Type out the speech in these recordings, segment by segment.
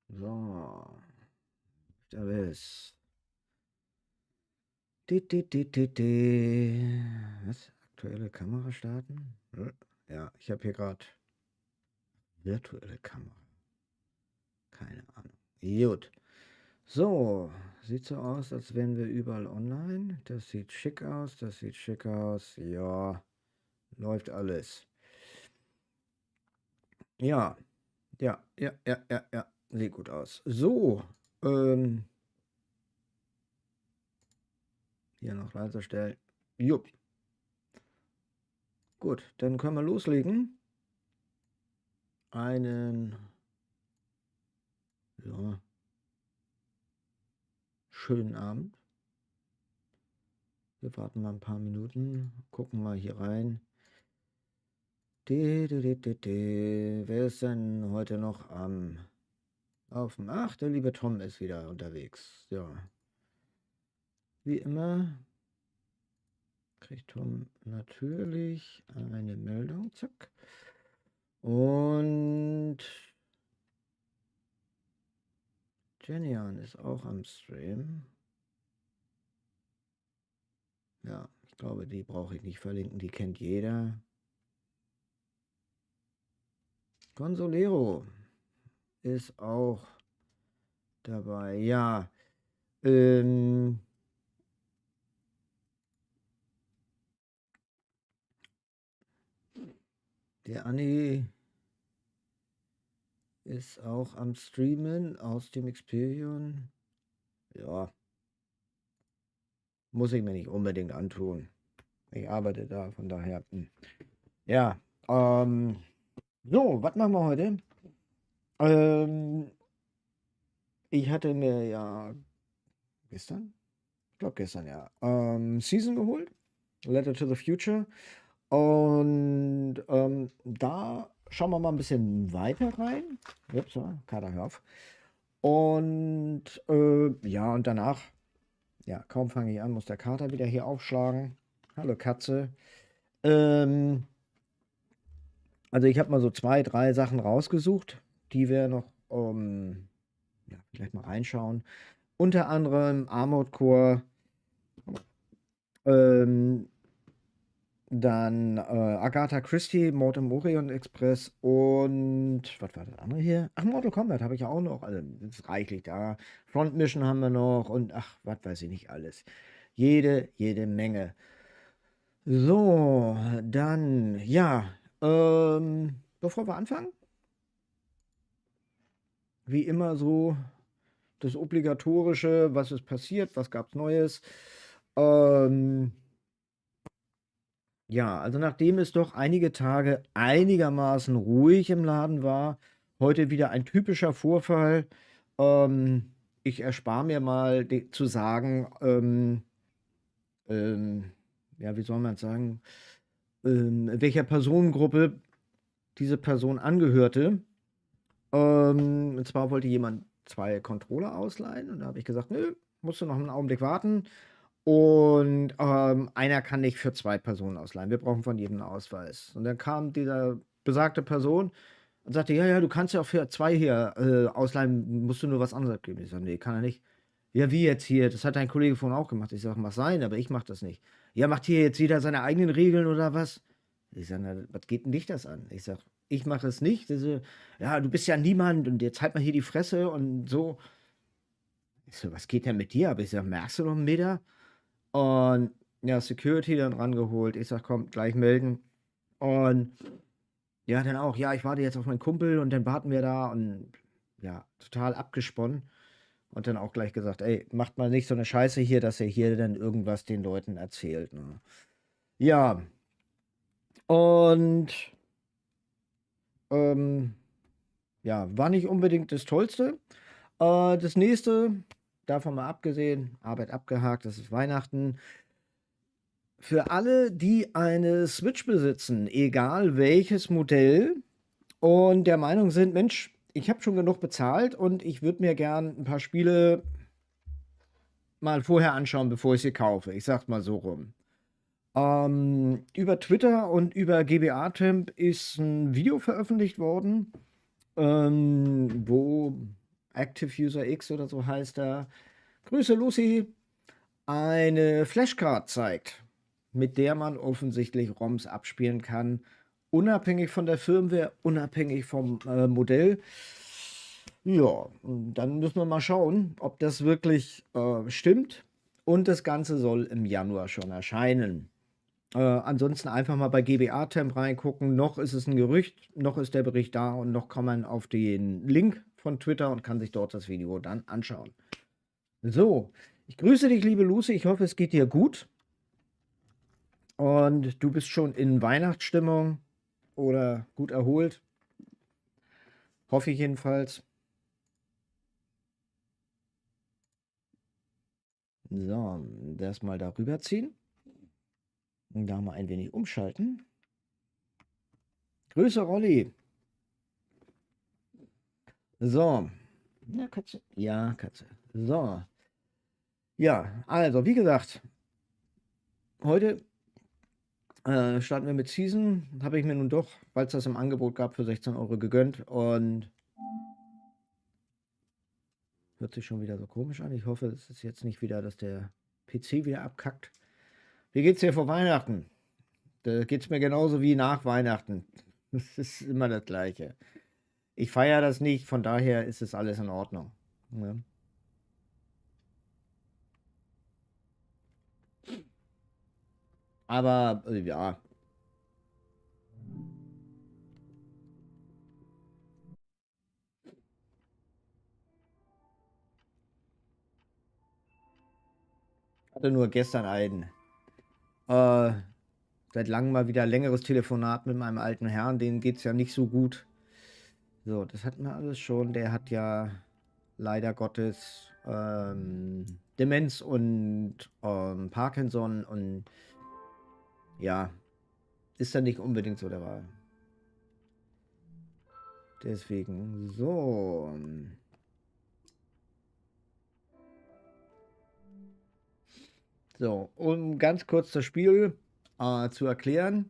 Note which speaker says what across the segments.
Speaker 1: So, alles. Was? Aktuelle Kamera starten? Ja, ich habe hier gerade virtuelle Kamera. Keine Ahnung. Gut. So, sieht so aus, als wären wir überall online. Das sieht schick aus, das sieht schick aus. Ja, läuft alles. Ja, ja. Sieht gut aus. So, ähm, hier noch leiser stellen. Jupp. Gut, dann können wir loslegen. Einen, ja, schönen Abend. Wir warten mal ein paar Minuten, gucken mal hier rein. Wer ist denn heute noch auf dem... Ach, der liebe Tom ist wieder unterwegs. Ja, wie immer kriegt Tom natürlich eine Meldung. Zack. Und Jennian ist auch am Stream. Ja, ich glaube, die brauche ich nicht verlinken, die kennt jeder. Consolero ist auch dabei. Ja, ähm, der Anni ist auch am Streamen aus dem Experion. Ja, muss ich mir nicht unbedingt antun. Ich arbeite da, von daher. Ja, so, was machen wir heute? Ähm, ich hatte mir ja gestern, ich glaube gestern, ja, Season geholt. Letter to the Future. Und da schauen wir mal ein bisschen weiter rein. Ups, ja, Kater, hör auf. Und ja, und danach, ja, kaum fange ich an, muss der Kater wieder hier aufschlagen. Hallo Katze. Ähm, also ich habe mal so 2, 3 Sachen rausgesucht, die wir noch ja, vielleicht mal reinschauen. Unter anderem Armored Core, ähm, dann Agatha Christie, Mord im Orient Express und was war das andere hier? Ach, Mortal Kombat habe ich ja auch noch. Also, das ist reichlich da. Front Mission haben wir noch und ach, was weiß ich nicht alles. Jede Menge. So, dann, ja, bevor wir anfangen, wie immer so das Obligatorische, was ist passiert, was gab's Neues. Ähm, Ja, also nachdem es doch einige Tage einigermaßen ruhig im Laden war, heute wieder ein typischer Vorfall. Ich erspare mir mal zu sagen, ähm, ja, wie soll man es sagen, welcher Personengruppe diese Person angehörte. Und zwar wollte jemand 2 Controller ausleihen und da habe ich gesagt, nö, musst du noch einen Augenblick warten. Und einer kann nicht für 2 Personen ausleihen. Wir brauchen von jedem einen Ausweis. Und dann kam diese besagte Person und sagte, ja, du kannst ja auch für 2 hier ausleihen, musst du nur was anderes geben. Ich sage, nee, kann er nicht. Ja, wie jetzt hier? Das hat dein Kollege vorhin auch gemacht. Ich sage, mach sein, aber ich mach das nicht. Ja, macht hier jetzt jeder seine eigenen Regeln oder was? Ich sage, na, was geht denn dich das an? Ich sage, ich mache es nicht. Das ist, ja, du bist ja niemand und jetzt halt mal hier die Fresse und so. Ich so, was geht denn mit dir? Aber ich sage, merkst du noch einen Meter? Und ja, Security dann rangeholt. Ich sag, komm, gleich melden. Und ja, dann auch, ja, ich warte jetzt auf meinen Kumpel und dann warten wir da und ja, total abgesponnen. Und dann auch gleich gesagt, ey, macht mal nicht so eine Scheiße hier, dass ihr hier dann irgendwas den Leuten erzählt. Ne? Ja, und ähm, ja, war nicht unbedingt das Tollste. Das nächste, davon mal abgesehen, Arbeit abgehakt, das ist Weihnachten. Für alle, die eine Switch besitzen, egal welches Modell, und der Meinung sind, Mensch, ich habe schon genug bezahlt und ich würde mir gern ein paar Spiele mal vorher anschauen, bevor ich sie kaufe. Ich sag's mal so rum. Über Twitter und über GBA-Temp ist ein Video veröffentlicht worden, wo Active User X oder so heißt er. Grüße Lucy. Eine Flashcard zeigt, mit der man offensichtlich ROMs abspielen kann, unabhängig von der Firmware, unabhängig vom Modell. Ja, und dann müssen wir mal schauen, ob das wirklich stimmt. Und das Ganze soll im Januar schon erscheinen. Ansonsten einfach mal bei GBA-Temp reingucken. Noch ist es ein Gerücht, noch ist der Bericht da und noch kann man auf den Link von Twitter und kann sich dort das Video dann anschauen. So, ich grüße dich, liebe Lucy. Ich hoffe, es geht dir gut. Und du bist schon in Weihnachtsstimmung oder gut erholt. Hoffe ich jedenfalls. So, das mal darüber ziehen. Und da mal ein wenig umschalten. Grüße, Rolli. So. Ja, Katze. Ja, Katze. So. Ja, also, wie gesagt, heute starten wir mit Season. Habe ich mir nun doch, weil es das im Angebot gab, für 16 Euro gegönnt. Und hört sich schon wieder so komisch an. Ich hoffe, es ist jetzt nicht wieder, dass der PC wieder abkackt. Wie geht's dir vor Weihnachten? Da geht's mir genauso wie nach Weihnachten. Das ist immer das Gleiche. Ich feiere das nicht, von daher ist es alles in Ordnung. Ja. Aber ja. Hatte nur gestern äh, seit langem mal wieder längeres Telefonat mit meinem alten Herrn. Denen geht es ja nicht so gut. So, das hatten wir alles schon. Der hat ja leider Gottes Demenz und Parkinson und ja, ist dann nicht unbedingt so der Wahl. Deswegen, so. So, um ganz kurz das Spiel zu erklären.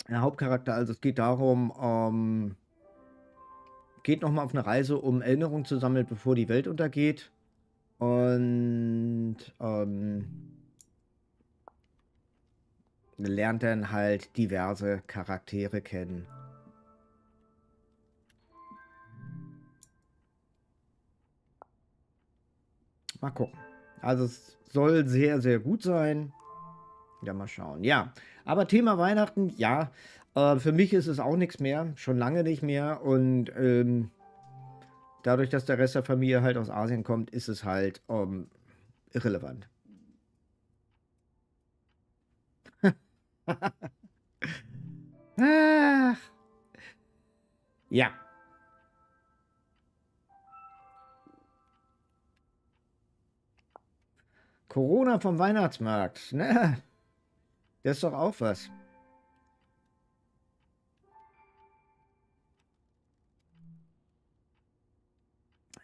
Speaker 1: Der Hauptcharakter, also es geht darum, geht nochmal auf eine Reise, um Erinnerungen zu sammeln, bevor die Welt untergeht. Und lernt dann halt diverse Charaktere kennen. Mal gucken. Also es soll sehr, sehr gut sein. Ja, mal schauen. Ja, aber Thema Weihnachten, ja. Für mich ist es auch nichts mehr. Schon lange nicht mehr. Und dadurch, dass der Rest der Familie halt aus Asien kommt, ist es halt irrelevant. Ach. Ja. Corona vom Weihnachtsmarkt. Na, das ist doch auch was.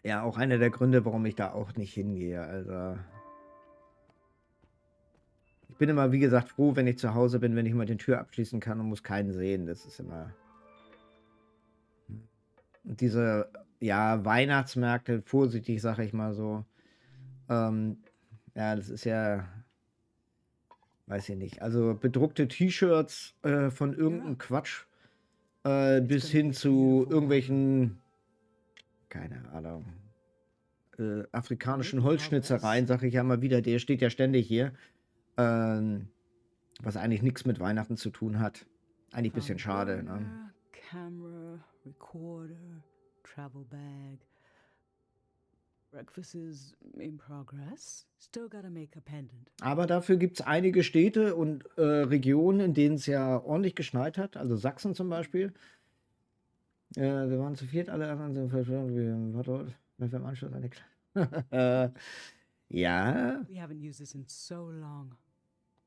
Speaker 1: Ja, auch einer der Gründe, warum ich da auch nicht hingehe. Also, ich bin immer, wie gesagt, froh, wenn ich zu Hause bin, wenn ich mal die Tür abschließen kann und muss keinen sehen. Das ist immer. Und diese, ja, Weihnachtsmärkte, vorsichtig, sage ich mal so. Ja, das ist ja, weiß ich nicht. Also bedruckte T-Shirts von irgendeinem Quatsch bis hin zu irgendwelchen, keine Ahnung, afrikanischen Holzschnitzereien, sage ich ja mal wieder, der steht ja ständig hier, was eigentlich nichts mit Weihnachten zu tun hat. Eigentlich ein bisschen schade, ne?
Speaker 2: Camera, recorder, travel bag. Breakfast is in progress. Still gotta make a pendant.
Speaker 1: Aber dafür gibt es einige Städte und Regionen, in denen es ja ordentlich geschneit hat. Also Sachsen zum Beispiel. Wir waren zu viert, alle anderen sind verschwunden. Wir war dort mit dem Anschluss eine ja.
Speaker 2: We haven't used this in so long.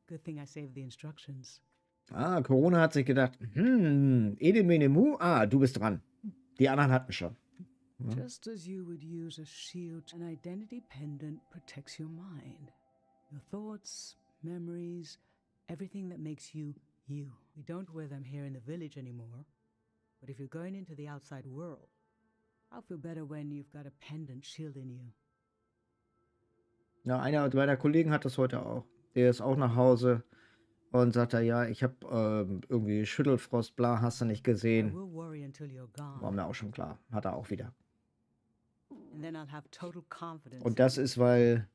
Speaker 2: Good thing I saved the instructions.
Speaker 1: Ah, Corona hat sich gedacht, Edemene Mu, du bist dran. Die anderen hatten schon. Ja.
Speaker 2: Just as you would use a shield, an identity pendant protects your mind. Your thoughts, memories, everything that makes you, you. We don't wear them here in the village anymore. But if you're going into the outside world, I'll feel better when you've got a pendant shielding you.
Speaker 1: Ja, einer meiner Kollegen hat das heute auch. Der ist auch nach Hause und sagt ja, ich habe irgendwie Schüttelfrost, bla, hast du nicht
Speaker 2: I
Speaker 1: gesehen.
Speaker 2: will worry until you're
Speaker 1: War
Speaker 2: gone.
Speaker 1: mir auch schon klar. Hat er auch wieder.
Speaker 2: And then I'll have total confidence.
Speaker 1: Und das ist, weil,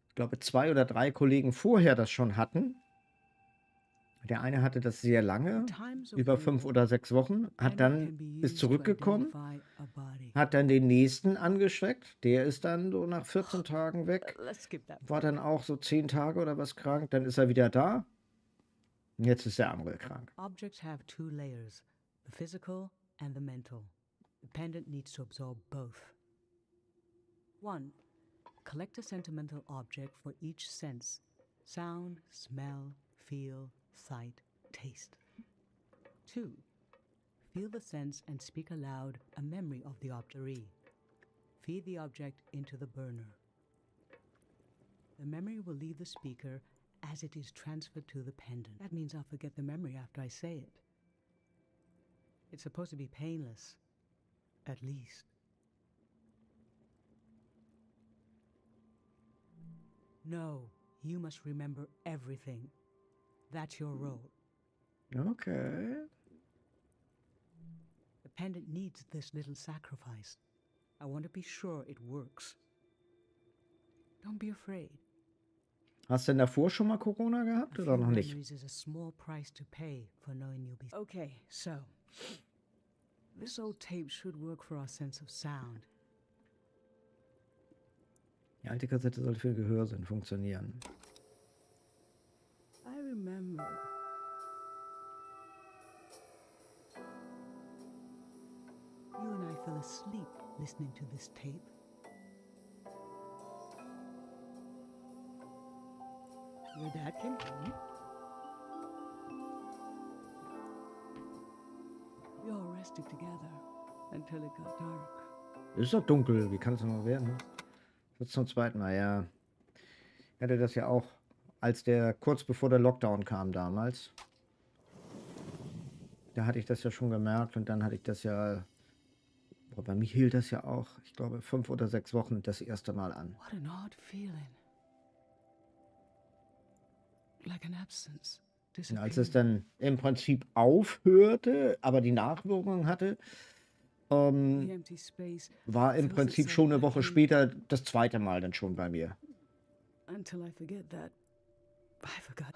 Speaker 1: ich glaube, 2 oder 3 Kollegen vorher das schon hatten. Der eine hatte das sehr lange, über 5 oder 6 Wochen, ist zurückgekommen, hat dann den nächsten angesteckt, der ist dann so nach 14 Tagen weg,
Speaker 2: Let's skip that.
Speaker 1: war dann auch so 10 Tage oder was krank, dann ist er wieder da. Und jetzt ist der andere krank.
Speaker 2: Objects have 2 layers, the physical and the mental. The pendant needs to absorb both. 1. Collect a sentimental object for each sense: sound, smell, feel, sight, taste. 2. Feel the sense and speak aloud a memory of the object. Feed the object into the burner. The memory will leave the speaker as it is transferred to the pendant. That means I'll forget the memory after I say it. It's supposed to be painless, at least. No, you must remember everything. That's your role.
Speaker 1: Okay.
Speaker 2: The pendant needs this little sacrifice. I want to be sure it works. Don't be afraid.
Speaker 1: Hast du denn davor schon mal Corona gehabt oder noch nicht?
Speaker 2: Memories is a small price to pay for knowing you'll be. Okay, so this old tape should work for our sense of sound.
Speaker 1: Die alte Kassette sollte für den Gehörsinn funktionieren.
Speaker 2: I remember. You and I fell asleep listening to this tape. Your dad came home. We all rested together until it got dark.
Speaker 1: Ist doch dunkel, wie kann es noch werden? Jetzt zum zweiten Mal, ja. Ich hatte das ja auch, als kurz bevor der Lockdown kam damals. Da hatte ich das ja schon gemerkt und dann hatte ich das ja, bei mir hielt das ja auch, ich glaube, 5 oder 6 Wochen das erste Mal an.
Speaker 2: What an odd feeling. Like an absence.
Speaker 1: Und als es dann im Prinzip aufhörte, aber die Nachwirkungen hatte, war im Prinzip schon eine Woche später das zweite Mal dann schon bei mir.
Speaker 2: Until I forget that. I forgot.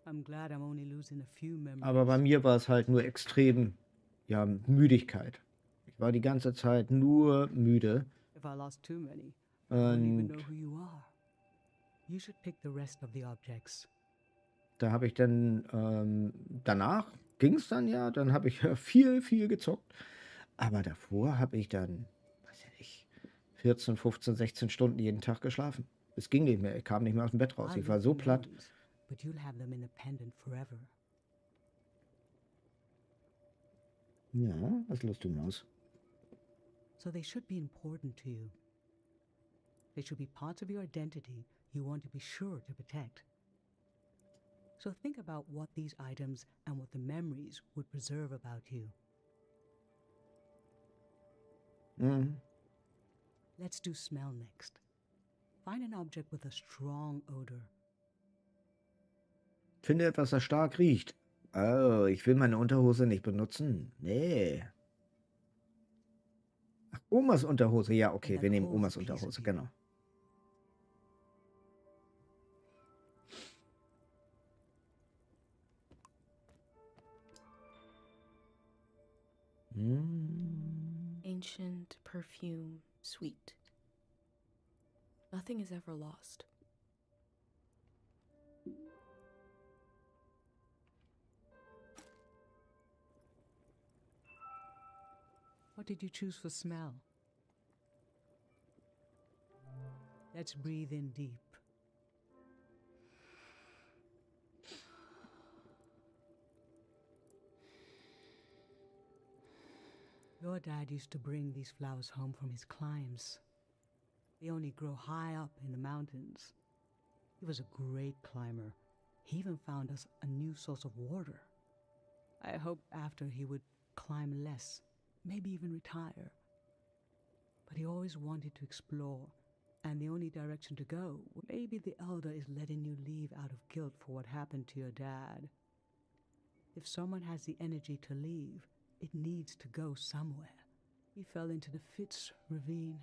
Speaker 2: I'm glad I'm only losing a few memories.
Speaker 1: Aber bei mir war es halt nur extrem, ja, Müdigkeit. Ich war die ganze Zeit nur müde.
Speaker 2: If I lost too many, I won't even know who you are. You should pick the rest of the objects.
Speaker 1: Da habe ich dann, danach ging es dann ja, dann habe ich ja viel gezockt. Aber davor habe ich dann, weiß ich nicht, 14, 15, 16 Stunden jeden Tag geschlafen. Es ging nicht mehr, ich kam nicht mehr aus dem Bett raus. Ich war so platt.
Speaker 2: But you'll have them in a pendant forever.
Speaker 1: Ja, was ist los, du Maus?
Speaker 2: So they should be important to you. They should be parts of your identity you want to be sure to protect. So think about what these items and what the memories would preserve about you. Let's do smell next. Find an object with a strong odor.
Speaker 1: Finde etwas, das stark riecht. Oh, ich will meine Unterhose nicht benutzen. Nee. Ach, Omas Unterhose. Ja, okay, wir nehmen Omas Unterhose, genau.
Speaker 3: Ancient perfume, sweet. Nothing is ever lost.
Speaker 2: What did you choose for smell? Let's breathe in deep. Your dad used to bring these flowers home from his climbs. They only grow high up in the mountains. He was a great climber. He even found us a new source of water. I hoped after he would climb less, maybe even retire. But he always wanted to explore, and the only direction to go, maybe the Elder is letting you leave out of guilt for what happened to your dad. If someone has the energy to leave, it needs to go somewhere. He fell into the Fitz ravine.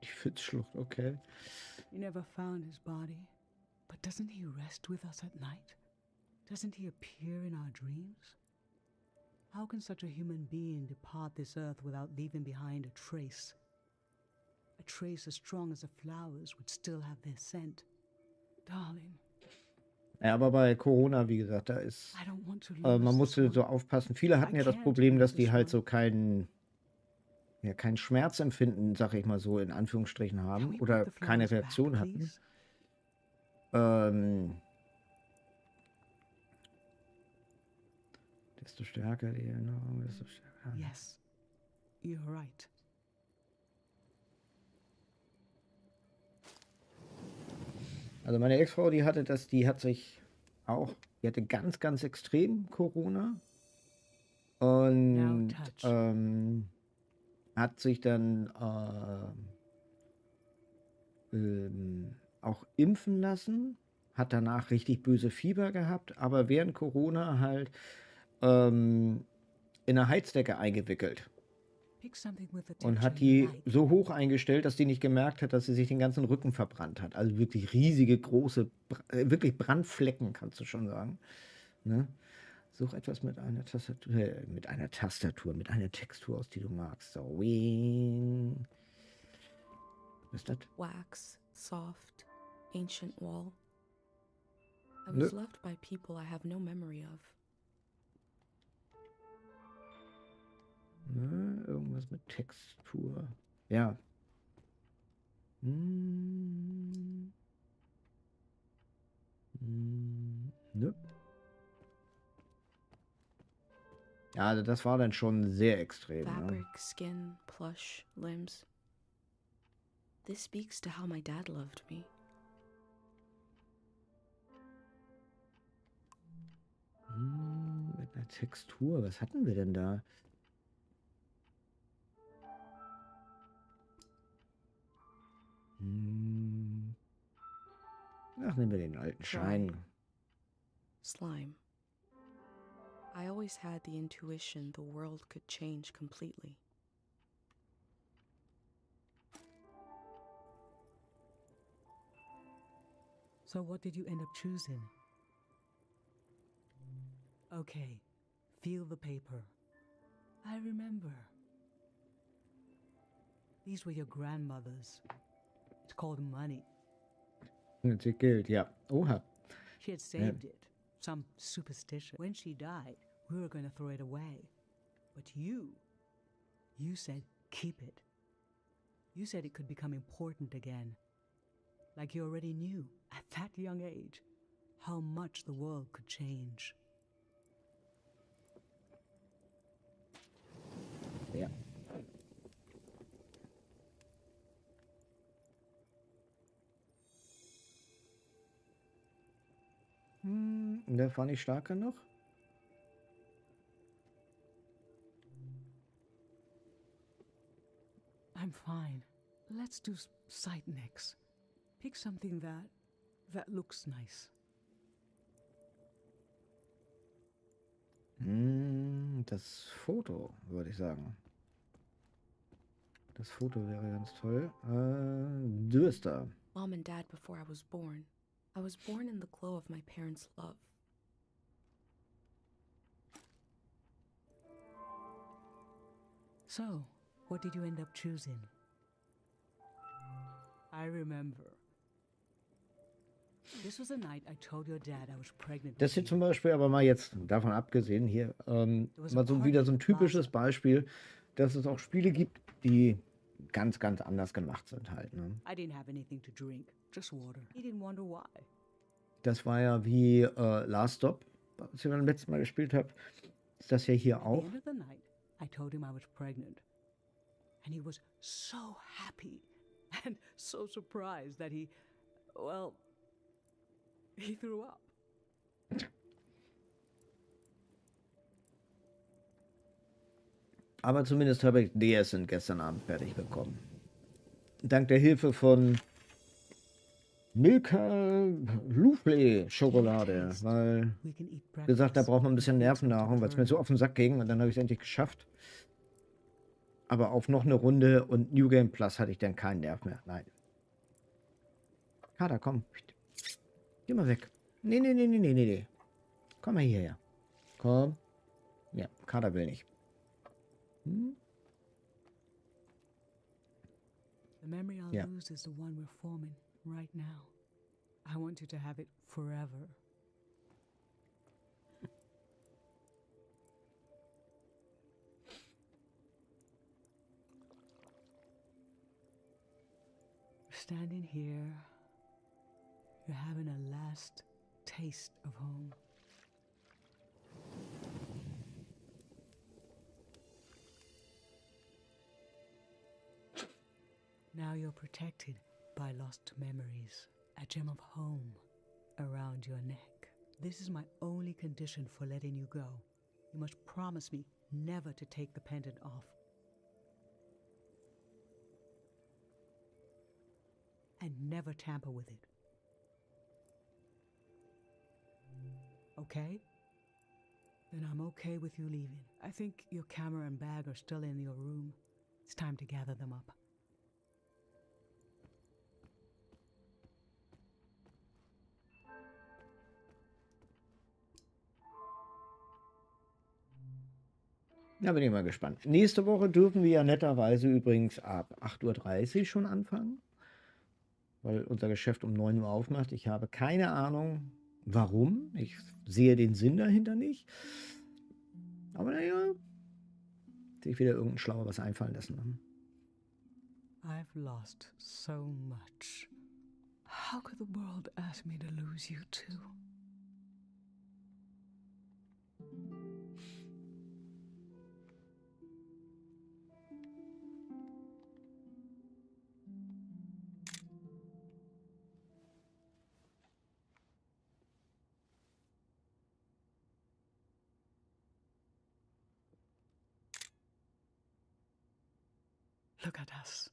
Speaker 1: Die Fitzschlucht, okay.
Speaker 2: We never found his body. But doesn't he rest with us at night? Doesn't he appear in our dreams? How can such a human being depart this earth without leaving behind a trace? A trace as strong as the flowers would still have their scent. Darling,
Speaker 1: Ja, aber bei Corona, wie gesagt, da ist,
Speaker 2: I don't want to lose
Speaker 1: man
Speaker 2: this
Speaker 1: musste
Speaker 2: one.
Speaker 1: so aufpassen. Viele hatten ja das Problem, dass die halt so kein Schmerzempfinden, sag ich mal so, in Anführungsstrichen
Speaker 2: Can
Speaker 1: haben
Speaker 2: we put
Speaker 1: oder
Speaker 2: the
Speaker 1: keine
Speaker 2: flowers back,
Speaker 1: Reaktion hatten.
Speaker 2: please?
Speaker 1: Desto stärker die Erinnerung, desto stärker.
Speaker 2: Yes, you're right.
Speaker 1: Also meine Ex-Frau, die hatte ganz, ganz extrem Corona und
Speaker 2: touch.
Speaker 1: hat sich dann auch impfen lassen, hat danach richtig böse Fieber gehabt, aber während Corona halt in eine Heizdecke eingewickelt
Speaker 2: Pick something with a
Speaker 1: und
Speaker 2: texture
Speaker 1: hat
Speaker 2: you
Speaker 1: die
Speaker 2: like.
Speaker 1: so hoch eingestellt, dass die nicht gemerkt hat, dass sie sich den ganzen Rücken verbrannt hat. Also wirklich riesige, große, wirklich Brandflecken, kannst du schon sagen. Ne? Such etwas mit einer Tastatur, mit einer Textur aus, die du magst. So, wing. Was ist das?
Speaker 3: Wax, soft, ancient wall. I
Speaker 1: Nö.
Speaker 3: was loved by people I have no memory of.
Speaker 1: Ne, irgendwas mit Textur. Ja. Nö. Ja, also das war dann schon sehr extrem. Ne?
Speaker 3: Fabric, skin, plush, limbs. This speaks to how my dad loved me.
Speaker 1: Mit einer Textur. Was hatten wir denn da? Ach, nehmen wir den alten Schein.
Speaker 3: Slime. I always had the intuition the world could change completely.
Speaker 2: So what did you end up choosing? Okay, feel the paper. I remember. These were your grandmother's. It's called money.
Speaker 1: Natürlich Geld, ja. Oha.
Speaker 2: She had saved it. Some superstition. When she died, we were going to throw it away. But you said keep it. You said it could become important again. Like you already knew, at that young age, how much the world could change.
Speaker 1: Ja. Der war nicht stark genug.
Speaker 2: I'm fine. Let's do sight next. Pick something that looks nice.
Speaker 1: Das Foto, würde ich sagen. Das Foto wäre ganz toll. Du bist da.
Speaker 3: Mom and Dad before I was born. I was born in the glow of my parents' love.
Speaker 2: So, what did you end up choosing? I remember. This was the night I told your dad I was pregnant.
Speaker 1: Das hier zum Beispiel, aber mal jetzt davon abgesehen, hier mal so wieder so ein typisches Beispiel, dass es auch Spiele gibt, die ganz, ganz anders gemacht sind halt. Ne?
Speaker 2: I didn't have anything to drink, just water. He didn't wonder why.
Speaker 1: Das war ja wie Last Stop, was ich beim letzten Mal gespielt habe. Ist das ja hier
Speaker 2: At the
Speaker 1: auch.
Speaker 2: end of the night, I told him I was pregnant. And he was so happy and so surprised that he threw up.
Speaker 1: Aber zumindest habe ich Descent gestern Abend fertig bekommen. Dank der Hilfe von Milka Louflé Schokolade, weil
Speaker 2: We can eat
Speaker 1: gesagt, da
Speaker 2: breakfast
Speaker 1: braucht man ein bisschen
Speaker 2: and feed something
Speaker 1: Nervennahrung, weil es mir so
Speaker 2: burn.
Speaker 1: auf den Sack ging und dann habe ich es endlich geschafft. Aber auf noch eine Runde und New Game Plus hatte ich dann keinen Nerv mehr. Nein. Kader, komm. Geh mal weg. Nee. Komm mal hierher. Komm. Ja, Kader will nicht. Hm?
Speaker 2: The memory I'll
Speaker 1: Ja.
Speaker 2: lose is the one we're forming right now. I want you to have it forever. We're standing here. You're having a last taste of home. Now you're protected by lost memories, a gem of home around your neck. This is my only condition for letting you go. You must promise me never to take the pendant off. And never tamper with it. Okay? Then I'm okay with you leaving. I think your camera and bag are still in your room. It's time to gather them up.
Speaker 1: Da bin ich mal gespannt. Nächste Woche dürfen wir ja netterweise übrigens ab 8:30 Uhr schon anfangen, weil unser Geschäft um 9 Uhr aufmacht. Ich habe keine Ahnung, warum. Ich sehe den Sinn dahinter nicht. Aber naja, sich wieder irgendein Schlauer was einfallen lassen. Ne?
Speaker 2: I've lost so much. How could the world ask me to lose you too? Look at us.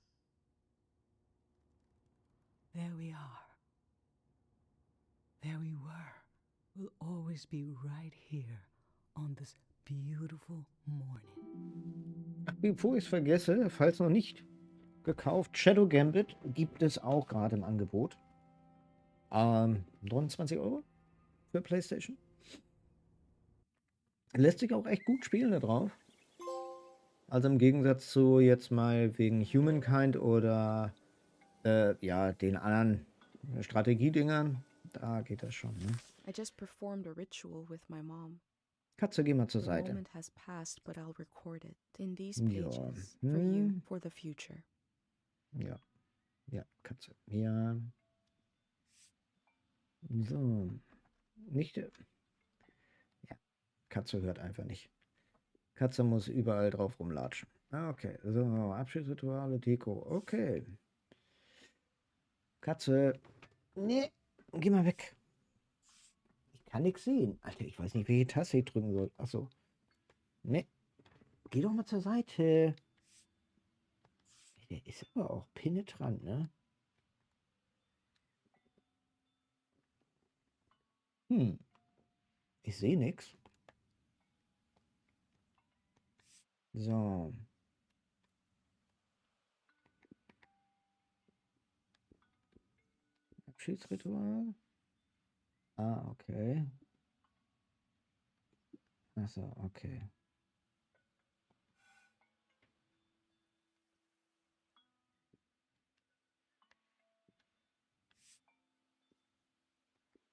Speaker 2: There we are. There we were. We'll always be right here on this beautiful morning.
Speaker 1: Ach, bevor ich es vergesse, falls noch nicht gekauft, Shadow Gambit gibt es auch gerade im Angebot. 29 Euro für PlayStation. Lässt sich auch echt gut spielen da drauf. Also im Gegensatz zu jetzt mal wegen Humankind oder ja, den anderen Strategiedingern, da geht das schon. Ne?
Speaker 3: I just performed a ritual with my mom.
Speaker 1: Katze, geh mal zur
Speaker 3: The
Speaker 1: Seite.
Speaker 3: moment has passed, but I'll record it in these
Speaker 1: Ja.
Speaker 3: pages for you for the future.
Speaker 1: Ja. Ja, Katze. Ja. So. Nicht. Ja. Katze hört einfach nicht. Katze muss überall drauf rumlatschen. Okay. So, Abschiedsrituale, Deko. Okay. Katze. Nee. Geh mal weg. Ich kann nichts sehen. Alter, ich weiß nicht, welche Taste ich drücken soll. Achso. Nee. Geh doch mal zur Seite. Der ist aber auch penetrant, ne? Ich sehe nichts. So. Abschiedsritual. Ah, okay. Achso, okay.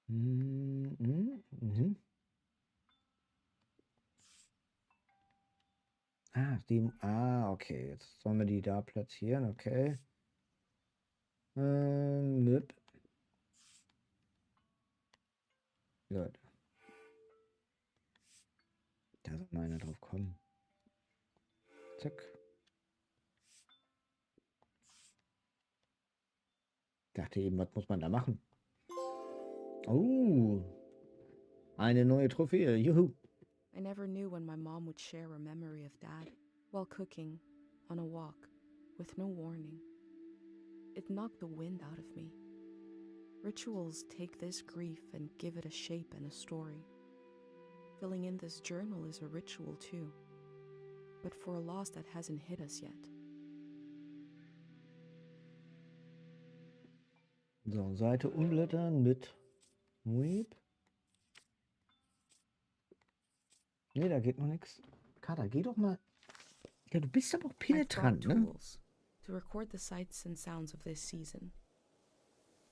Speaker 1: Mhm. Okay. Jetzt sollen wir die da platzieren, okay. Gut. Gut. Da soll mal einer drauf kommen. Zack. Dachte eben, was muss man da machen? Oh. Eine neue Trophäe. Juhu.
Speaker 3: I never knew when my mom would share a memory of Dad. While cooking, on a walk, with no warning, it knocked the wind out of me. Rituals take this grief and give it a shape and a story. Filling in this journal is a ritual too, but for a loss that hasn't hit us yet.
Speaker 1: So, Seite umblättern mit Weep. Nee, da geht noch nichts. Kater, geh doch mal. Ja, du bist aber auch
Speaker 3: I've brought
Speaker 1: penetrant, ne?
Speaker 3: tools to record the sights and sounds of this season.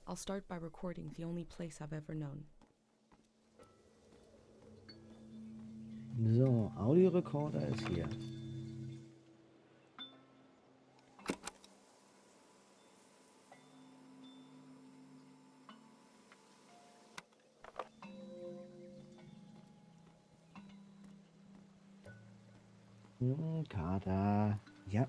Speaker 3: I'll start by recording the only place I've ever known.
Speaker 1: So, Audiorekorder ist hier. Kater. Ja.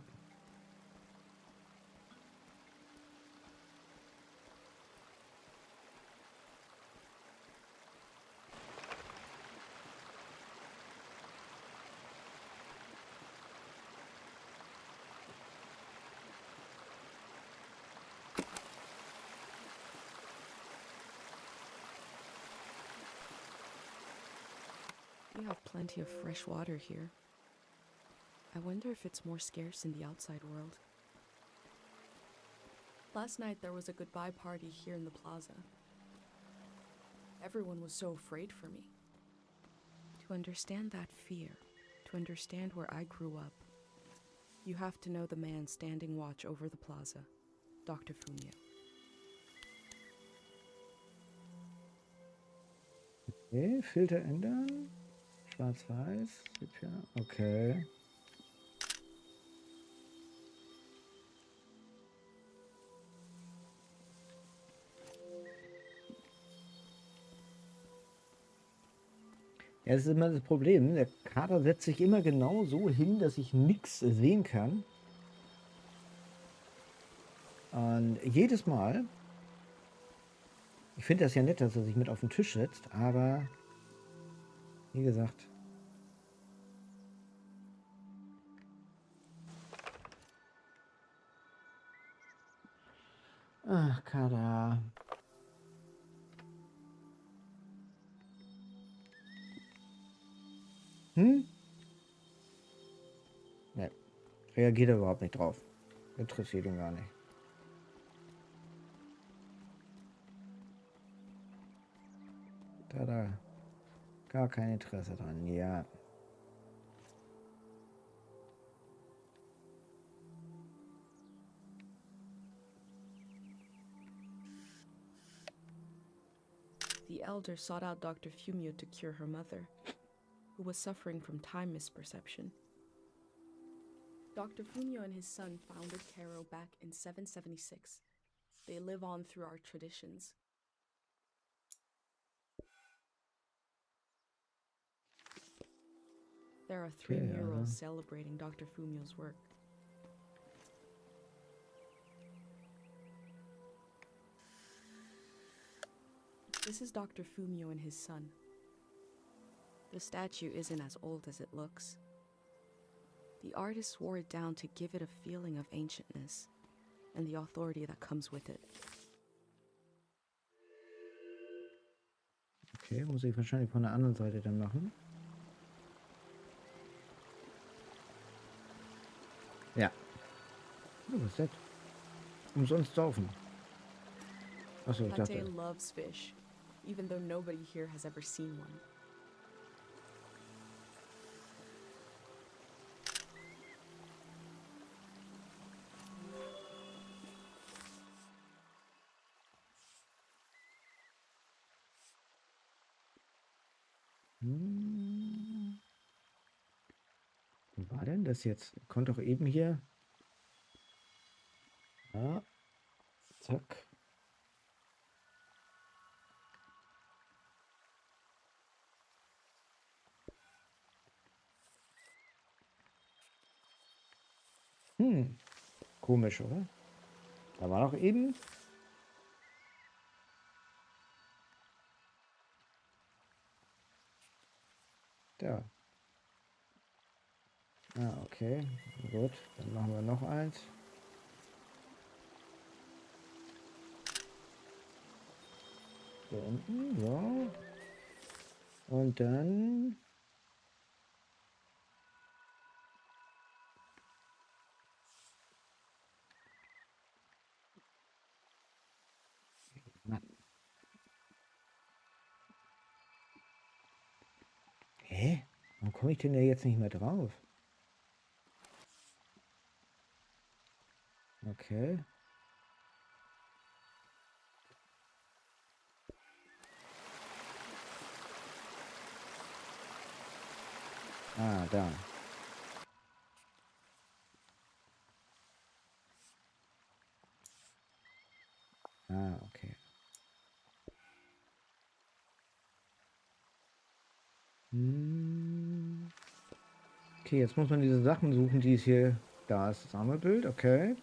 Speaker 3: We have plenty of fresh water here. I wonder if it's more scarce in the outside world. Last night there was a goodbye party here in the plaza. Everyone was so afraid for me. To understand that fear, to understand where I grew up, you have to know the man standing watch over the plaza, Dr. Fumio.
Speaker 1: Okay, Filter ändern. Schwarz-Weiß. Okay. Ja, das ist immer das Problem. Der Kader setzt sich immer genau so hin, dass ich nichts sehen kann. Und jedes Mal, ich finde das ja nett, dass er sich mit auf den Tisch setzt, aber wie gesagt, ach, Kader. Ne, reagiert er überhaupt nicht drauf. Interessiert ihn gar nicht. Da. Gar kein Interesse dran, ja.
Speaker 3: The elder sought out Dr. Fumio to cure her mother, who was suffering from time misperception. Dr. Fumio and his son founded Cairo back in 776. They live on through our traditions. There are 3 murals celebrating Dr. Fumio's work. This is Dr. Fumio and his son. The statue isn't as old as it looks. The artist wore it down to give it a feeling of ancientness and the authority that comes with it.
Speaker 1: Okay, muss ich wahrscheinlich von der anderen Seite dann machen. Ja. Oh, was ist das? Umsonst saufen. Achso, ich
Speaker 3: Pate
Speaker 1: dachte.
Speaker 3: loves fish, even though nobody here has ever seen one.
Speaker 1: Wo war denn das jetzt? Konnte doch eben hier. Ja. Zack. Komisch, oder? Da war doch eben. Da. Ah, okay. Gut, dann machen wir noch eins. Hier unten, so. Und dann... Mann. Hä? Warum komme ich denn da jetzt nicht mehr drauf? Okay. Ah, da. Ah, okay. Hm. Okay, jetzt muss man diese Sachen suchen, die es hier... Da ist das Sammelbild, okay.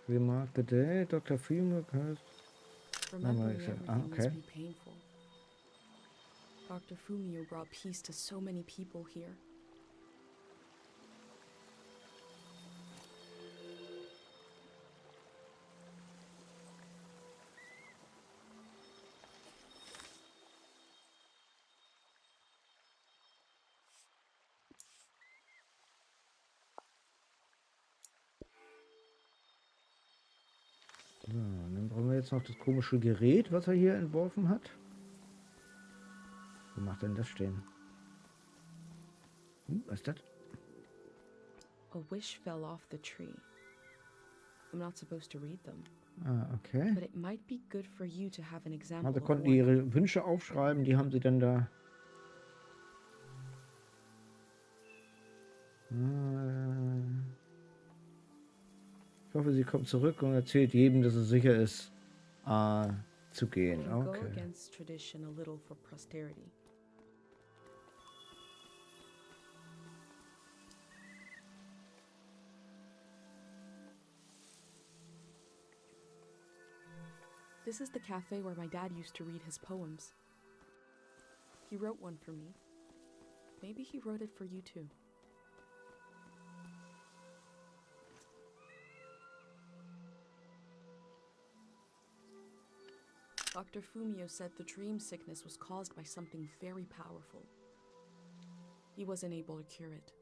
Speaker 1: We mark the day, Dr. Freeman has...
Speaker 3: Remembering
Speaker 1: okay.
Speaker 3: everything must be painful. Dr. Fumio brought peace to so many people here.
Speaker 1: So, dann brauchen wir jetzt noch das komische Gerät, was er hier entworfen hat. Wo macht denn das stehen? Was ist das?
Speaker 3: A wish fell off the tree. I'm not supposed to read them,
Speaker 1: Ah, okay.
Speaker 3: but it might be good for you to have an example
Speaker 1: Also
Speaker 3: of
Speaker 1: konnten die
Speaker 3: one.
Speaker 1: ihre Wünsche aufschreiben, die haben sie dann da... Ich hoffe, sie kommt zurück und erzählt jedem, dass es sicher ist, zu gehen.
Speaker 3: You go
Speaker 1: Okay.
Speaker 3: against tradition a little for posterity. This is the cafe where my dad used to read his poems. He wrote one for me. Maybe he wrote it for you too. Dr. Fumio said the dream sickness was caused by something very powerful. He wasn't able to cure it.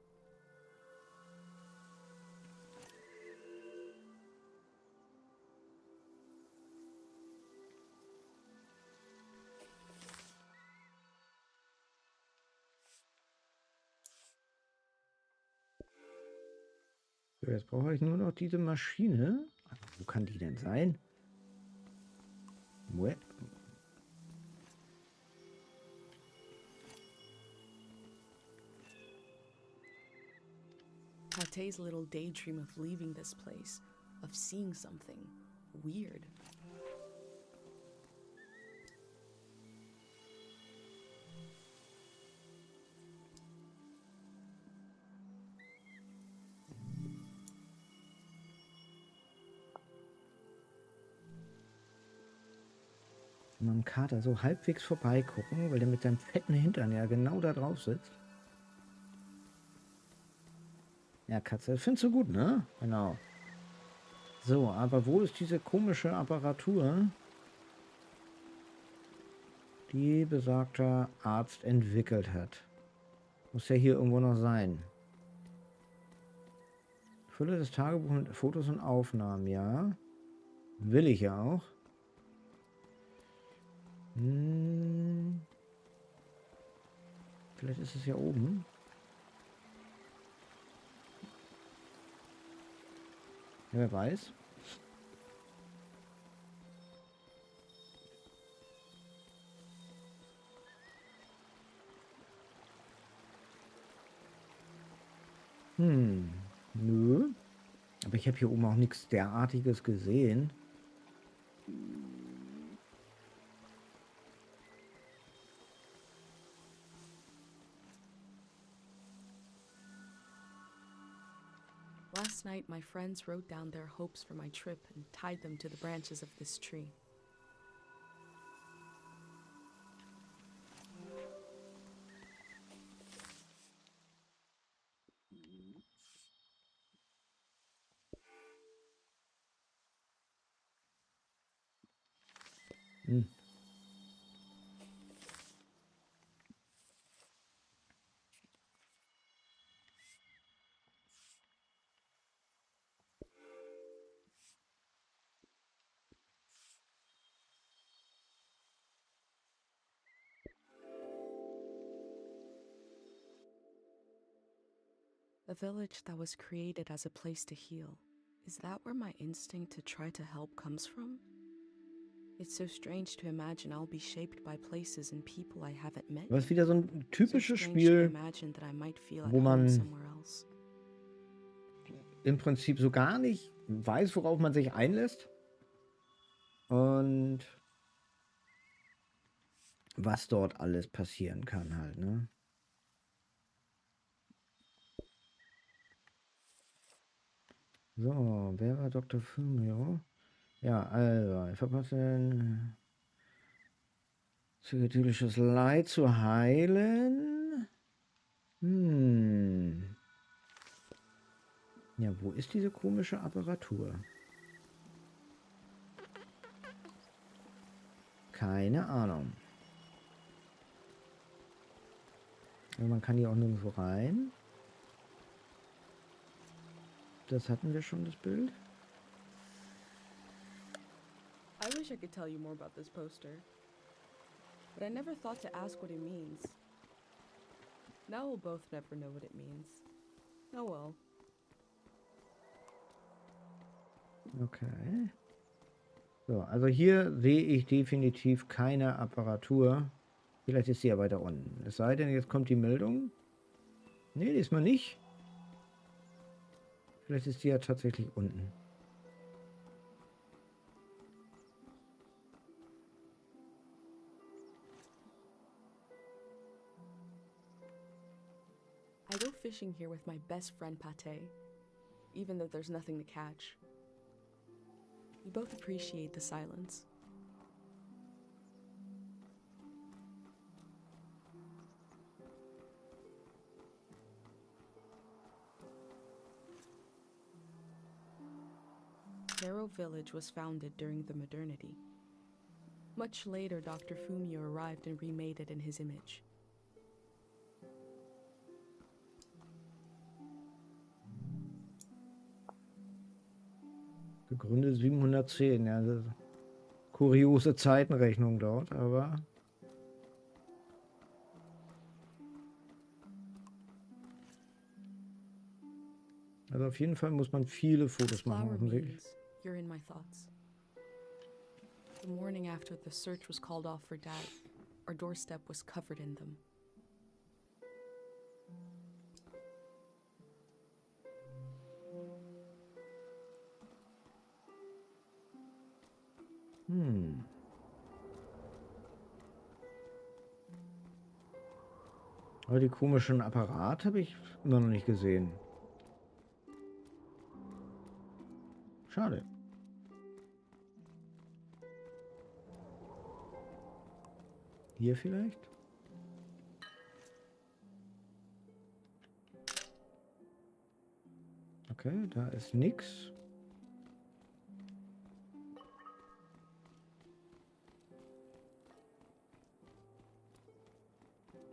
Speaker 1: So, jetzt brauche ich nur noch diese Maschine. Wo kann die denn sein? What?
Speaker 3: Tate's little daydream of leaving this place, of seeing something weird.
Speaker 1: Wenn man am Kater so halbwegs vorbeigucken, weil der mit seinem fetten Hintern ja genau da drauf sitzt. Ja, Katze, findest du gut, ne? Genau. So, aber wo ist diese komische Apparatur, die besagter Arzt entwickelt hat? Muss ja hier irgendwo noch sein. Fülle das Tagebuch mit Fotos und Aufnahmen, ja. Will ich ja auch. Vielleicht ist es ja oben. Ja, wer weiß. Nö. Aber ich habe hier oben auch nichts derartiges gesehen.
Speaker 3: Last night, my friends wrote down their hopes for my trip and tied them to the branches of this tree.
Speaker 1: Hm.
Speaker 3: A village that was created as a place to heal. Is that where my instinct to try to help comes from? It's so strange to imagine I'll be shaped by places and people I haven't met
Speaker 1: Aber es ist
Speaker 3: yet.
Speaker 1: wieder so ein
Speaker 3: So
Speaker 1: typisches
Speaker 3: strange to
Speaker 1: Spiel,
Speaker 3: imagine that I might feel at
Speaker 1: wo
Speaker 3: home
Speaker 1: man
Speaker 3: somewhere else.
Speaker 1: im Prinzip so gar nicht weiß, worauf man sich einlässt. Und was dort alles passieren kann halt, ne? So, wer war Dr. Fumio? Ja, also, ich verpasse psychedelisches Leid zu heilen. Ja, wo ist diese komische Apparatur? Keine Ahnung. Also man kann hier auch nirgendwo rein. Das hatten wir schon, das Bild.
Speaker 3: I wish I could tell you more about this poster, but I never thought to ask what it means. Now we'll both never know what it means. Oh well.
Speaker 1: Okay. So, also hier sehe ich definitiv keine Apparatur. Vielleicht ist sie ja weiter unten. Es sei denn, jetzt kommt die Meldung. Nee, diesmal nicht. Vielleicht ist die ja tatsächlich unten.
Speaker 3: I go fishing here with my best friend Pate, even though there's nothing to catch. We both appreciate the silence. Caro Village was founded during the modernity. Much later, Dr. Fumio arrived and remade it in his image.
Speaker 1: Gegründet 710. Ja, das ist kuriose Zeitenrechnung dort, aber... Also auf jeden Fall muss man viele Fotos machen,
Speaker 3: Flower
Speaker 1: offensichtlich.
Speaker 3: means you're in my thoughts. The morning after the search was called off for Dad, our doorstep was covered in them.
Speaker 1: Aber die komischen Apparate habe ich immer noch nicht gesehen. Schade. Hier vielleicht? Okay, da ist nix.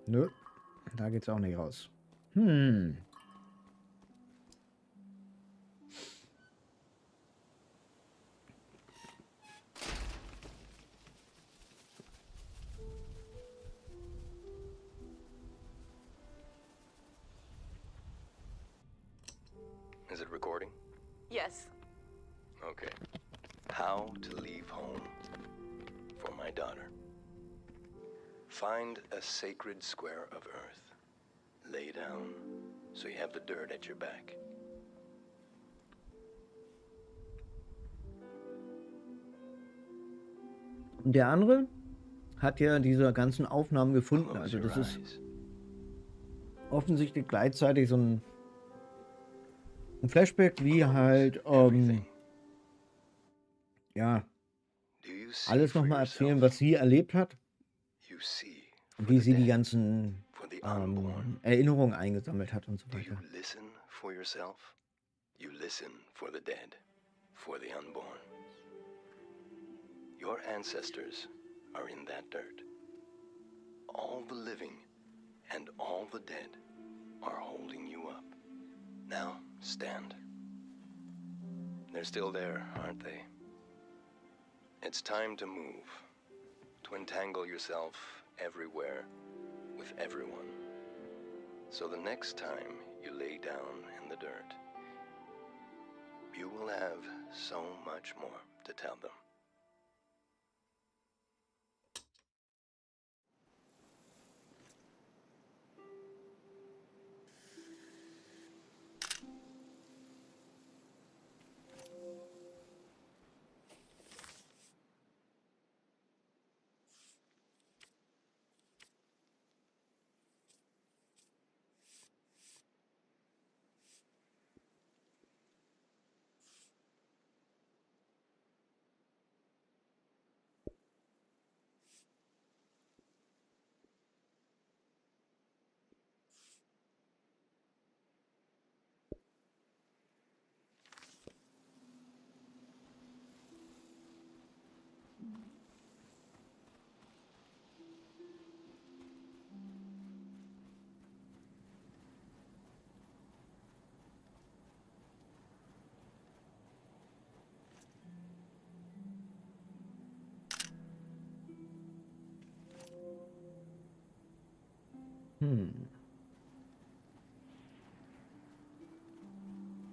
Speaker 1: Nö, da geht's auch nicht raus.
Speaker 4: Is it recording?
Speaker 3: Yes.
Speaker 4: Okay. How to leave home for my daughter. Find a sacred square of earth. Lay down so you have the dirt at your back.
Speaker 1: Und der andere hat ja diese ganzen Aufnahmen gefunden.
Speaker 4: Close
Speaker 1: Also
Speaker 4: your
Speaker 1: das ist
Speaker 4: eyes.
Speaker 1: offensichtlich gleichzeitig so ein Flashback, wie
Speaker 4: Close
Speaker 1: halt
Speaker 4: everything.
Speaker 1: ja,
Speaker 4: Do you see
Speaker 1: alles
Speaker 4: for
Speaker 1: nochmal erzählen,
Speaker 4: yourself?
Speaker 1: was sie erlebt hat
Speaker 4: You see
Speaker 1: und
Speaker 4: for
Speaker 1: wie
Speaker 4: the
Speaker 1: sie die
Speaker 4: dead,
Speaker 1: ganzen
Speaker 4: for the unborn.
Speaker 1: Erinnerungen eingesammelt hat und so
Speaker 4: Do you
Speaker 1: weiter.
Speaker 4: listen for yourself? You listen for the dead, for the unborn. Your ancestors are in that dirt. All the living and all the dead are holding you up. Now, stand. They're still there, aren't they? It's time to move, to entangle yourself everywhere with everyone. So the next time you lay down in the dirt, you will have so much more to tell them.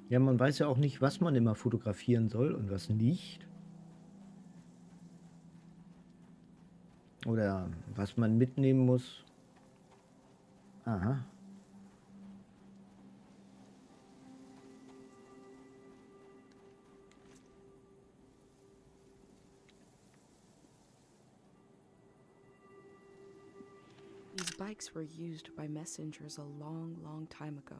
Speaker 1: Ja, man weiß ja auch nicht, was man immer fotografieren soll und was nicht. Oder was man mitnehmen muss. Aha.
Speaker 3: These bikes were used by messengers a long, long time ago.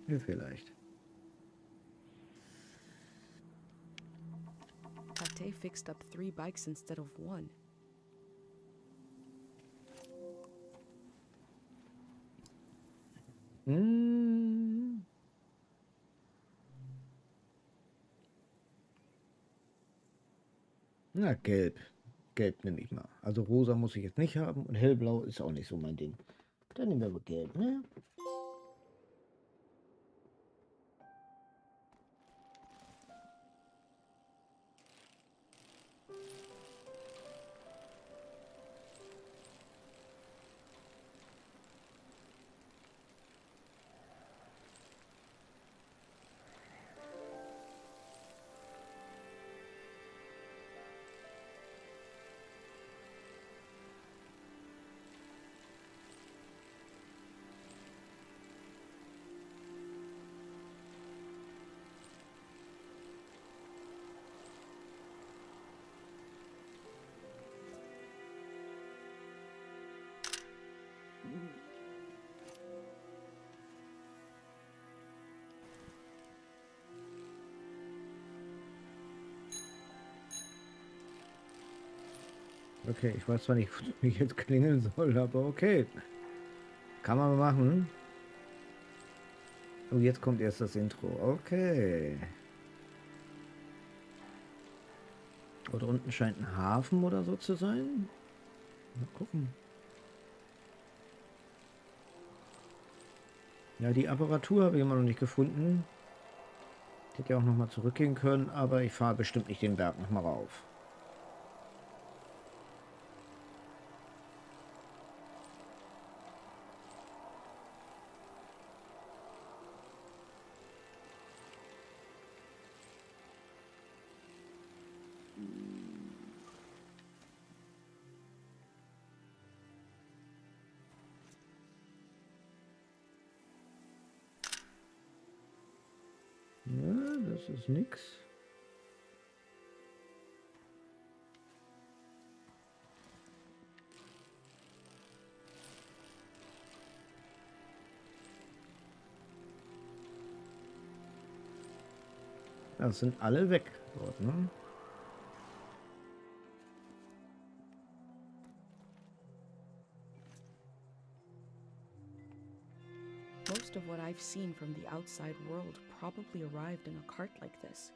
Speaker 1: Ja, vielleicht.
Speaker 3: Tate fixed up 3 bikes instead of 1.
Speaker 1: Na, gelb. Gelb nehme ich mal. Also rosa muss ich jetzt nicht haben und hellblau ist auch nicht so mein Ding. Dann nehmen wir aber gelb, ne? Okay, ich weiß zwar nicht, wie ich jetzt klingeln soll, aber okay. Kann man machen. Und jetzt kommt erst das Intro. Okay. Und unten scheint ein Hafen oder so zu sein. Mal gucken. Ja, die Apparatur habe ich immer noch nicht gefunden. Ich hätte ja auch noch mal zurückgehen können, aber ich fahre bestimmt nicht den Berg noch mal rauf. Ja, das ist nix. Das sind alle weg dort, ne?
Speaker 3: Most of what I've seen from the outside world probably arrived in a cart like this.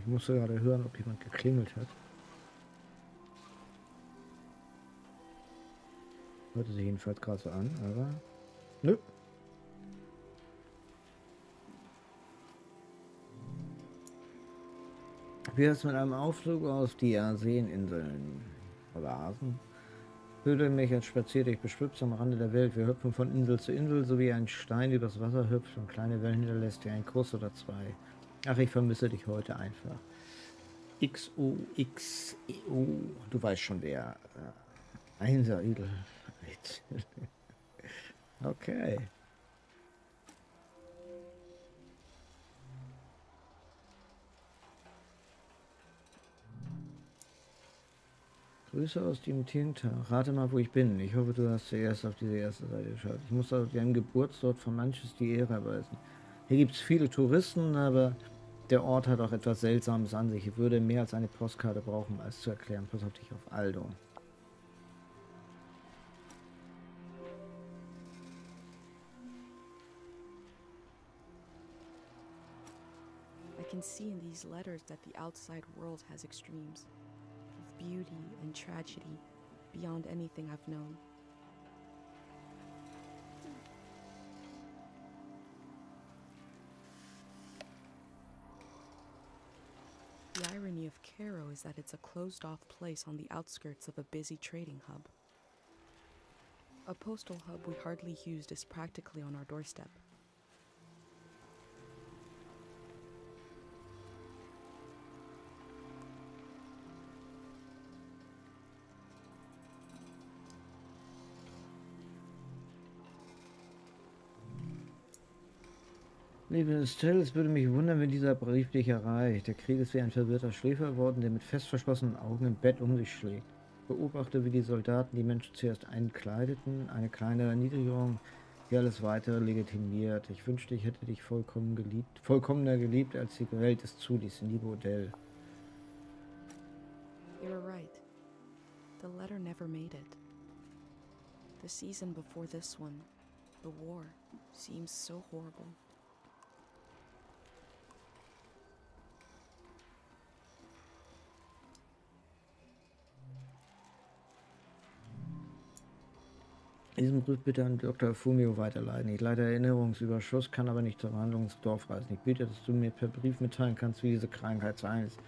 Speaker 1: Ich musste gerade hören, ob jemand geklingelt hat. Hörte sich jedenfalls gerade so an, aber nö. Wie es mit einem Ausflug auf die Arseeninseln verlasen? Fühle mich, als spazierte ich beschwipst am Rande der Welt. Wir hüpfen von Insel zu Insel, so wie ein Stein übers Wasser hüpft und kleine Wellen hinterlässt, wie ein Kuss oder zwei. Ach, ich vermisse dich heute einfach. XOXEO. Du weißt schon wer. Einser Idel. Okay. Grüße aus dem Tintag. Rate mal, wo ich bin. Ich hoffe, du hast zuerst auf diese erste Seite geschaut. Ich muss auf deinem Geburtsort von manches die Ehre erweisen. Hier gibt es viele Touristen, aber der Ort hat auch etwas Seltsames an sich. Ich würde mehr als eine Postkarte brauchen, um alles zu erklären. Pass auf dich auf, Aldo.
Speaker 3: I can see in these letters that the outside world has extremes, of beauty and tragedy beyond anything I've known. The irony of Cairo is that it's a closed-off place on the outskirts of a busy trading hub. A postal hub we hardly used is practically on our doorstep.
Speaker 1: Liebe Estelle, es würde mich wundern, wenn dieser Brief dich erreicht. Der Krieg ist wie ein verwirrter Schläfer geworden, der mit fest verschlossenen Augen im Bett um sich schlägt. Beobachte, wie die Soldaten die Menschen zuerst einkleideten, eine kleine Erniedrigung, die alles weitere legitimiert. Ich wünschte, ich hätte dich vollkommener geliebt, als die Welt es zuließ, liebe Odell.
Speaker 3: You're right. The letter never made it. The season before this one, the war, seems so horrible.
Speaker 1: Diesen Brief bitte an Dr. Fumio weiterleiten. Ich leite Erinnerungsüberschuss, kann aber nicht zur Behandlung ins Dorf reisen. Ich bitte, dass du mir per Brief mitteilen kannst, wie diese Krankheit zu heilen ist.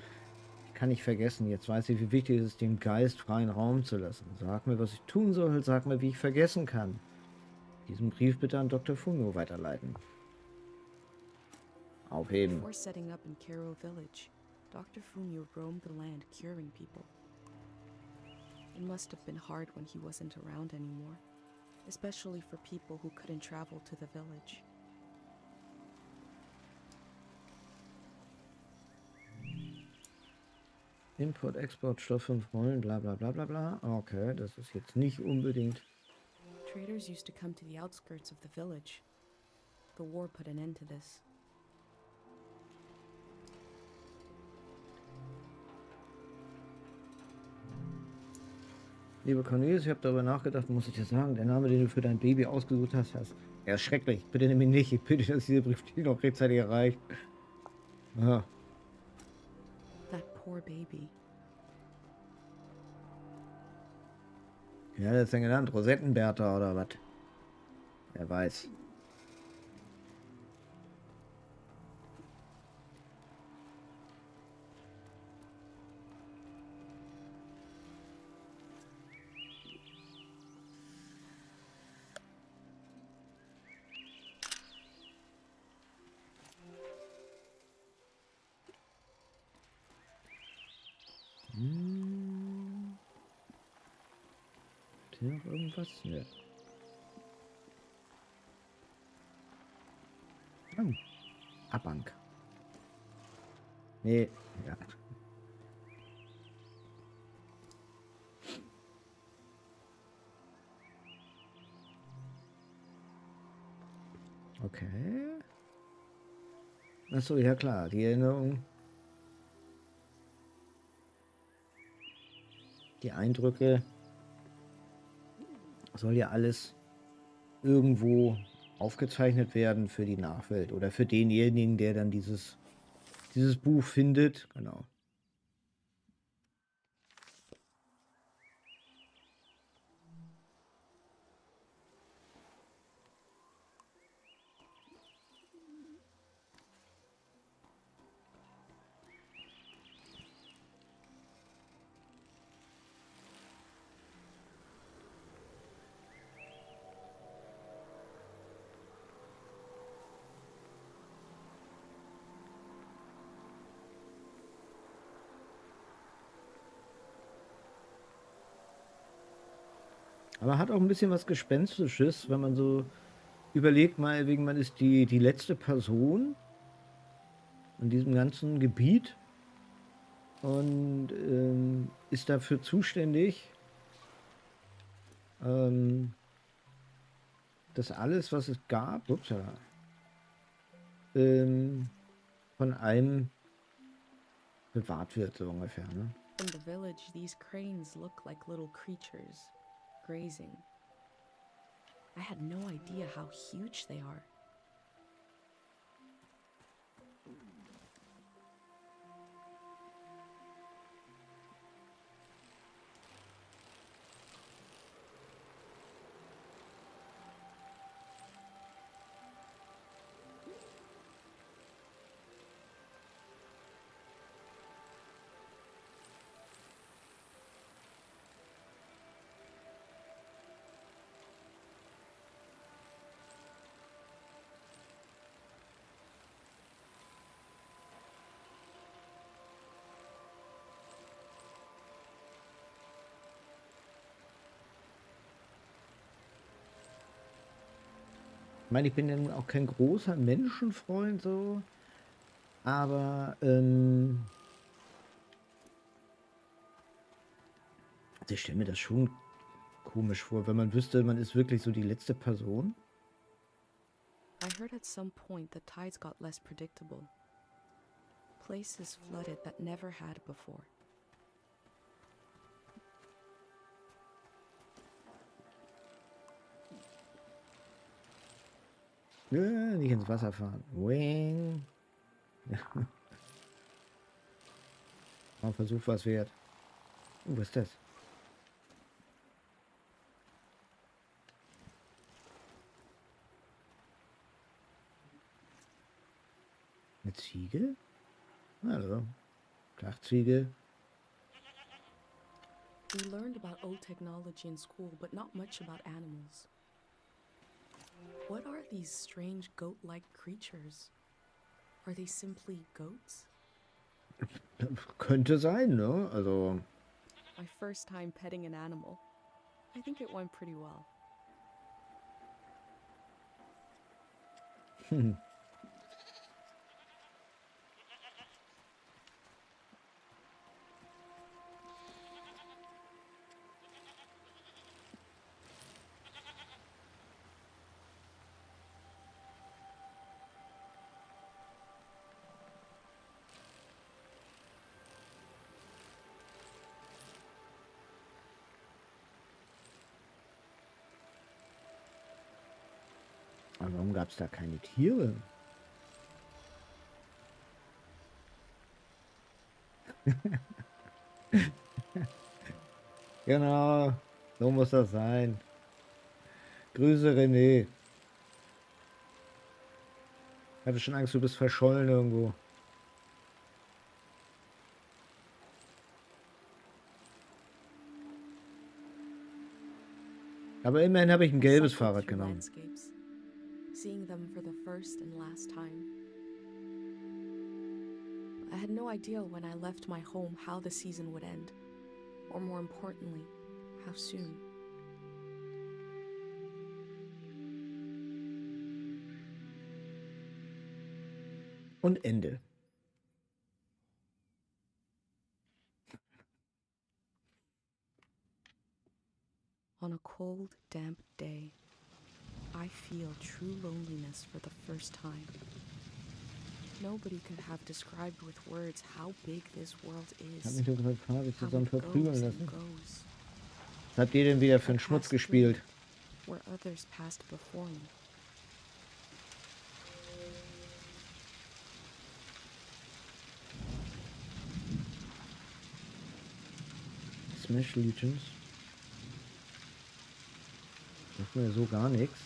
Speaker 1: Ich kann nicht vergessen. Jetzt weiß ich, wie wichtig es ist, dem Geist freien Raum zu lassen. Sag mir, was ich tun soll. Sag mir, wie ich vergessen kann. Diesen Brief bitte an Dr. Fumio weiterleiten. Aufheben.
Speaker 3: Before setting up in Cairo village, Dr. Fumio roamed the land curing people. It must have been hard when he wasn't around anymore, especially for people who couldn't travel to the village.
Speaker 1: Import, Export, Stoff 5 Rollen, bla bla bla bla bla. Okay, das ist jetzt nicht unbedingt.
Speaker 3: Traders used to come to the outskirts of the village. The war put an end to this.
Speaker 1: Liebe Cornelius, ich habe darüber nachgedacht, muss ich dir sagen, der Name, den du für dein Baby ausgesucht hast, er ist schrecklich. Bitte nimm ihn nicht. Ich bitte, dass dieser Brief dich noch rechtzeitig erreicht. Aha.
Speaker 3: That poor baby.
Speaker 1: Ja, das ist ja genannt. Rosettenbertha oder was? Wer weiß. hier noch irgendwas? Ne. Oh, Abbank. Nee, ja. Okay. Achso, ja klar, die Erinnerung. Die Eindrücke. Soll ja alles irgendwo aufgezeichnet werden für die Nachwelt oder für denjenigen, der dann dieses Buch findet. Genau. Aber hat auch ein bisschen was Gespenstisches, wenn man so überlegt, mal wegen man ist die letzte Person in diesem ganzen Gebiet und ist dafür zuständig, dass alles, was es gab, upsala, von einem bewahrt wird, so ungefähr. Ne?
Speaker 3: In the village, these cranes look like little creatures, grazing. I had no idea how huge they are.
Speaker 1: Ich meine, ich bin ja nun auch kein großer Menschenfreund so, aber also ich stelle mir das schon komisch vor, wenn man wüsste, man ist wirklich so die letzte Person.
Speaker 3: I heard at some point the tides got less predictable. Places flooded that never had before.
Speaker 1: Ja, nicht ins Wasser fahren. Wing. Ja. Mal Versuch was wert. Was ist das? Eine Ziege? Hallo. Dachziege.
Speaker 3: We learned about old technology in school, but not much about animals. What are these strange goat-like creatures? Are they simply goats?
Speaker 1: Könnte sein, ne? Also.
Speaker 3: My first time petting an animal. I think it went pretty well.
Speaker 1: Aber warum gab es da keine Tiere? Genau, so muss das sein. Grüße René. Ich hatte schon Angst, du bist verschollen irgendwo. Aber immerhin habe ich ein gelbes
Speaker 3: Cycled
Speaker 1: Fahrrad
Speaker 3: through
Speaker 1: genommen.
Speaker 3: landscapes, seeing them for the first and last time. I had no idea when I left my home how the season would end, or more importantly, how soon.
Speaker 1: Und Ende.
Speaker 3: On a cold, damp day, I feel true loneliness for the first time. Nobody could have described with words how big this world
Speaker 1: Ich habe
Speaker 3: is,
Speaker 1: mich nur mit Farbe
Speaker 3: how
Speaker 1: zusammen
Speaker 3: it
Speaker 1: verprügeln
Speaker 3: goes and
Speaker 1: lassen.
Speaker 3: goes,
Speaker 1: Was habt ihr denn wieder für
Speaker 3: I
Speaker 1: einen Schmutz
Speaker 3: passed through
Speaker 1: gespielt?
Speaker 3: where others passed before me.
Speaker 1: Smash Legends. Sagt mir so gar nichts.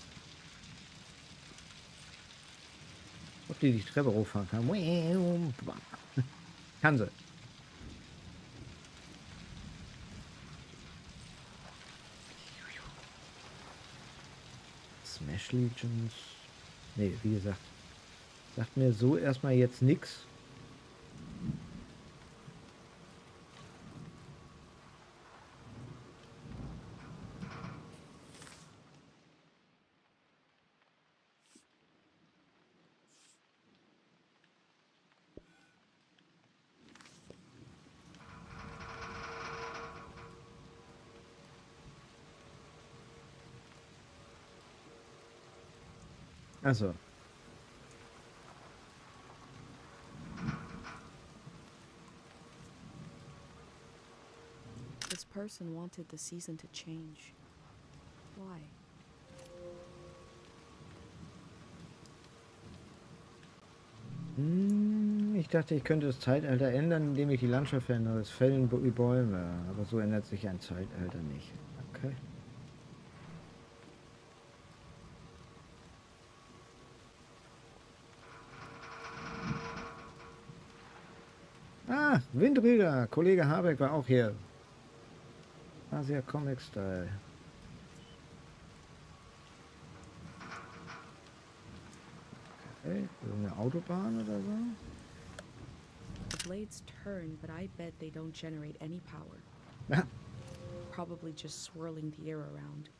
Speaker 1: Ob die Treppe hochfahren kann? Kann sie. Smash Legends. Nee, wie gesagt. Sagt mir so erstmal jetzt nichts. Also.
Speaker 3: This person wanted the season to change. Why?
Speaker 1: Ich dachte, ich könnte das Zeitalter ändern, indem ich die Landschaft verändere. Es fällen die Bäume. Aber so ändert sich ein Zeitalter nicht. Okay. Ah, Windräder. Kollege Habeck war auch hier. Asia Comic Style. Okay, irgendeine Autobahn oder so?
Speaker 3: The blades turn, but I bet they don't generate any power.
Speaker 1: Ah,
Speaker 3: Probably just swirling the air around.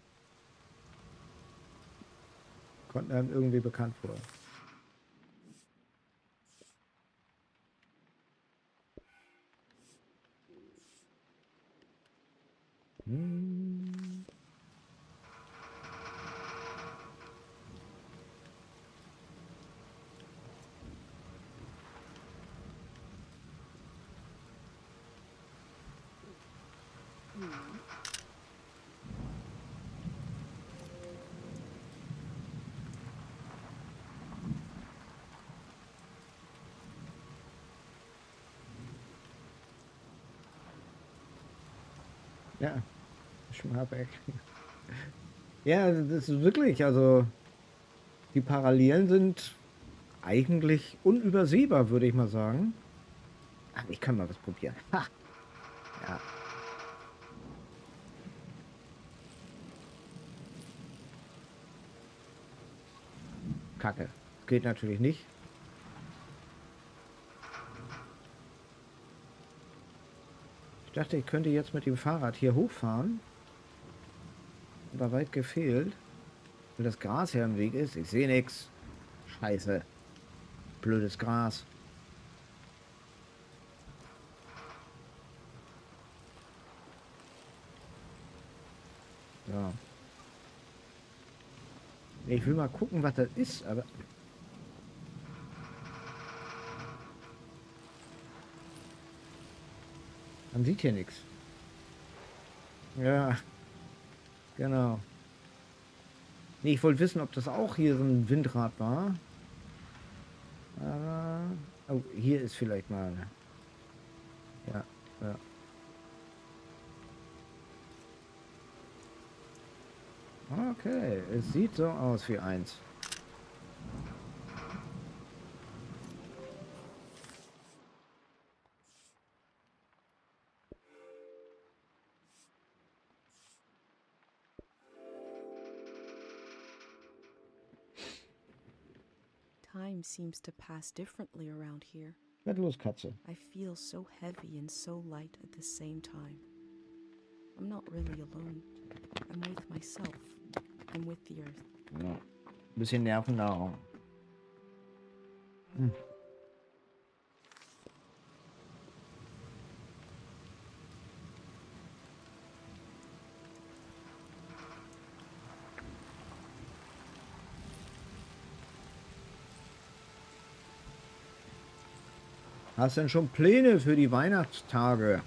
Speaker 1: kommt einem irgendwie bekannt vor. Hm. Ja, Schmabeck. Ja, das ist wirklich, also die Parallelen sind eigentlich unübersehbar, würde ich mal sagen. Ach, ich kann mal was probieren. Ha! Ja. Kacke. Geht natürlich nicht. Ich dachte, ich könnte jetzt mit dem Fahrrad hier hochfahren. Aber weit gefehlt. Weil das Gras hier im Weg ist. Ich sehe nichts. Scheiße. Blödes Gras. Ja. Ich will mal gucken, was das ist, aber... Man sieht hier nichts. Ja, genau. Nee, ich wollte wissen, ob das auch hier so ein Windrad war. Aber... Oh, hier ist vielleicht mal... Ja, ja. Okay, es sieht so aus wie eins.
Speaker 3: Time seems to pass differently around here.
Speaker 1: Werd los, Katze.
Speaker 3: I feel so heavy and so light at the same time. I'm not really alone. I'm with myself. I'm with the earth.
Speaker 1: Ja. Bisschen Nervennahrung. Hm. Hast du denn schon Pläne für die Weihnachtstage?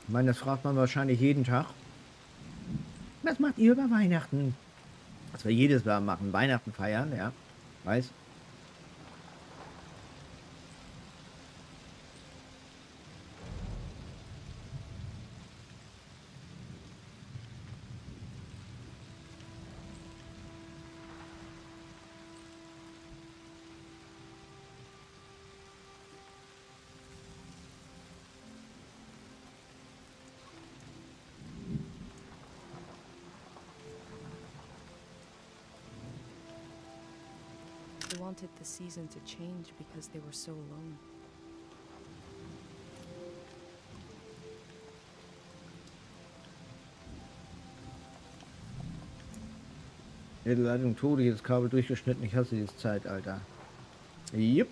Speaker 1: Ich meine, das fragt man wahrscheinlich jeden Tag. Was macht ihr über Weihnachten? Was wir jedes Jahr machen, Weihnachten feiern, ja. Weiß.
Speaker 3: They wanted the season to change because they were so alone.
Speaker 1: Ja, die Leitung Tode, jedes Kabel durchgeschnitten. Ich hasse dieses Zeitalter. Jupp.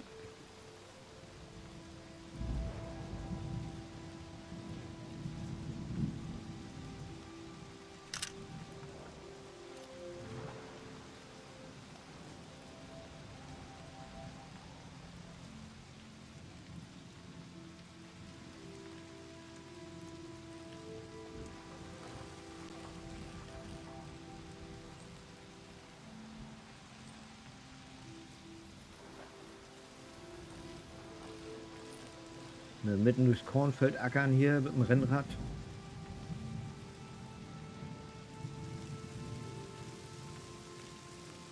Speaker 1: Mitten durchs Kornfeld ackern hier mit dem Rennrad.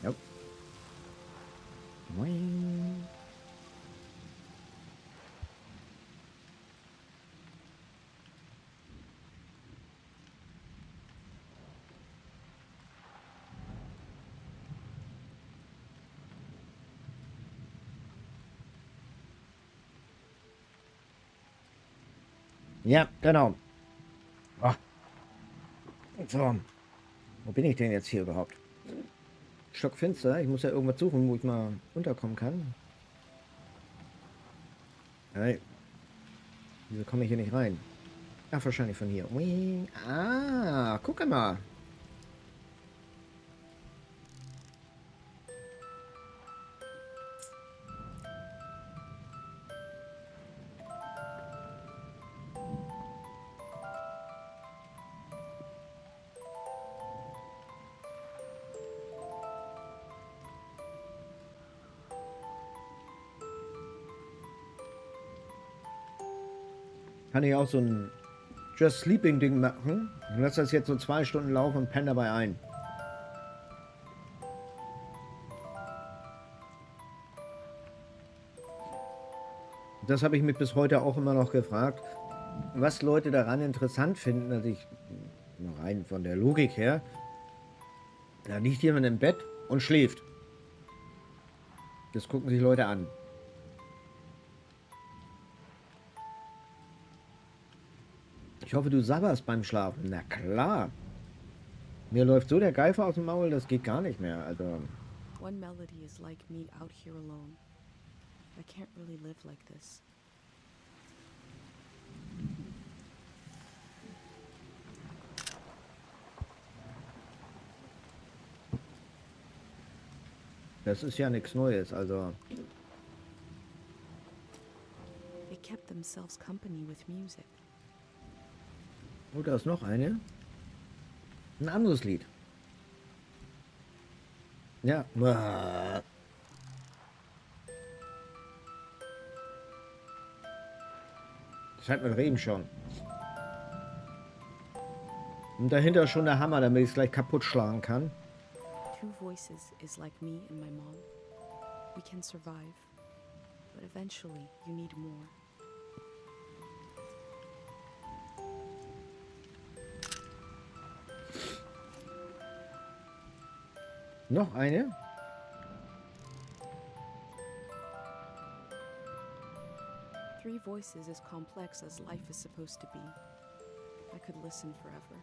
Speaker 1: Ja. Moin. Ja, genau. Oh. So. Wo bin ich denn jetzt hier überhaupt? Stockfinster. Ich muss ja irgendwas suchen, wo ich mal unterkommen kann. Hey. Wieso komme ich hier nicht rein? Ach, wahrscheinlich von hier. Ui. Ah, guck mal. Kann ich auch so ein Just Sleeping Ding machen. Ich lasse das jetzt so 2 Stunden laufen und penne dabei ein. Das habe ich mich bis heute auch immer noch gefragt, was Leute daran interessant finden, dass ich rein von der Logik her, da liegt jemand im Bett und schläft. Das gucken sich Leute an. Ich hoffe, du sabberst beim Schlafen. Na klar. Mir läuft so der Geifer aus dem Maul, das geht gar nicht mehr. Also.
Speaker 3: One melody is like me out here alone. I can't really live like this.
Speaker 1: Das ist ja nichts Neues, also.
Speaker 3: They kept themselves company with music.
Speaker 1: Oh, da ist noch eine. Ein anderes Lied. Ja. Das hat man eben schon. Und dahinter schon der Hammer, damit ich es gleich kaputt schlagen kann.
Speaker 3: Two voices is like me and my mom. We can survive, but eventually you need more.
Speaker 1: Noch eine.
Speaker 3: Three voices is complex as life is supposed to be. I could listen forever.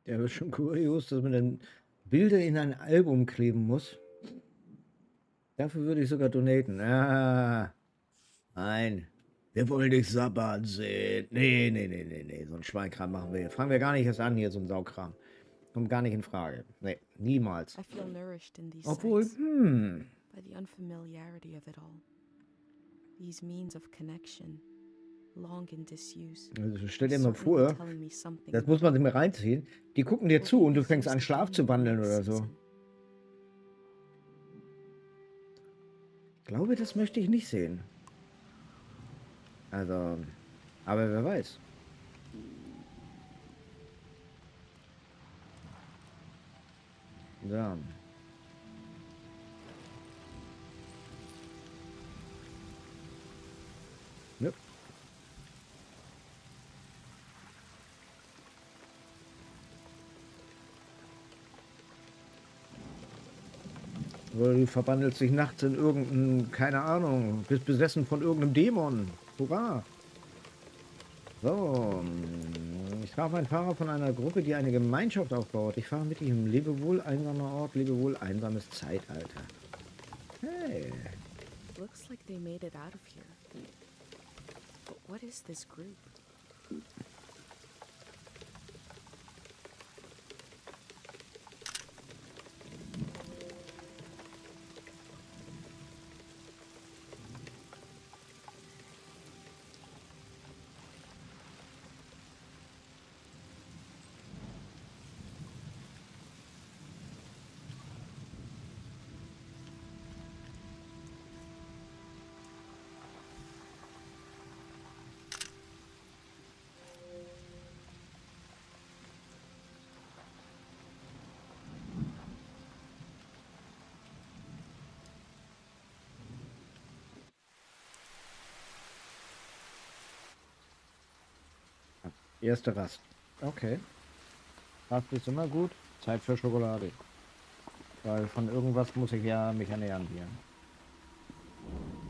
Speaker 1: Ja, das ist schon kurios, dass man dann Bilder in ein Album kleben muss. Dafür würde ich sogar donaten. Ah, nein. Wir wollen dich sabbern sehen. Nee, nee, nee, nee, nee. So ein Schweinkram machen wir. Fangen wir gar nicht erst an hier, so ein Saukram. Kommt gar nicht in Frage. Nee, niemals.
Speaker 3: I feel nourished in these
Speaker 1: Obwohl,
Speaker 3: sights by the unfamiliarity of it all. These means of connection, long in disuse.
Speaker 1: also stell dir
Speaker 3: are
Speaker 1: mal
Speaker 3: certainly
Speaker 1: vor,
Speaker 3: telling me something
Speaker 1: das muss man sich mal reinziehen. Die gucken dir
Speaker 3: Or
Speaker 1: zu und
Speaker 3: maybe
Speaker 1: du fängst
Speaker 3: here's
Speaker 1: an,
Speaker 3: the
Speaker 1: Schlaf zu
Speaker 3: beginning of the
Speaker 1: wandeln
Speaker 3: next
Speaker 1: oder so.
Speaker 3: season.
Speaker 1: Ich glaube, das möchte ich nicht sehen. Also, aber wer weiß. So. Yep. Oder du verwandelst dich nachts in irgendein, keine Ahnung, bist besessen von irgendeinem Dämon. Hurra! So, ich traf einen Fahrer von einer Gruppe, die eine Gemeinschaft aufbaut. Ich fahre mit ihm. Lebewohl, einsamer Ort, Lebewohl, einsames Zeitalter. Hey.
Speaker 3: Looks like they made it out of here. But what is this group?
Speaker 1: Erste Rast. Okay. Rast ist immer gut. Zeit für Schokolade. Weil von irgendwas muss ich ja mich ernähren hier.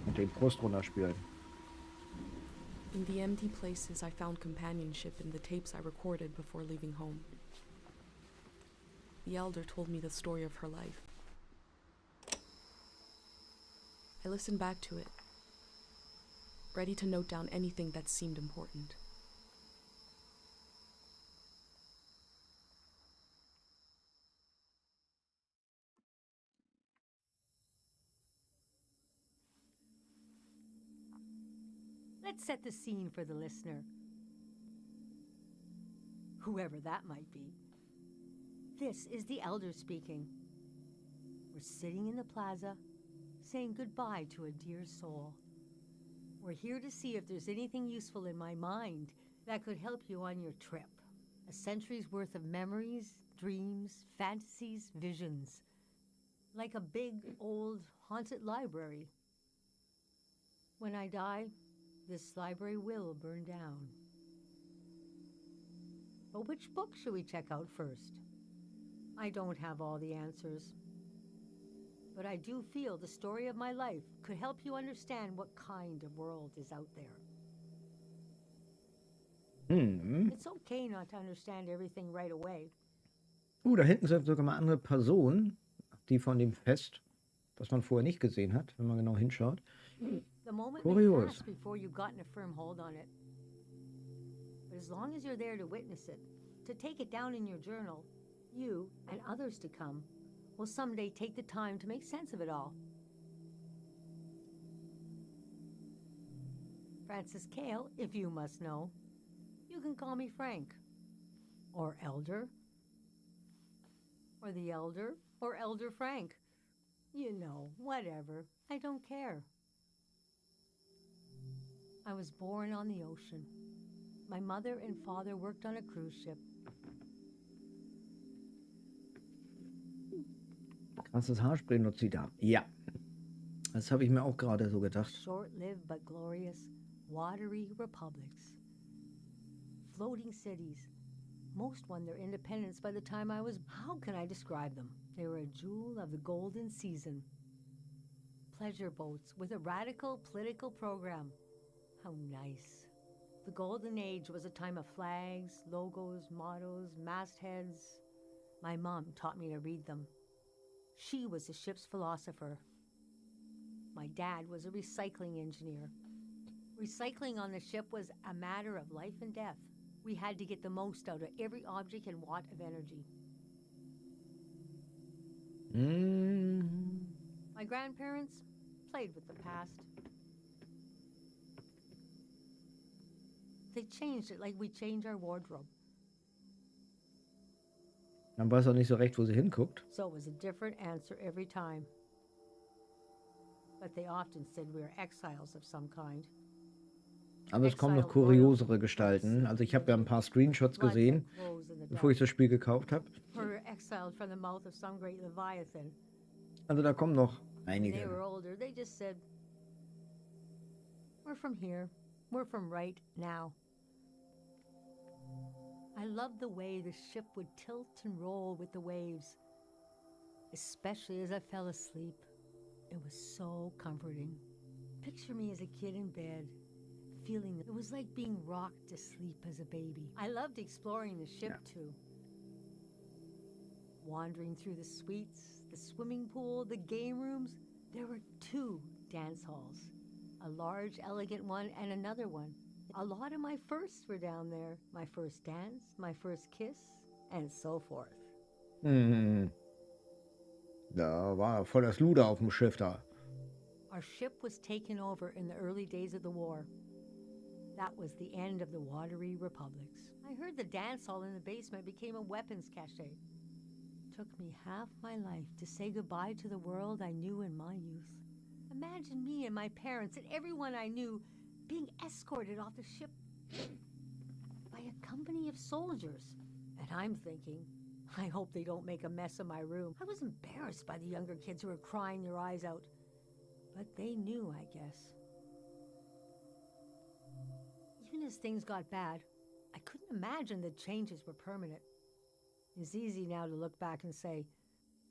Speaker 1: Und den Brust runterspülen.
Speaker 3: In the empty places, I found companionship in the tapes I recorded before leaving home. The elder told me the story of her life. I listened back to it, ready to note down anything that seemed important.
Speaker 2: Let's set the scene for the listener, whoever that might be. This is the elder speaking. We're sitting in the plaza, saying goodbye to a dear soul. We're here to see if there's anything useful in my mind that could help you on your trip. A century's worth of memories, dreams, fantasies, visions. Like a big, old, haunted library. When I die, this library will burn down. But which book should we check out first? I don't have all the answers. But I do feel the story of my life could help you understand what kind of world is out there. It's okay not to understand everything right away.
Speaker 1: Da hinten sind sogar mal andere Personen, die von dem Fest, was man vorher nicht gesehen hat, wenn man genau hinschaut.
Speaker 2: The moment may
Speaker 1: Kurios.
Speaker 2: pass before you've gotten a firm hold on it. But as long as you're there to witness it, to take it down in your journal, you and others to come will someday take the time to make sense of it all. Francis Cale, if you must know. You can call me Frank. Or Elder. Or the Elder. Or Elder Frank. You know, whatever. I don't care. I was born on the ocean. My mother and father worked on a cruise ship.
Speaker 1: Krasses Haarspray nutzt sie da. Ja. Das habe ich mir auch gerade so gedacht.
Speaker 2: Short-lived but glorious, watery republics. Floating cities. Most won their independence by the time I was... How can I describe them? They were a jewel of the golden season. Pleasure boats with a radical political program. How nice.
Speaker 5: The Golden Age was a time of flags, logos, mottos, mastheads. My mom taught me to read them. She was the ship's philosopher. My dad was a recycling engineer. Recycling on the ship was a matter of life and death. We had to get the most out of every object and watt of energy. My grandparents played with the past. They changed it like we change our wardrobe.
Speaker 1: Man weiß auch nicht so recht, wo sie hinguckt.
Speaker 5: So it was a different answer every time. But they often said we were exiles of some kind.
Speaker 1: Aber es kommen noch kuriosere Gestalten. Also ich habe ja ein paar Screenshots gesehen, bevor ich das Spiel gekauft habe.
Speaker 5: We're exiled from the mouth of some great Leviathan.
Speaker 1: Also da kommen noch
Speaker 5: When they
Speaker 1: einige.
Speaker 5: were older, they just said, we're from here. We're from right now. I loved the way the ship would tilt and roll with the waves, especially as I fell asleep. It was so comforting. Picture me as a kid in bed, feeling it was like being rocked to sleep as a baby. I loved exploring the ship too. Wandering through the suites, the swimming pool, the game rooms. There were 2 dance halls, a large, elegant one and another one. A lot of my firsts were down there. My first dance, my first kiss, and so forth.
Speaker 1: Da war voll das Luder auf dem Schiff da.
Speaker 5: Our ship was taken over in the early days of the war. That was the end of the watery republics. I heard the dance hall in the basement became a weapons cache. Took me half my life to say goodbye to the world I knew in my youth. Imagine me and my parents and everyone I knew being escorted off the ship by a company of soldiers. And I'm thinking, I hope they don't make a mess of my room. I was embarrassed by the younger kids who were crying their eyes out. But they knew, I guess. Even as things got bad, I couldn't imagine the changes were permanent. It's easy now to look back and say,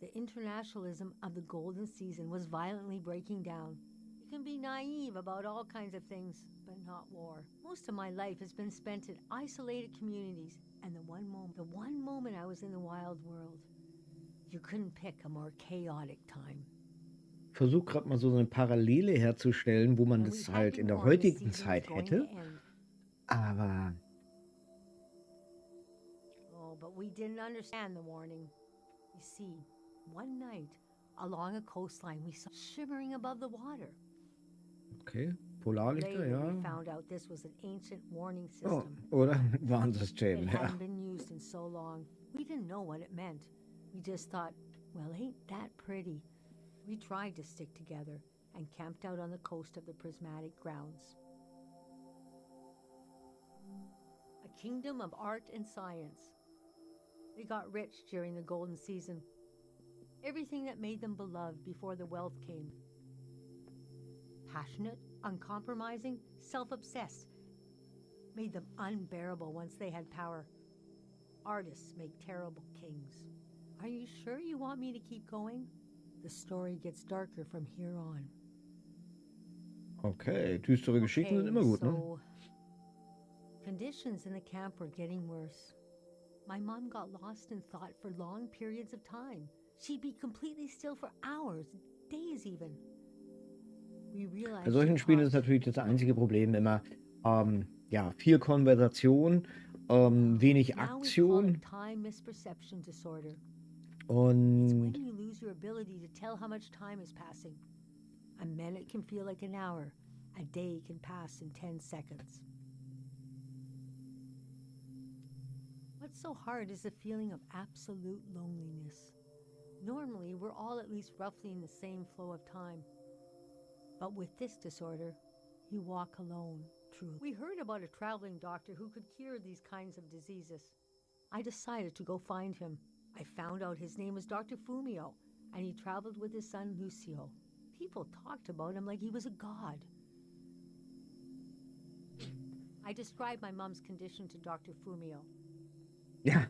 Speaker 5: the internationalism of the golden season was violently breaking down. You can be naive about all kinds of things, but not war. Most of my life has been spent in isolated communities, and the one moment I was in the wild world, you couldn't pick a more chaotic time.
Speaker 1: Ich versuche gerade mal so eine Parallele herzustellen, wo man
Speaker 5: And we
Speaker 1: das
Speaker 5: had
Speaker 1: halt in der
Speaker 5: known the
Speaker 1: heutigen
Speaker 5: season was
Speaker 1: Zeit
Speaker 5: going
Speaker 1: hätte.
Speaker 5: to end.
Speaker 1: Aber
Speaker 5: Oh, but we didn't understand the warning. You see, one night, along a coastline, we saw shimmering above the water.
Speaker 1: okay, Polarlichter,
Speaker 5: Later,
Speaker 1: ja.
Speaker 5: we found out this was an ancient warning
Speaker 1: Oh,
Speaker 5: system.
Speaker 1: oder? Warnsystem,
Speaker 5: It
Speaker 1: ja.
Speaker 5: hadn't been used in so long. We didn't know what it meant. We just thought, well, ain't that pretty? We tried to stick together and camped out on the coast of the prismatic grounds. A kingdom of art and science. They got rich during the golden season. Everything that made them beloved before the wealth came. Passionate, uncompromising, self-obsessed. Made them unbearable once they had power. Artists make terrible kings. Are you sure you want me to keep going? The story gets darker from here on.
Speaker 1: Okay, düstere Geschichten sind immer gut, ne?
Speaker 5: So conditions in the camp were getting worse. My mom got lost in thought for long periods of time. She'd be completely still for hours, days even. We realized
Speaker 1: Bei solchen
Speaker 5: she
Speaker 1: Spielen ist
Speaker 5: caused
Speaker 1: natürlich das einzige Problem immer, ja, viel Konversation, wenig
Speaker 5: Now we call
Speaker 1: Aktion
Speaker 5: it time misperception disorder. It's
Speaker 1: und
Speaker 5: when you lose your ability to tell how much time is passing. A minute can feel like an hour. A day can pass in 10 seconds. What's so hard is the feeling of absolute loneliness. Normally, we're all at least roughly in the same flow of time. But with this disorder, you walk alone, truly. We heard about a traveling doctor who could cure these kinds of diseases. I decided to go find him. I found out his name was Dr. Fumio, and he traveled with his son Lucio. People talked about him like he was a god. I described my mom's condition to Dr. Fumio.
Speaker 1: ja.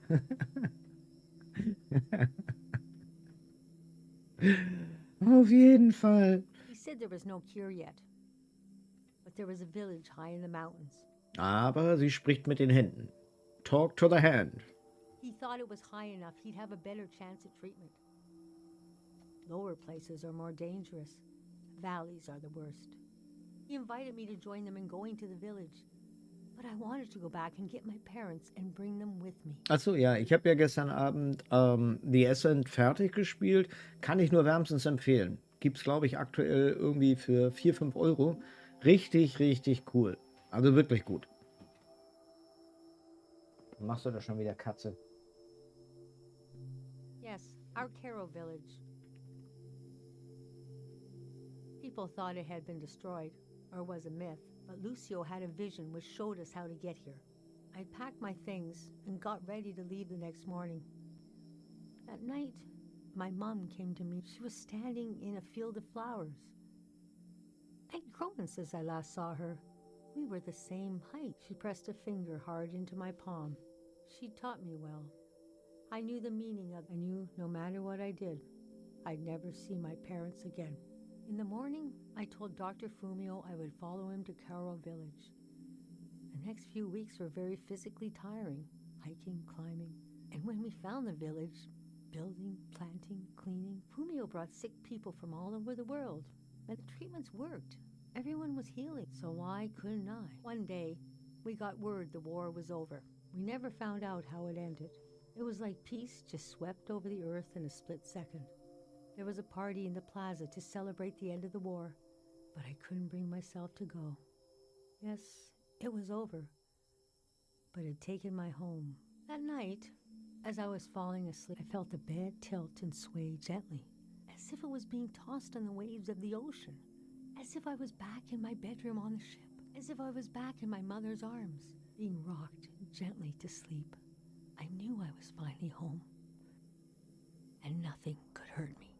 Speaker 1: Auf jeden Fall.
Speaker 5: He said there was no cure yet, but there was a village high in the mountains.
Speaker 1: Aber sie spricht mit den Händen. Talk to the hand.
Speaker 5: He thought it was high enough he'd have a better chance at treatment. Lower places are more dangerous. Valleys are the worst. He invited me to join them in going to the village. But I wanted to go back and get my parents and bring them with me.
Speaker 1: Achso, ja, ich habe ja gestern Abend The Ascent fertig gespielt. Kann ich nur wärmstens empfehlen. Gibt's, glaube ich, aktuell irgendwie für 4, 5 Euro. Richtig, richtig cool. Also wirklich gut. Machst du da schon wieder Katze?
Speaker 5: Yes, our Caro village. People thought it had been destroyed, or was a myth, but Lucio had a vision which showed us how to get here. I packed my things and got ready to leave the next morning. At night, my mom came to me. She was standing in a field of flowers. I'd grown since I last saw her. We were the same height. She pressed a finger hard into my palm. She taught me well. I knew the meaning of it. I knew no matter what I did, I'd never see my parents again. In the morning, I told Dr. Fumio I would follow him to Caro village. The next few weeks were very physically tiring, hiking, climbing. And when we found the village, building, planting, cleaning, Fumio brought sick people from all over the world. And the treatments worked. Everyone was healing, so why couldn't I? One day, we got word the war was over. We never found out how it ended. It was like peace just swept over the earth in a split second. There was a party in the plaza to celebrate the end of the war, but I couldn't bring myself to go. Yes, it was over, but it had taken my home. That night, as I was falling asleep, I felt the bed tilt and sway gently, as if it was being tossed on the waves of the ocean, as if I was back in my bedroom on the ship, as if I was back in my mother's arms, being rocked gently to sleep. I knew I was finally home, and nothing could hurt me.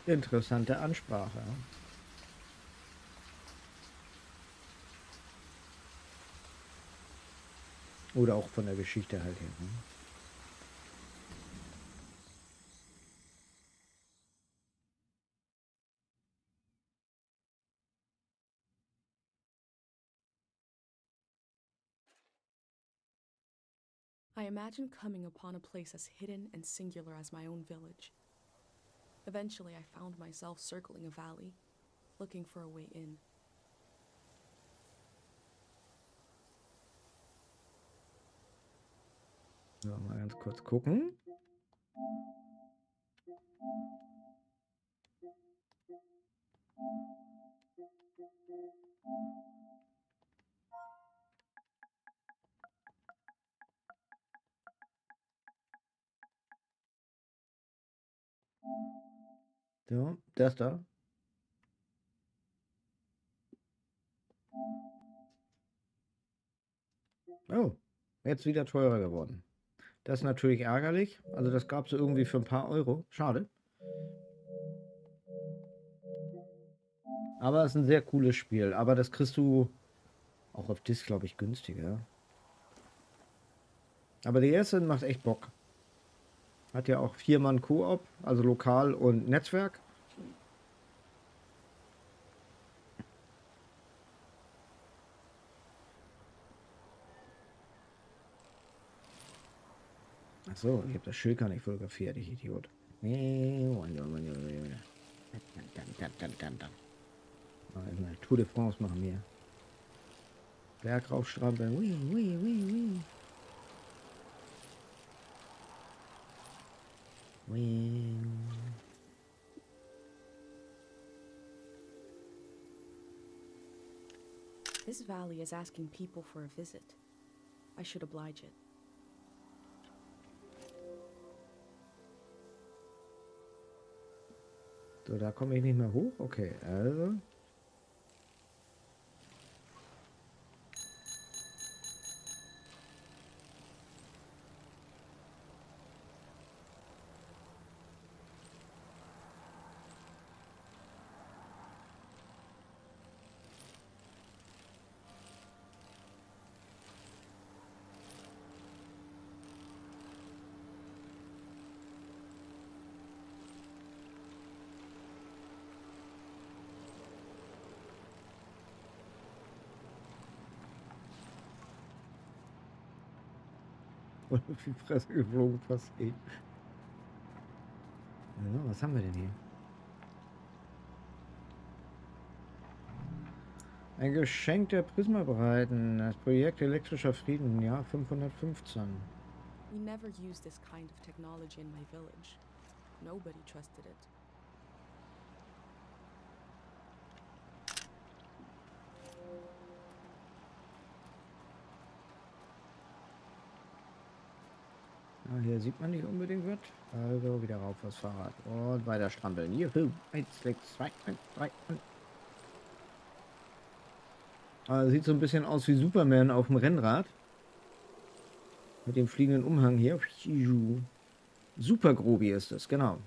Speaker 1: Interessante Ansprache. Oder auch von der Geschichte halt her. Ne?
Speaker 3: I imagine coming upon a place as hidden and singular as my own village. Eventually, I found myself circling a valley, looking for a way in.
Speaker 1: So, mal ganz kurz gucken. So, das da. Oh, jetzt wieder teurer geworden. Das ist natürlich ärgerlich. Also das gab es irgendwie für ein paar Euro. Schade. Aber es ist ein sehr cooles Spiel. Aber das kriegst du auch auf Disc, glaube ich, günstiger. Aber die erste macht echt Bock. Hat ja auch 4-Mann Koop, also lokal und Netzwerk. Achso, ich habe das Schild gar nicht fotografiert, ich Idiot. Tour de France machen wir. Berg raufstrampeln. Ui, ui, ui, ui. Ui.
Speaker 3: This valley is asking people for a visit. I should oblige it.
Speaker 1: So, da komme ich nicht mehr hoch. Okay, also. Voll auf die Fresse geflogen fast. Ey. So, was haben wir denn hier? Ein Geschenk der Prisma bereiten. Das Projekt elektrischer Frieden, Jahr 515.
Speaker 3: We never used this kind of technology in my village. Nobody trusted it.
Speaker 1: Ja, hier sieht man nicht unbedingt was. Also wieder rauf aufs Fahrrad. Und weiter strampeln. Juhu. 1, 6, 2, 1, 3. Sieht so ein bisschen aus wie Superman auf dem Rennrad. Mit dem fliegenden Umhang hier. Super Grobi ist es, genau.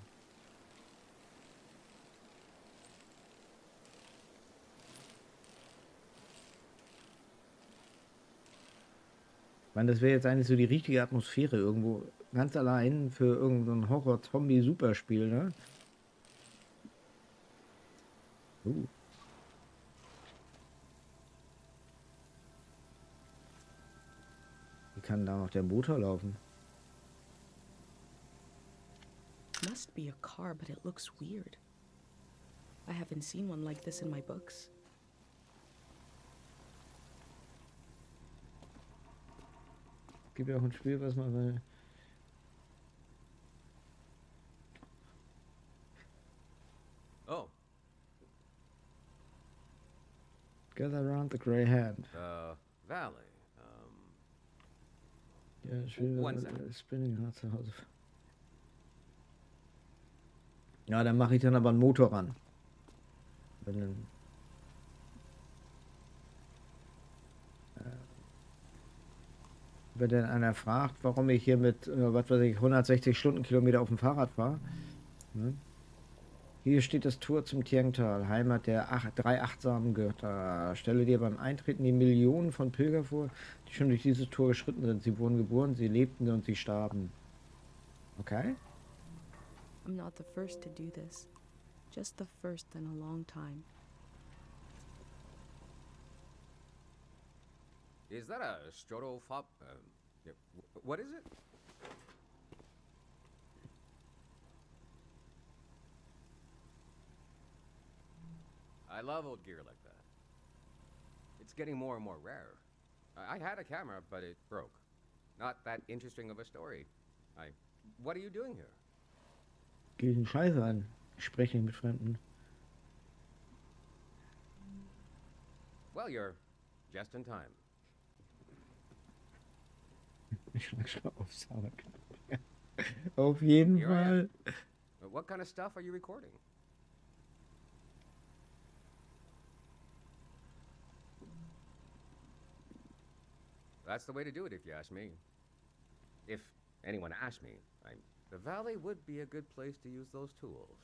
Speaker 1: Ich meine, das wäre jetzt eigentlich so die richtige Atmosphäre irgendwo ganz allein für irgendein Horror-Zombie-Superspiel, ne? Wie kann da noch der Motor laufen?
Speaker 3: Must be a car, but it looks weird. I haven't seen one like this in my books.
Speaker 1: Gibt ja auch ein Spiel, was man...
Speaker 6: Oh,
Speaker 1: Gather around the grey hand.
Speaker 6: Valley.
Speaker 1: Ja, Spiel,
Speaker 6: One second.
Speaker 1: Spinning Rad zu Hause. Ja, dann mache ich dann aber einen Motor ran. Wenn dann einer fragt, warum ich hier mit, was weiß ich, 160 Stundenkilometer auf dem Fahrrad fahre. Ne? Hier steht das Tor zum Tiengtal, Heimat der drei achtsamen Götter. Stelle dir beim Eintreten die Millionen von Pilgern vor, die schon durch dieses Tor geschritten sind. Sie wurden geboren, sie lebten und sie starben. Okay?
Speaker 3: I'm not the first to do this. Just the first in a long time.
Speaker 6: Is that a strotopop? What is it? I love old gear like that. It's getting more and more rare. I had a camera, but it broke. Not that interesting of a story. What are you doing here?
Speaker 1: Geh den Scheiße an. Ich spreche nicht mit Fremden.
Speaker 6: Well, you're just in time.
Speaker 1: Ich schlag schon auf Sauerknopf. Auf jeden
Speaker 6: Here I am.
Speaker 1: Fall.
Speaker 6: What kind of stuff are you recording? That's the way to do it, if you ask me. If anyone asked me, the valley would be a good place to use those tools.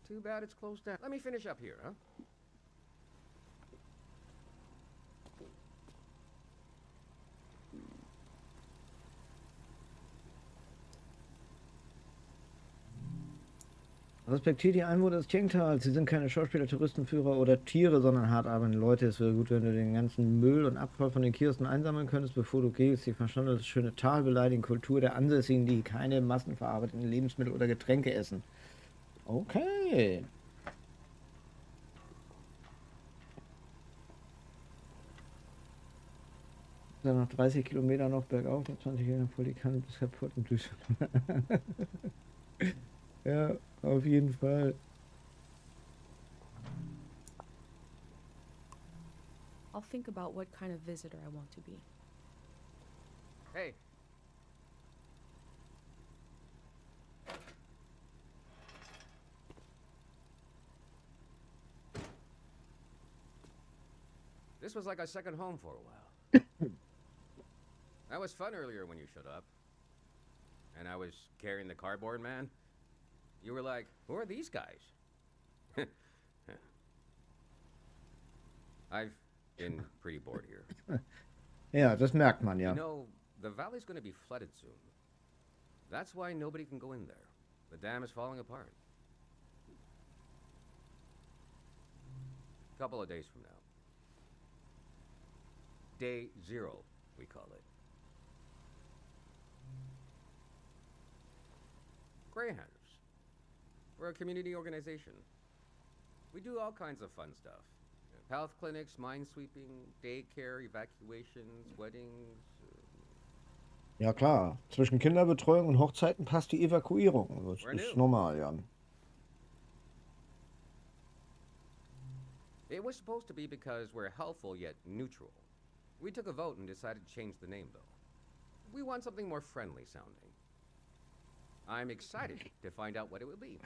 Speaker 6: Too bad it's closed down. Let me finish up here, huh?
Speaker 1: Respektiert die Einwohner des Tiengtals. Sie sind keine Schauspieler, Touristenführer oder Tiere, sondern hart arbeitende Leute. Es wäre gut, wenn du den ganzen Müll und Abfall von den Kiosken einsammeln könntest, bevor du gehst. Die verschandelt das schöne Tal beleidigen, Kultur der Ansässigen, die keine massenverarbeiteten Lebensmittel oder Getränke essen. Okay. Dann noch 30 Kilometer noch bergauf, 20 Kilometer voll die Kanne bis kaputt und durch. Ja, auf jeden Fall.
Speaker 3: I'll think about what kind of visitor I want to be.
Speaker 6: Hey. This was like a second home for a while. That was fun earlier when you showed up. And I was carrying the cardboard man. You were like, who are these guys? I've been pretty bored here.
Speaker 1: Ja, das merkt man ja.
Speaker 6: You know, the valley's going to be flooded soon. That's why nobody can go in there. The dam is falling apart. Couple of days from now. Day 0, we call it. Greyhounds. We're a community organization. We do all kinds of fun stuff. Health clinics, minesweeping, daycare, evacuations, weddings.
Speaker 1: Ja klar, zwischen Kinderbetreuung und Hochzeiten passt die Evakuierung. Das
Speaker 6: We're
Speaker 1: ist
Speaker 6: new.
Speaker 1: normal, ja.
Speaker 6: It was supposed to be because we're helpful yet neutral. We took a vote and decided to change the name, though. We want something more friendly sounding. I'm excited to find out what it will be.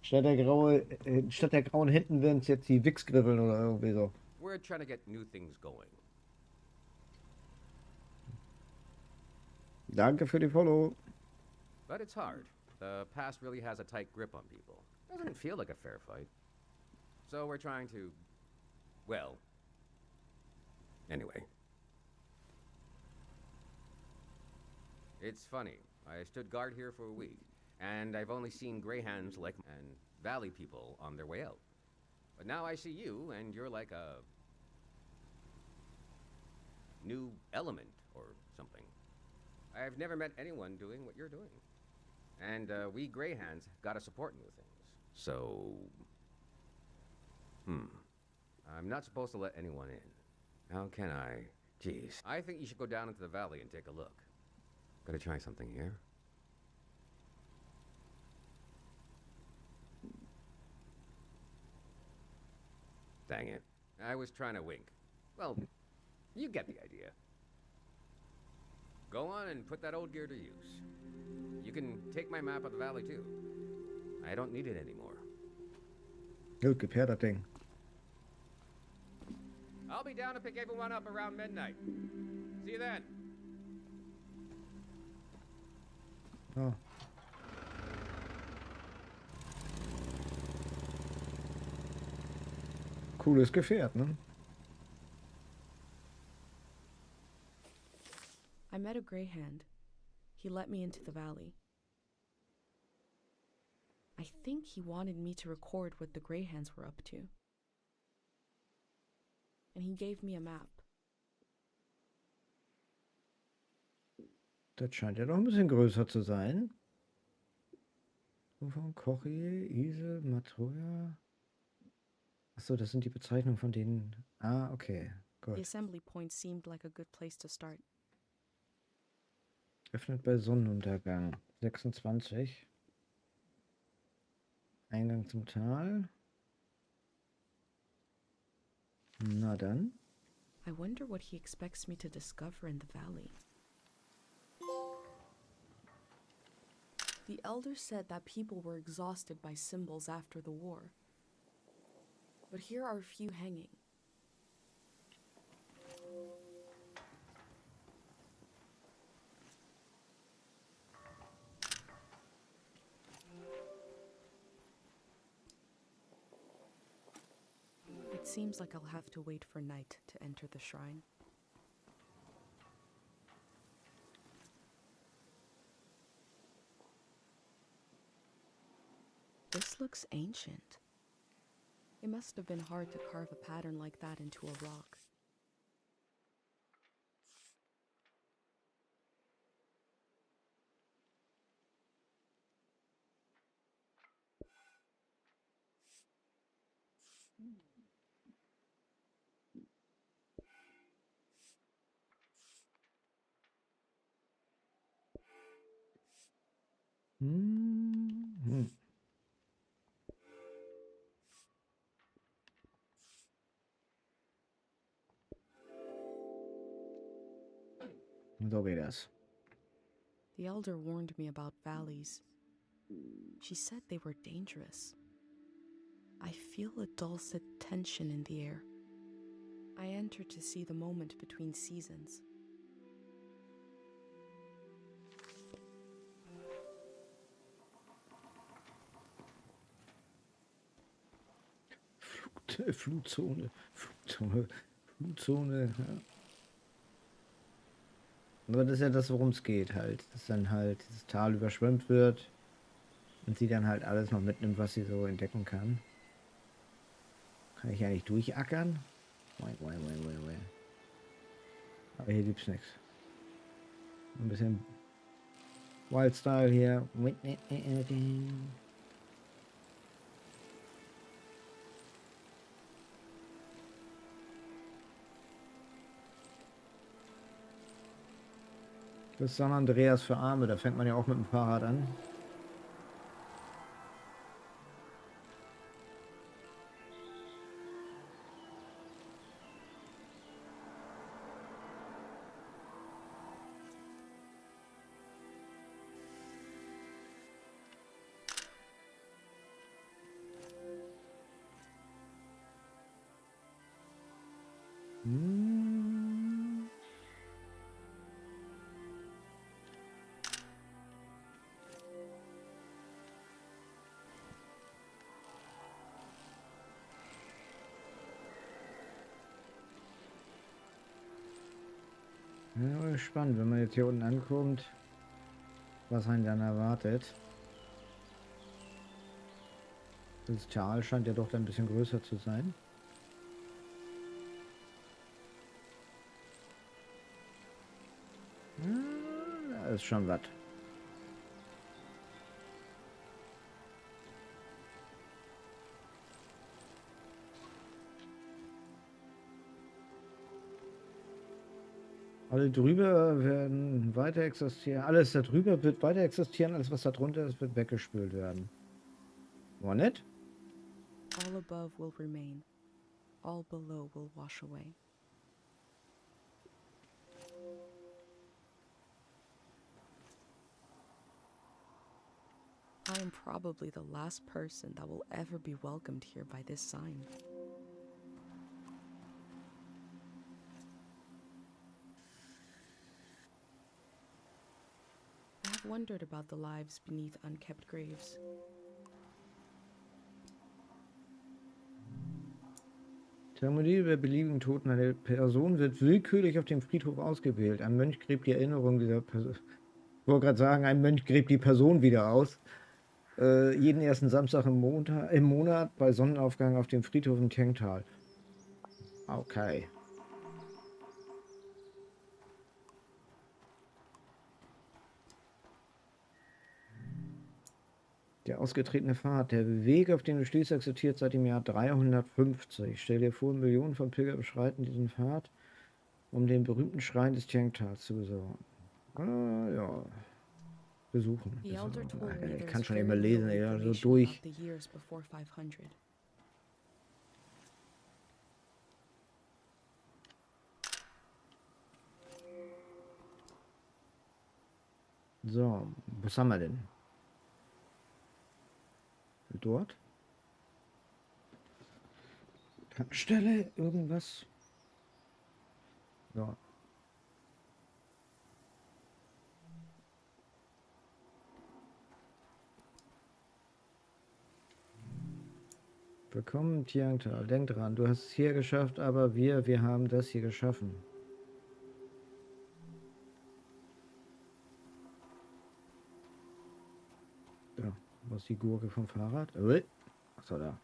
Speaker 1: Statt der grauen Händen wären es jetzt die Wichsgribbeln oder irgendwie so.
Speaker 6: We're trying to get new things going.
Speaker 1: Danke für die Follow.
Speaker 6: But it's hard. The past really has a tight grip on people. Doesn't feel like a fair fight. So we're trying to... well... anyway. It's funny. I stood guard here for a week, and I've only seen greyhounds like and valley people on their way out. But now I see you, and you're like a... new element or something. I've never met anyone doing what you're doing. And we greyhounds gotta support new things. So... I'm not supposed to let anyone in. How can I? Jeez. I think you should go down into the valley and take a look. Gotta try something here. Dang it. I was trying to wink. Well, you get the idea. Go on and put that old gear to use. You can take my map of the valley too. I don't need it anymore.
Speaker 1: Gut, gib her das Ding.
Speaker 6: I'll be down to pick everyone up around midnight. See you then.
Speaker 1: Oh. Cooles Gefährt, ne?
Speaker 3: I met a greyhound. He let me into the valley. I think he wanted me to record what the greyhounds were up to. And he gave me a map.
Speaker 1: Das scheint ja noch ein bisschen größer zu sein. Von Kochi, Isel, Matoya. Achso, das sind die Bezeichnungen von denen. Ah, okay.
Speaker 3: The
Speaker 1: Gut.
Speaker 3: assembly point seemed like a good place to start.
Speaker 1: Öffnet bei Sonnenuntergang. 26. Eingang zum Tal. Na dann.
Speaker 3: I wonder what he expects me to discover in the valley. The elders said that people were exhausted by symbols after the war. But here are a few hanging. It seems like I'll have to wait for night to enter the shrine. This looks ancient. It must have been hard to carve a pattern like that into a rock.
Speaker 1: Mhm. So geht das.
Speaker 3: The elder warned me about valleys. She said they were dangerous. I feel a dulcet tension in the air. I enter to see the moment between seasons.
Speaker 1: Flutzone. Flutzone. Ja. Aber das ist ja das, worum es geht halt. Dass dann halt das Tal überschwemmt wird und sie dann halt alles noch mitnimmt, was sie so entdecken kann. Kann ich ja nicht durchackern? Aber hier gibt's nichts. Ein bisschen Wild Style hier. Das ist San Andreas für Arme, da fängt man ja auch mit dem Fahrrad an. Ja, spannend, wenn man jetzt hier unten ankommt, was einen dann erwartet. Das Tal scheint ja doch ein bisschen größer zu sein. Ja, da ist schon was. Alle drüber werden weiter existieren. Alles da drüber wird weiter existieren, alles was da drunter ist, wird weggespült werden. War nett?
Speaker 3: All above will remain. All below will wash away. I am probably the last person that will ever be welcomed here by this sign. I have wondered about the lives beneath unkept graves.
Speaker 1: Zeremonie der beliebigen Toten. Eine Person wird willkürlich auf dem Friedhof ausgewählt. Ein Mönch gräbt die Erinnerung dieser Person. Ich wollte gerade sagen, ein Mönch gräbt die Person wieder aus. Jeden ersten Samstag im Monat bei Sonnenaufgang auf dem Friedhof im Tjengtal. Okay. Der ausgetretene Pfad. Der Weg, auf dem du stehst, existiert seit dem Jahr 350. Stell dir vor, Millionen von Pilgern beschreiten diesen Pfad, um den berühmten Schrein des Tjengtals zu besuchen. Ja. Besuchen. Ich kann schon immer lesen, ja, so durch. So, was haben wir denn? Dort? Tankstelle, irgendwas? So. Willkommen, Tiangtal. Denk dran, du hast es hier geschafft, aber wir haben das hier geschaffen. So, wo ist die Gurke vom Fahrrad? Achso, da.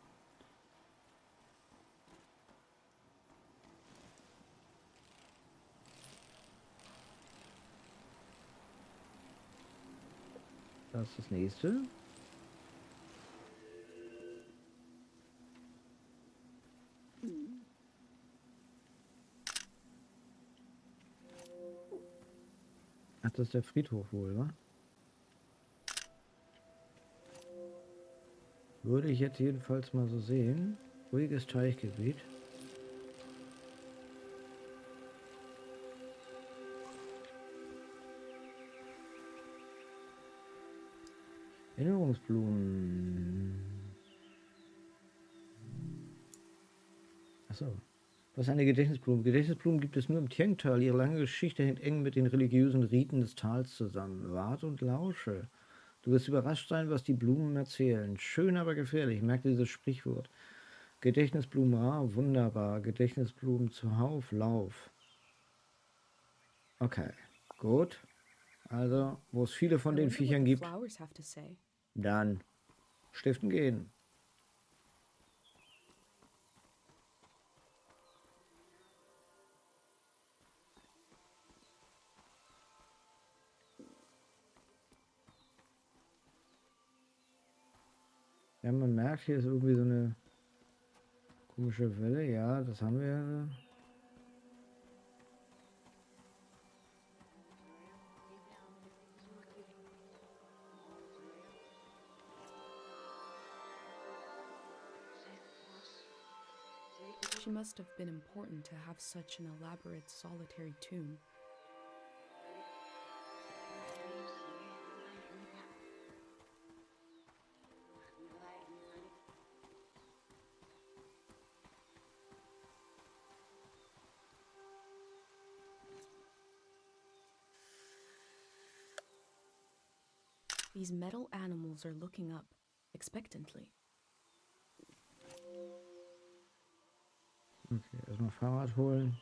Speaker 1: Das ist das nächste. Ach, das ist der Friedhof wohl, wa? Würde ich jetzt jedenfalls mal so sehen. Ruhiges Teichgebiet. Erinnerungsblumen. Achso. Was ist eine Gedächtnisblume? Gedächtnisblumen gibt es nur im Tjengtal. Ihre lange Geschichte hängt eng mit den religiösen Riten des Tals zusammen. Warte und lausche. Du wirst überrascht sein, was die Blumen erzählen. Schön, aber gefährlich. Merk dir dieses Sprichwort. Gedächtnisblumen rar, wunderbar. Gedächtnisblumen zuhauf, lauf. Okay, gut. Also, wo es viele von den Viechern gibt, dann stiften gehen. Ja, man merkt, hier ist irgendwie so eine komische Welle. Ja, das haben wir.
Speaker 3: She must have been important to have such an elaborate solitary tomb. These metal animals are looking up, expectantly.
Speaker 1: Okay, erstmal Fahrrad holen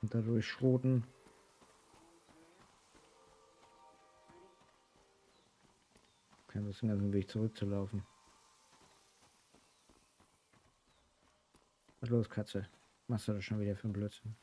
Speaker 1: und dadurch schroten. Kein bisschen den ganzen Weg zurückzulaufen. Was los, Katze? Machst du das schon wieder für einen Blödsinn?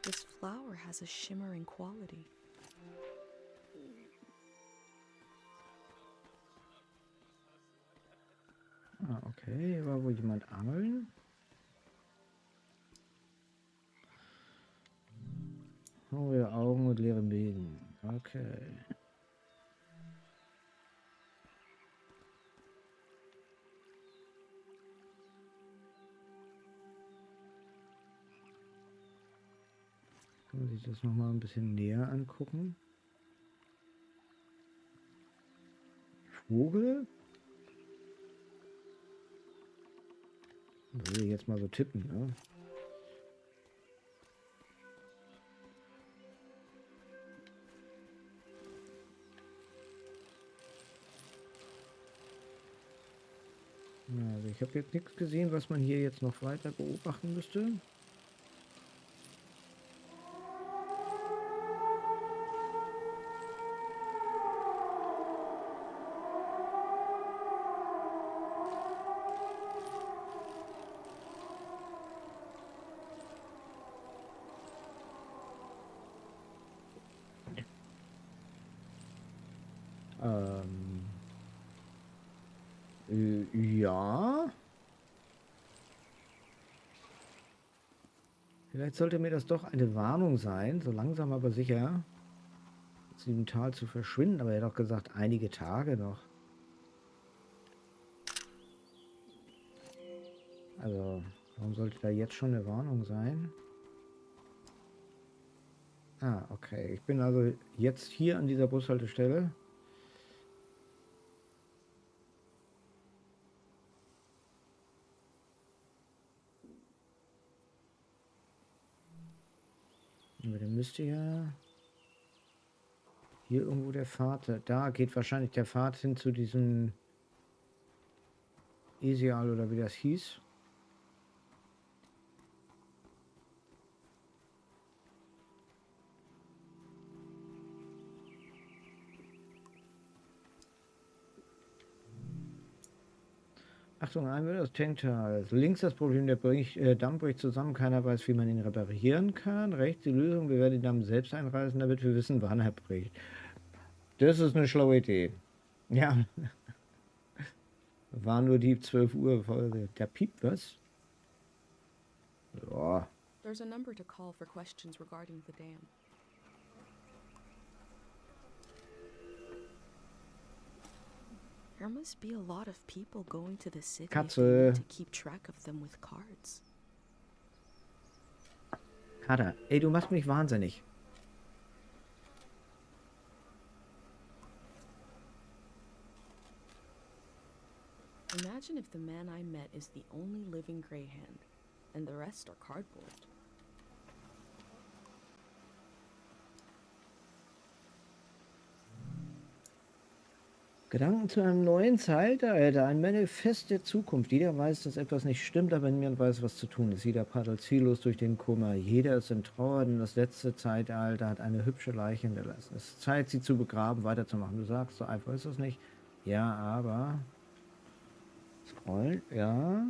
Speaker 3: This flower has a shimmering quality.
Speaker 1: Ah, okay, war wohl jemand angeln? Hungrige Augen und leere Mägen. Okay. Kann man sich das nochmal ein bisschen näher angucken? Vogel? Würde ich jetzt mal so tippen, ne? Ja, also ich habe jetzt nichts gesehen, was man hier jetzt noch weiter beobachten müsste. Ja. Vielleicht sollte mir das doch eine Warnung sein, so langsam aber sicher, aus diesem Tal zu verschwinden. Aber er hat doch gesagt, einige Tage noch. Also, warum sollte da jetzt schon eine Warnung sein? Ah, okay. Ich bin also jetzt hier an dieser Bushaltestelle. Aber dann müsste ja hier irgendwo der Pfad. Da geht wahrscheinlich der Pfad hin zu diesem Esial oder wie das hieß. Achtung, einmal das Tanktal. Links das Problem, der Damm bricht zusammen. Keiner weiß, wie man ihn reparieren kann. Rechts die Lösung, wir werden den Damm selbst einreißen, damit wir wissen, wann er bricht. Das ist eine schlaue Idee. Ja. War nur die 12 Uhr Folge. Der piept was? Ja.
Speaker 3: There's a number to call for questions regarding the dam. There must be a lot of people going to the city if they
Speaker 1: Katze.
Speaker 3: need to keep track of them with cards.
Speaker 1: Kater, ey, du machst mich wahnsinnig.
Speaker 3: Imagine if the man I met is the only living Greyhand, and the rest are cardboard.
Speaker 1: Gedanken zu einem neuen Zeitalter, ein Manifest der Zukunft. Jeder weiß, dass etwas nicht stimmt, aber niemand weiß, was zu tun ist. Jeder paddelt ziellos durch den Kummer. Jeder ist in Trauer, denn das letzte Zeitalter hat eine hübsche Leiche hinterlassen. Es ist Zeit, sie zu begraben, weiterzumachen. Du sagst, so einfach ist das nicht. Ja, aber... Scrollen, ja...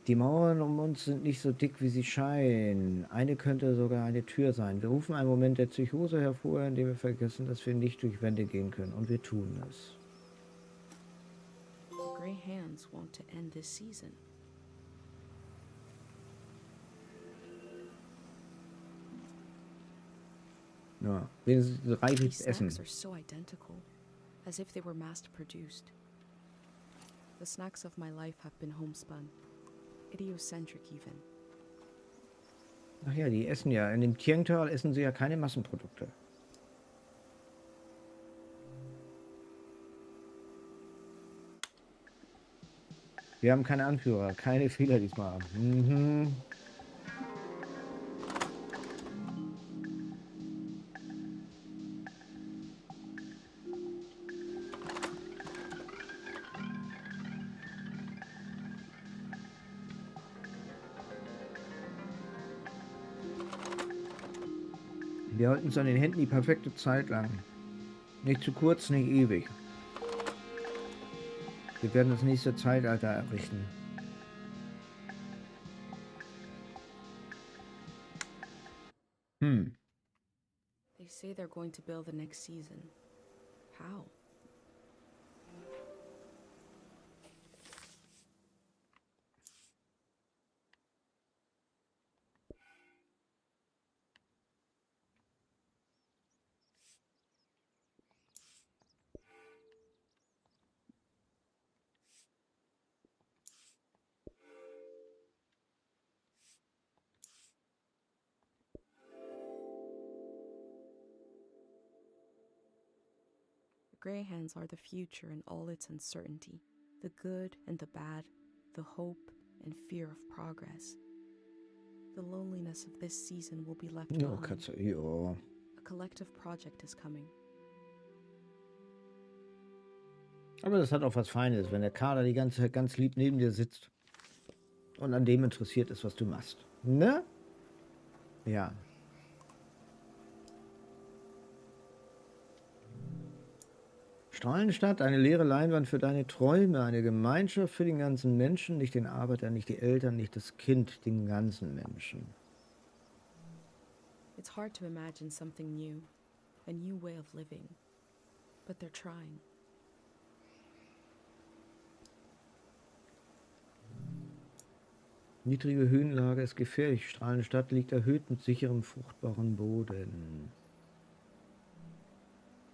Speaker 1: Die Mauern um uns sind nicht so dick, wie sie scheinen. Eine könnte sogar eine Tür sein. Wir rufen einen Moment der Psychose hervor, in dem wir vergessen, dass wir nicht durch Wände gehen können. Und wir tun es.
Speaker 3: The Grey Hands want to end this season.
Speaker 1: Ja, wenigstens reichlich
Speaker 3: These
Speaker 1: essen.
Speaker 3: snacks are so identical, as if they were mass-produced. The snacks of my life have been homespun, idiocentric even.
Speaker 1: Ach ja, die essen ja. In dem Tiengtal essen sie ja keine Massenprodukte. Wir haben keine Anführer, keine Fehler diesmal. Mhm. Wir halten uns an den Händen die perfekte Zeit lang. Nicht zu kurz, nicht ewig. Wir werden das nächste Zeitalter errichten.
Speaker 3: They say they're going to build the next season. How? The Grey Hands are the future in all its uncertainty, the good and the bad, the hope and fear of progress. The loneliness of this season will be left
Speaker 1: Ja,
Speaker 3: behind.
Speaker 1: Katze, ja.
Speaker 3: A collective project is coming.
Speaker 1: Aber das hat auch was Feines, wenn der Kader die ganze Zeit ganz lieb neben dir sitzt und an dem interessiert ist, was du machst. Ne? Ja. Strahlenstadt, eine leere Leinwand für deine Träume, eine Gemeinschaft für den ganzen Menschen, nicht den Arbeiter, nicht die Eltern, nicht das Kind, den ganzen Menschen.
Speaker 3: It's hard to imagine something new, a new way of living, but they're trying.
Speaker 1: Niedrige Höhenlage ist gefährlich. Strahlenstadt liegt erhöht mit sicherem, fruchtbaren Boden.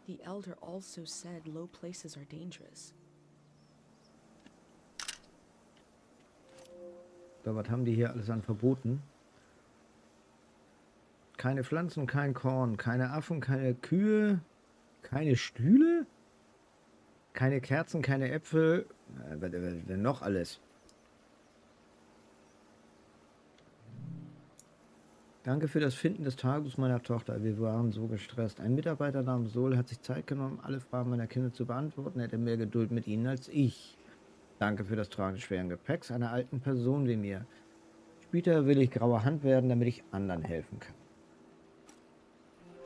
Speaker 3: The elder also said low places are dangerous.
Speaker 1: So, was haben die hier alles an Verboten? Keine Pflanzen, kein Korn, keine Affen, keine Kühe, keine Stühle, keine Kerzen, keine Äpfel. Was denn noch alles? Danke für das Finden des Tagebuchs meiner Tochter. Wir waren so gestresst. Ein Mitarbeiter namens Sol hat sich Zeit genommen, alle Fragen meiner Kinder zu beantworten. Er hätte mehr Geduld mit ihnen als ich. Danke für das Tragen des schweren Gepäcks einer alten Person wie mir. Später will ich graue Hand werden, damit ich anderen helfen kann.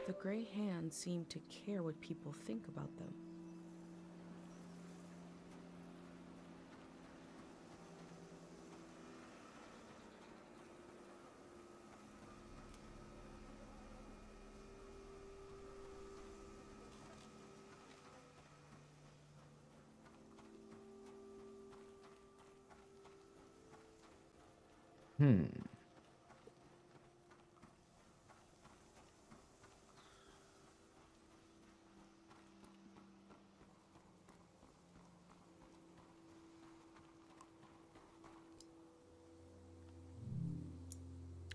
Speaker 3: The Grey Hands seem to care what people think about them.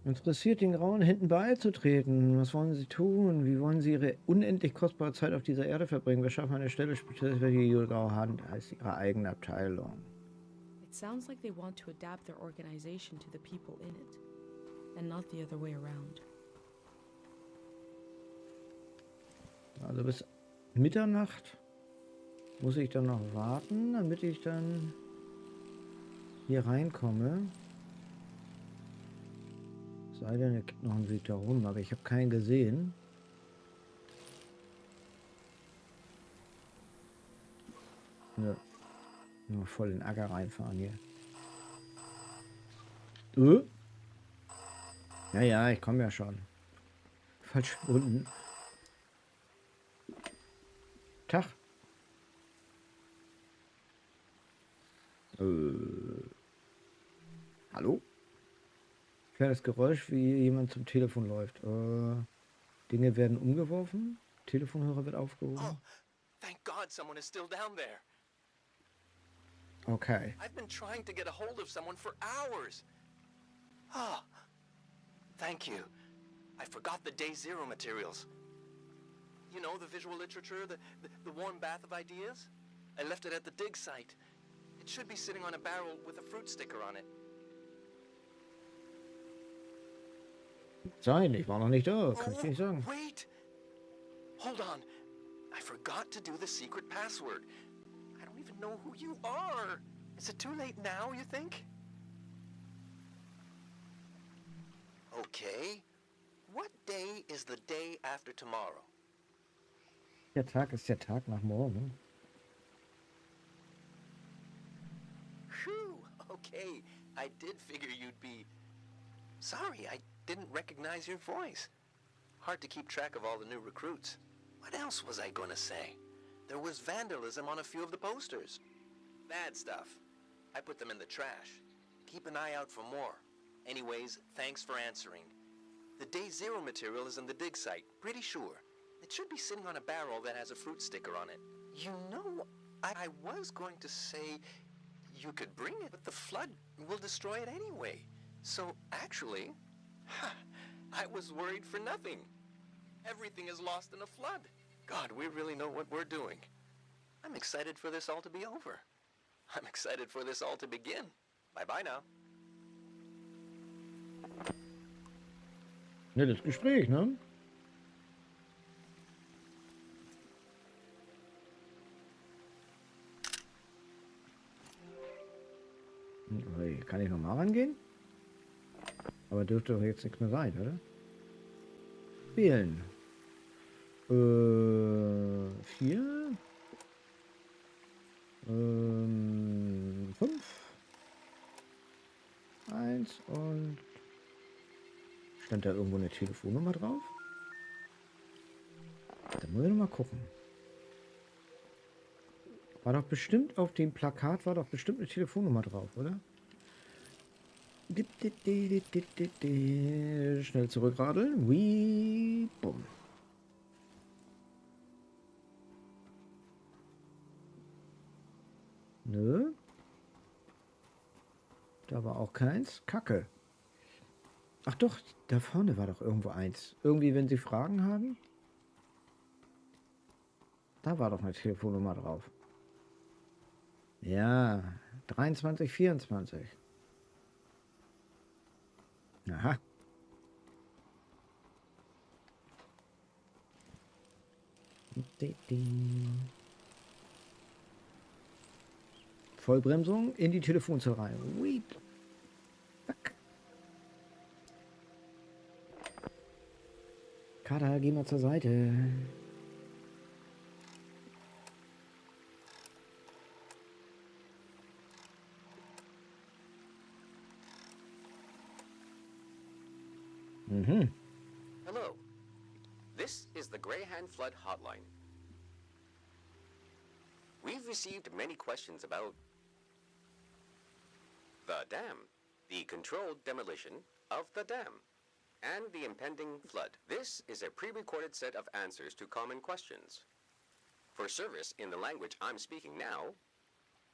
Speaker 1: Interessiert den grauen Händen beizutreten. Was wollen sie tun? Wie wollen sie ihre unendlich kostbare Zeit auf dieser Erde verbringen? Wir schaffen eine Stelle, speziell für die graue Hand, heißt ihre eigene Abteilung.
Speaker 3: It sounds like they want to adapt their organization to the people in it, and not the other way around.
Speaker 1: Also bis Mitternacht muss ich dann noch warten, damit ich dann hier reinkomme. Sei denn, er gibt noch einen Weg da rum, aber ich habe keinen gesehen. Ja. Nur voll in den Acker reinfahren hier. Ja, ja, ich komme ja schon. Falsch unten. Tag. Hallo? Kleines Geräusch, wie jemand zum Telefon läuft. Dinge werden umgeworfen. Telefonhörer wird aufgehoben.
Speaker 4: Oh, thank God someone is still down there.
Speaker 1: Okay.
Speaker 4: I've been trying to get a hold of someone for hours. Ah, thank you. I forgot the day zero materials. You know, the visual literature, the warm bath of ideas? I left it at the dig site. It should be sitting on a barrel with a fruit sticker on it.
Speaker 1: Sein, ich war noch nicht da, kann ich dir nicht sagen.
Speaker 4: Wait! Hold on. I forgot to do the secret password. I don't even know who you are. Is it too late now, you think? Okay. What day is the day after tomorrow?
Speaker 1: Der Tag ist der Tag nach morgen.
Speaker 4: Phew. Okay. I did figure you'd be... Sorry, I didn't recognize your voice. Hard to keep track of all the new recruits. What else was I gonna say? There was vandalism on a few of the posters. Bad stuff. I put them in the trash. Keep an eye out for more. Anyways, thanks for answering. The day zero material is in the dig site, pretty sure. It should be sitting on a barrel that has a fruit sticker on it. You know, I was going to say you could bring it, but the flood will destroy it anyway. So, actually, I was worried for nothing. Everything is lost in a flood. God, we really know what we're doing. I'm excited for this all to be over. I'm excited for this all to begin. Bye-bye now.
Speaker 1: Nettes Gespräch, ne? Okay, kann ich nochmal rangehen? Aber dürfte doch jetzt nichts mehr sein, oder? Wählen. 4. 5. 1 und... Stand da irgendwo eine Telefonnummer drauf? Da muss ich noch mal gucken. War doch bestimmt auf dem Plakat, war doch bestimmt eine Telefonnummer drauf, oder? Schnell zurückradeln. Wii, bumm. Nö. Da war auch keins. Kacke. Ach doch, da vorne war doch irgendwo eins. Irgendwie, wenn Sie Fragen haben. Da war doch eine Telefonnummer drauf. Ja, 23, 24. Aha. Vollbremsung in die Telefonzelle rein. Weep. Zack. Kater, geh mal zur Seite.
Speaker 6: Hello. This is the Greyhound Flood Hotline. We've received many questions about the dam, the controlled demolition of the dam, and the impending flood. This is a pre-recorded set of answers to common questions. For service in the language I'm speaking now,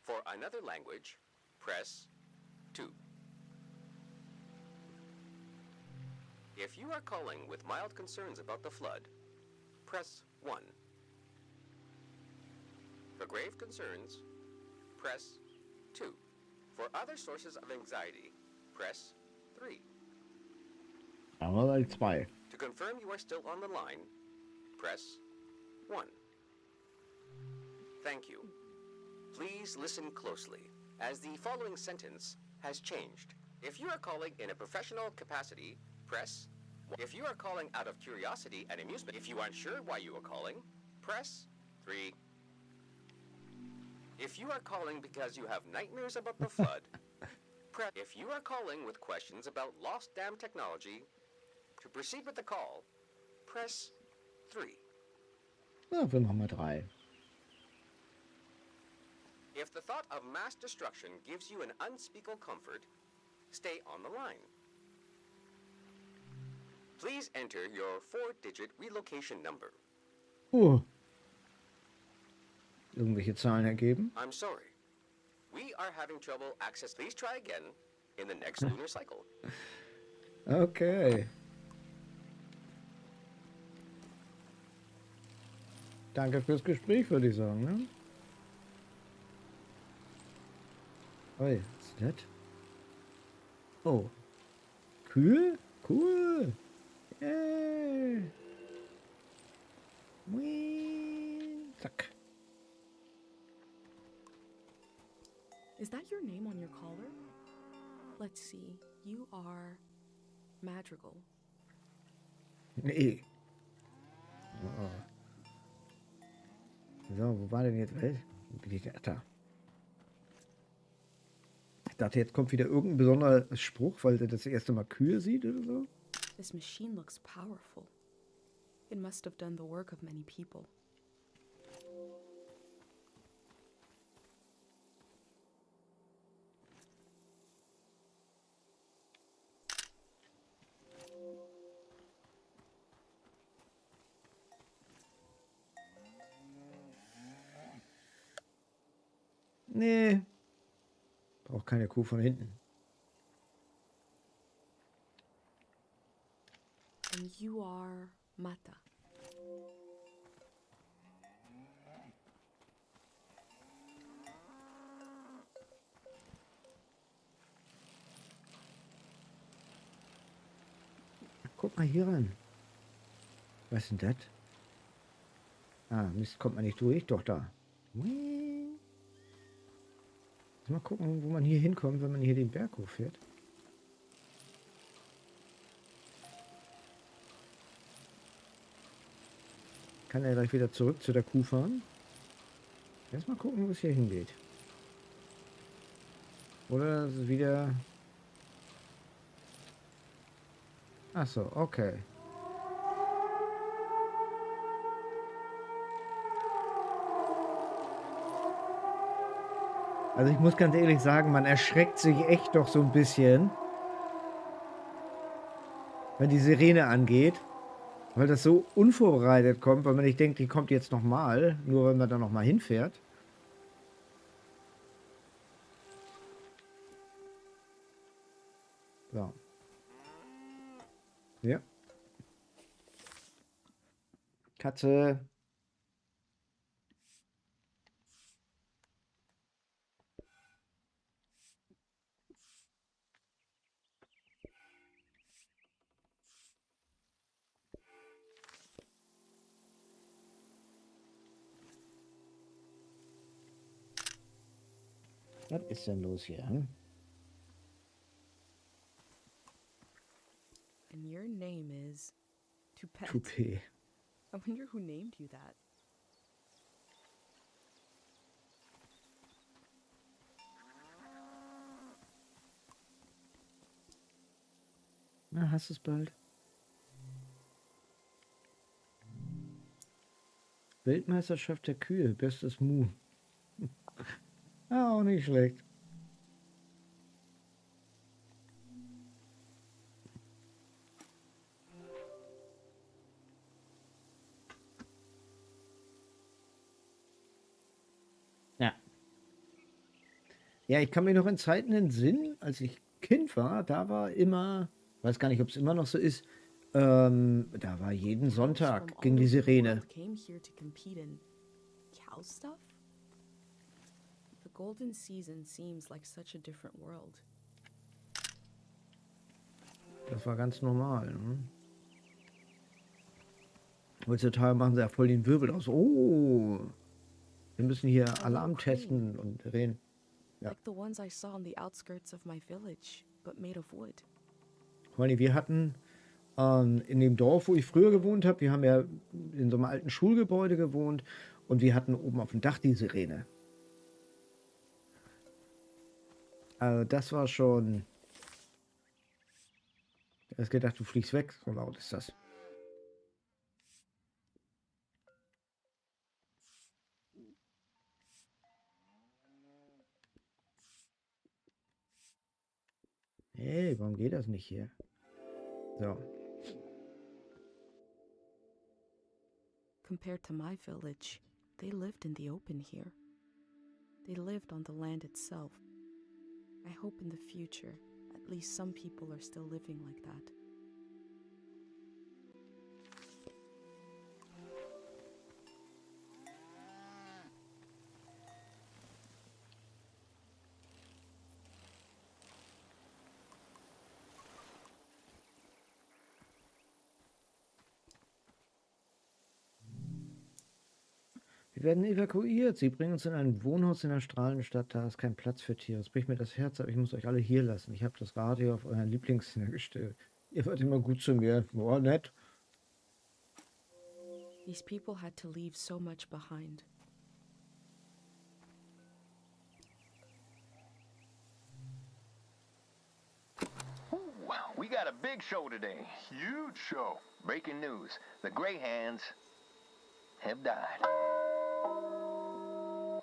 Speaker 6: for another language, press 2. If you are calling with mild concerns about the flood, press 1. For grave concerns, press 2. For other sources of anxiety, press 3.
Speaker 1: Aber halt 2.
Speaker 6: To confirm you are still on the line, press 1. Thank you. Please listen closely, as the following sentence has changed. If you are calling in a professional capacity, press 1. If you are calling out of curiosity and amusement, if you aren't sure why you are calling, press 3. If you are calling because you have nightmares about the flood, press. If you are calling with questions about lost dam technology, to proceed with the call, press 3.
Speaker 1: Ja, wir machen mal 3.
Speaker 6: If the thought of mass destruction gives you an unspeakable comfort, stay on the line. Please enter your 4-digit relocation number.
Speaker 1: Irgendwelche Zahlen ergeben.
Speaker 6: I'm sorry. We are having trouble access. Please try again in the next lunar cycle.
Speaker 1: Okay. Danke fürs Gespräch, würde ich sagen, ne? Oi, was ist das? Oh. Kühe? Cool. Yay. Whee. Zack.
Speaker 3: Is that your name on your collar? Let's see. You are Madrigal.
Speaker 1: Nee. Oh. So, wo war denn jetzt? Wo bin ich denn? Da. Ich dachte, jetzt kommt wieder irgendein besonderer Spruch, weil der das erste Mal Kühe sieht oder so.
Speaker 3: This machine looks powerful. It must have done the work of many people.
Speaker 1: Nee. Braucht keine Kuh von hinten.
Speaker 3: And you are Mata.
Speaker 1: Guck mal hier ran. Was ist denn das? Ah, Mist, kommt man nicht durch? Doch, da. Mal gucken, wo man hier hinkommt, wenn man hier den Berg hochfährt. Kann er gleich wieder zurück zu der Kuh fahren? Erstmal gucken, wo es hier hingeht. Oder ist es wieder... Ach so, okay. Also ich muss ganz ehrlich sagen, man erschreckt sich echt doch so ein bisschen, wenn die Sirene angeht, weil das so unvorbereitet kommt, weil man nicht denkt, die kommt jetzt nochmal, nur wenn man da nochmal hinfährt. So. Ja. Katze. Was ist denn los hier? Hm?
Speaker 3: And your name is Toupette.
Speaker 1: Toupet.
Speaker 3: I wonder who named you that.
Speaker 1: Na, hast du es bald? Weltmeisterschaft der Kühe, bestes Mu. Ah, auch nicht schlecht. Ja. Ja, ich kann mich noch in Zeiten entsinnen, als ich Kind war, da war immer, weiß gar nicht, ob es immer noch so ist, da war jeden Sonntag, ging die Sirene.
Speaker 3: Came here to compete in cow stuff? The golden season seems like such a different world.
Speaker 1: Das war ganz normal. Ne? Heutzutage machen sie ja voll den Wirbel aus. Oh, wir müssen hier Alarm testen und reden. Ja.
Speaker 3: Like the ones I saw on the outskirts of my village, but made of wood.
Speaker 1: Vor allem, wir hatten in dem Dorf, wo ich früher gewohnt habe, wir haben ja in so einem alten Schulgebäude gewohnt und wir hatten oben auf dem Dach die Sirene. Also das war schon... Ich habe gedacht, du fliegst weg, so laut ist das. Hey, warum geht das nicht hier? So.
Speaker 3: Compared to my village, they lived in the open here. They lived on the land itself. I hope in the future, at least some people are still living like that.
Speaker 1: Wir werden evakuiert. Sie bringen uns in ein Wohnhaus in der strahlenden Stadt. Da ist kein Platz für Tiere. Es bricht mir das Herz, aber ich muss euch alle hier lassen. Ich habe das Radio auf euren Lieblingssender gestellt. Ihr wart immer gut zu mir. Oh, nett.
Speaker 3: These people had to leave so much behind.
Speaker 4: Wow, we got a big show today.
Speaker 7: Huge show.
Speaker 4: Breaking news. The Greyhands have died.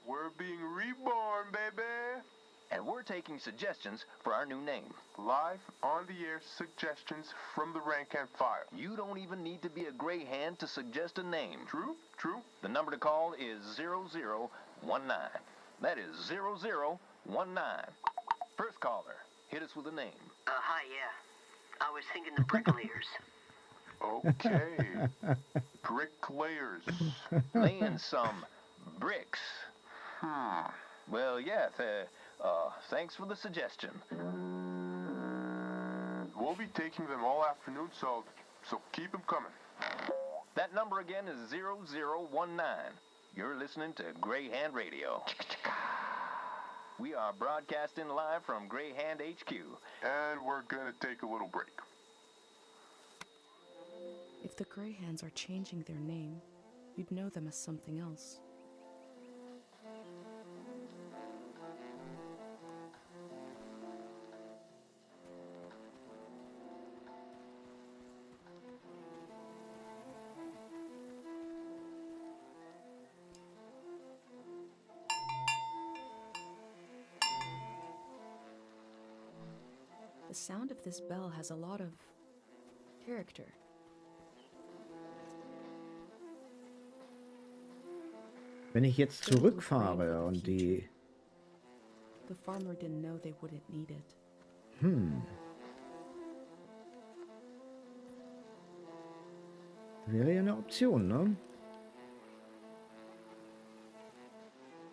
Speaker 7: We're being reborn, baby.
Speaker 4: And we're taking suggestions for our new name.
Speaker 7: Live on the air suggestions from the rank and file.
Speaker 4: You don't even need to be a Greyhand to suggest a name.
Speaker 7: True, true.
Speaker 4: The number to call is 0019. That is 0019. First caller, hit us with a name.
Speaker 8: Hi, yeah. I was thinking the bricklayers.
Speaker 7: Okay. Bricklayers.
Speaker 4: Laying some bricks.
Speaker 7: Hmm.
Speaker 4: Well, yeah, thanks for the suggestion.
Speaker 7: We'll be taking them all afternoon, so keep them coming.
Speaker 4: That number again is 0019. You're listening to Greyhand Radio. We are broadcasting live from Greyhand HQ.
Speaker 7: And we're gonna take a little break.
Speaker 3: If the Greyhands are changing their name, you'd know them as something else. The sound of this bell has a lot of character.
Speaker 1: Wenn ich jetzt zurückfahre und die...
Speaker 3: The farmer didn't know they wouldn't need it.
Speaker 1: Wäre ja eine Option, ne?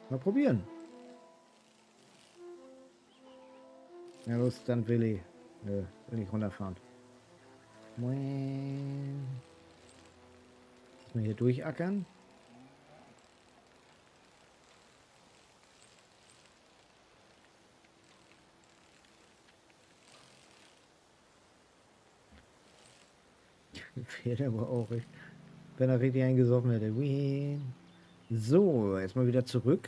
Speaker 1: Mal probieren. Ja, los, dann Willi. Nö, will nicht runterfahren. Muss man hier durchackern? Fährt aber auch richtig. Wenn er richtig eingesoffen hätte. Wee. So, erstmal wieder zurück.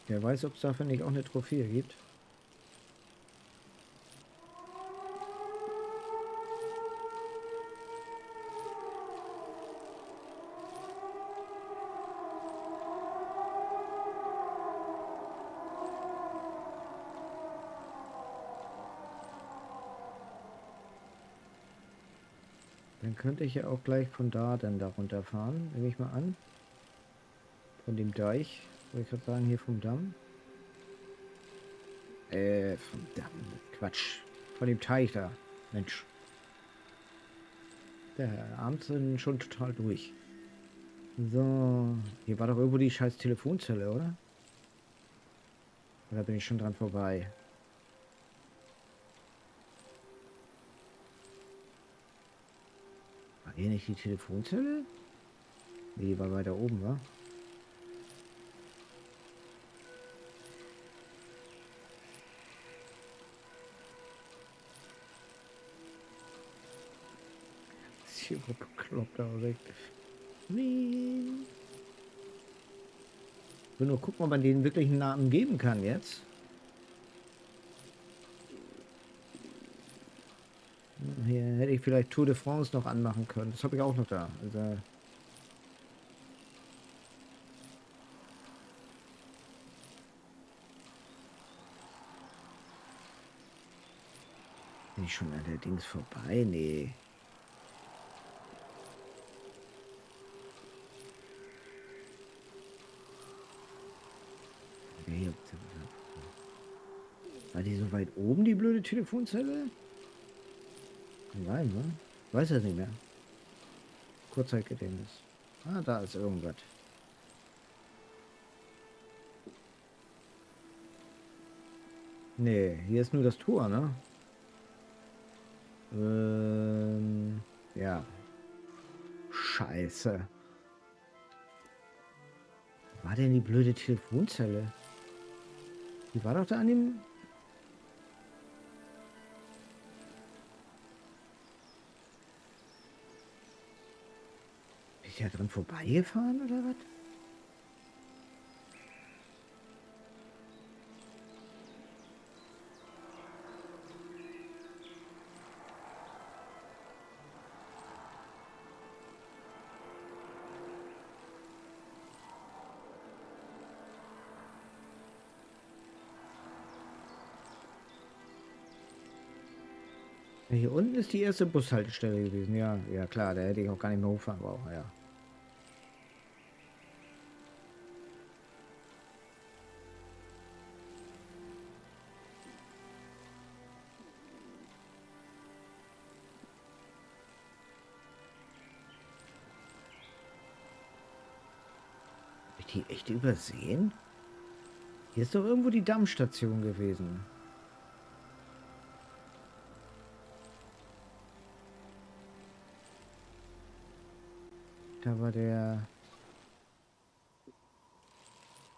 Speaker 1: Wer weiß, ob es dafür nicht auch eine Trophäe gibt. Dann könnte ich ja auch gleich von da dann da runterfahren, nehme ich mal an. Von dem Deich, wollte ich gerade sagen, hier vom Damm. Vom Damm, Quatsch. Von dem Teich da, Mensch. Der Abend sind schon total durch. So, hier war doch irgendwo die scheiß Telefonzelle, oder? Oder bin ich schon dran vorbei? War hier nicht die Telefonzelle? Nee, die war weiter oben, wa? Ist hier bekloppt, aber weg. Wie? Ich will nur gucken, ob man den wirklichen Namen geben kann jetzt. Hier hätte ich vielleicht Tour de France noch anmachen können. Das habe ich auch noch da. Also bin ich schon an der Dings vorbei? Nee. War die so weit oben, die blöde Telefonzelle? Nein, ne? Weiß das nicht mehr. Kurzzeitgedächtnis. Ah, da ist irgendwas. Nee, hier ist nur das Tor, ne? Ja. Scheiße. Wo war denn die blöde Telefonzelle? Die war doch da an dem... Bin ich da dran vorbeigefahren oder was? Ja, hier unten ist die erste Bushaltestelle gewesen. Ja, ja klar, da hätte ich auch gar nicht mehr hochfahren brauchen, ja. Hab ich die echt übersehen? Hier ist doch irgendwo die Dampfstation gewesen. Da war der...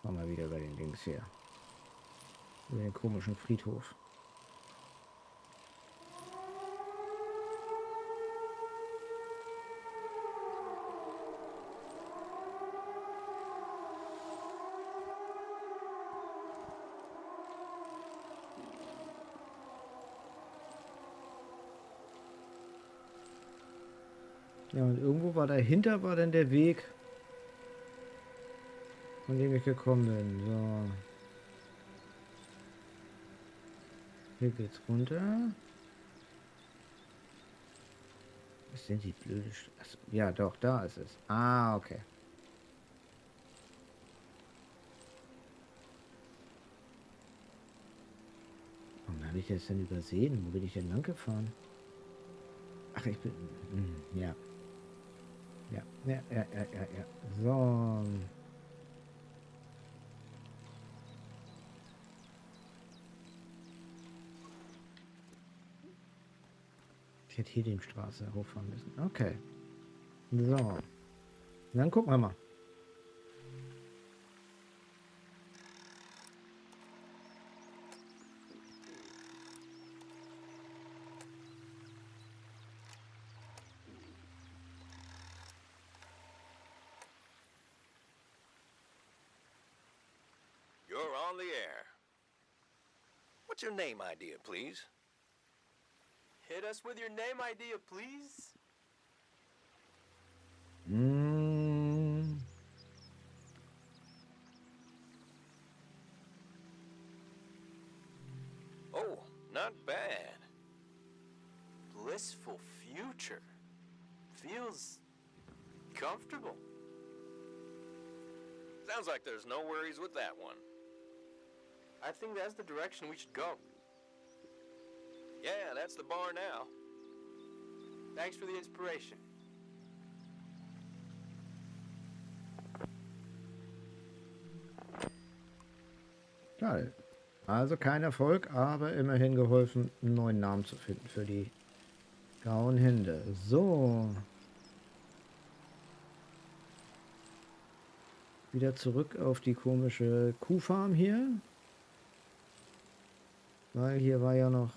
Speaker 1: War mal wieder bei den Dings hier. Über den komischen Friedhof. Ja, und irgendwo war dahinter war dann der Weg, von dem ich gekommen bin. So. Hier geht's runter. Was sind die blöde... Achso, ja, doch, da ist es. Ah, okay. Warum habe ich das denn übersehen? Wo bin ich denn lang gefahren? Ach, ich bin... Ja. Ja. So. Ich hätte hier die Straße hochfahren müssen. Okay. So. Dann gucken wir mal.
Speaker 4: You're on the air. What's your name idea, please?
Speaker 9: Hit us with your name idea, please.
Speaker 4: Oh, not bad.
Speaker 9: Blissful future. Feels comfortable.
Speaker 4: Sounds like there's no worries with that one.
Speaker 9: I think that's the direction we should go.
Speaker 4: Yeah, that's the bar now.
Speaker 9: Thanks for the inspiration.
Speaker 1: Schade. Also kein Erfolg, aber immerhin geholfen, einen neuen Namen zu finden für die grauen Hände. So. Wieder zurück auf die komische Kuhfarm hier. Weil hier war ja noch...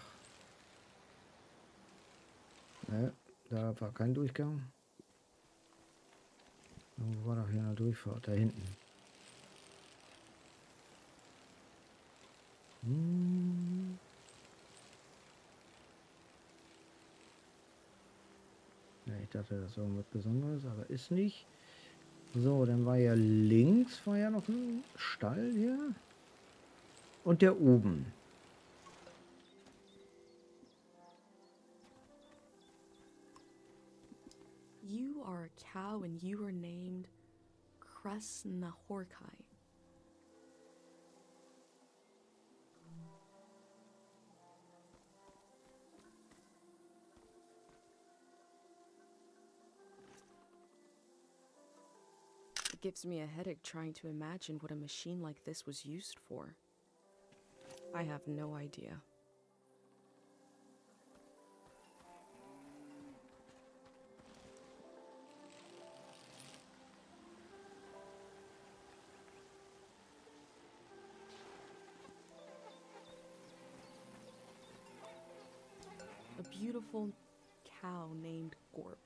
Speaker 1: Ne, da war kein Durchgang. Wo war doch hier eine Durchfahrt? Da hinten. Ja, ich dachte, das ist irgendwas Besonderes, aber ist nicht. So, dann war ja links, war ja noch ein Stall hier. Und der oben.
Speaker 3: You are a cow and you are named Kresnahorkai. It gives me a headache trying to imagine what a machine like this was used for. I have no idea. A beautiful cow named Gorp.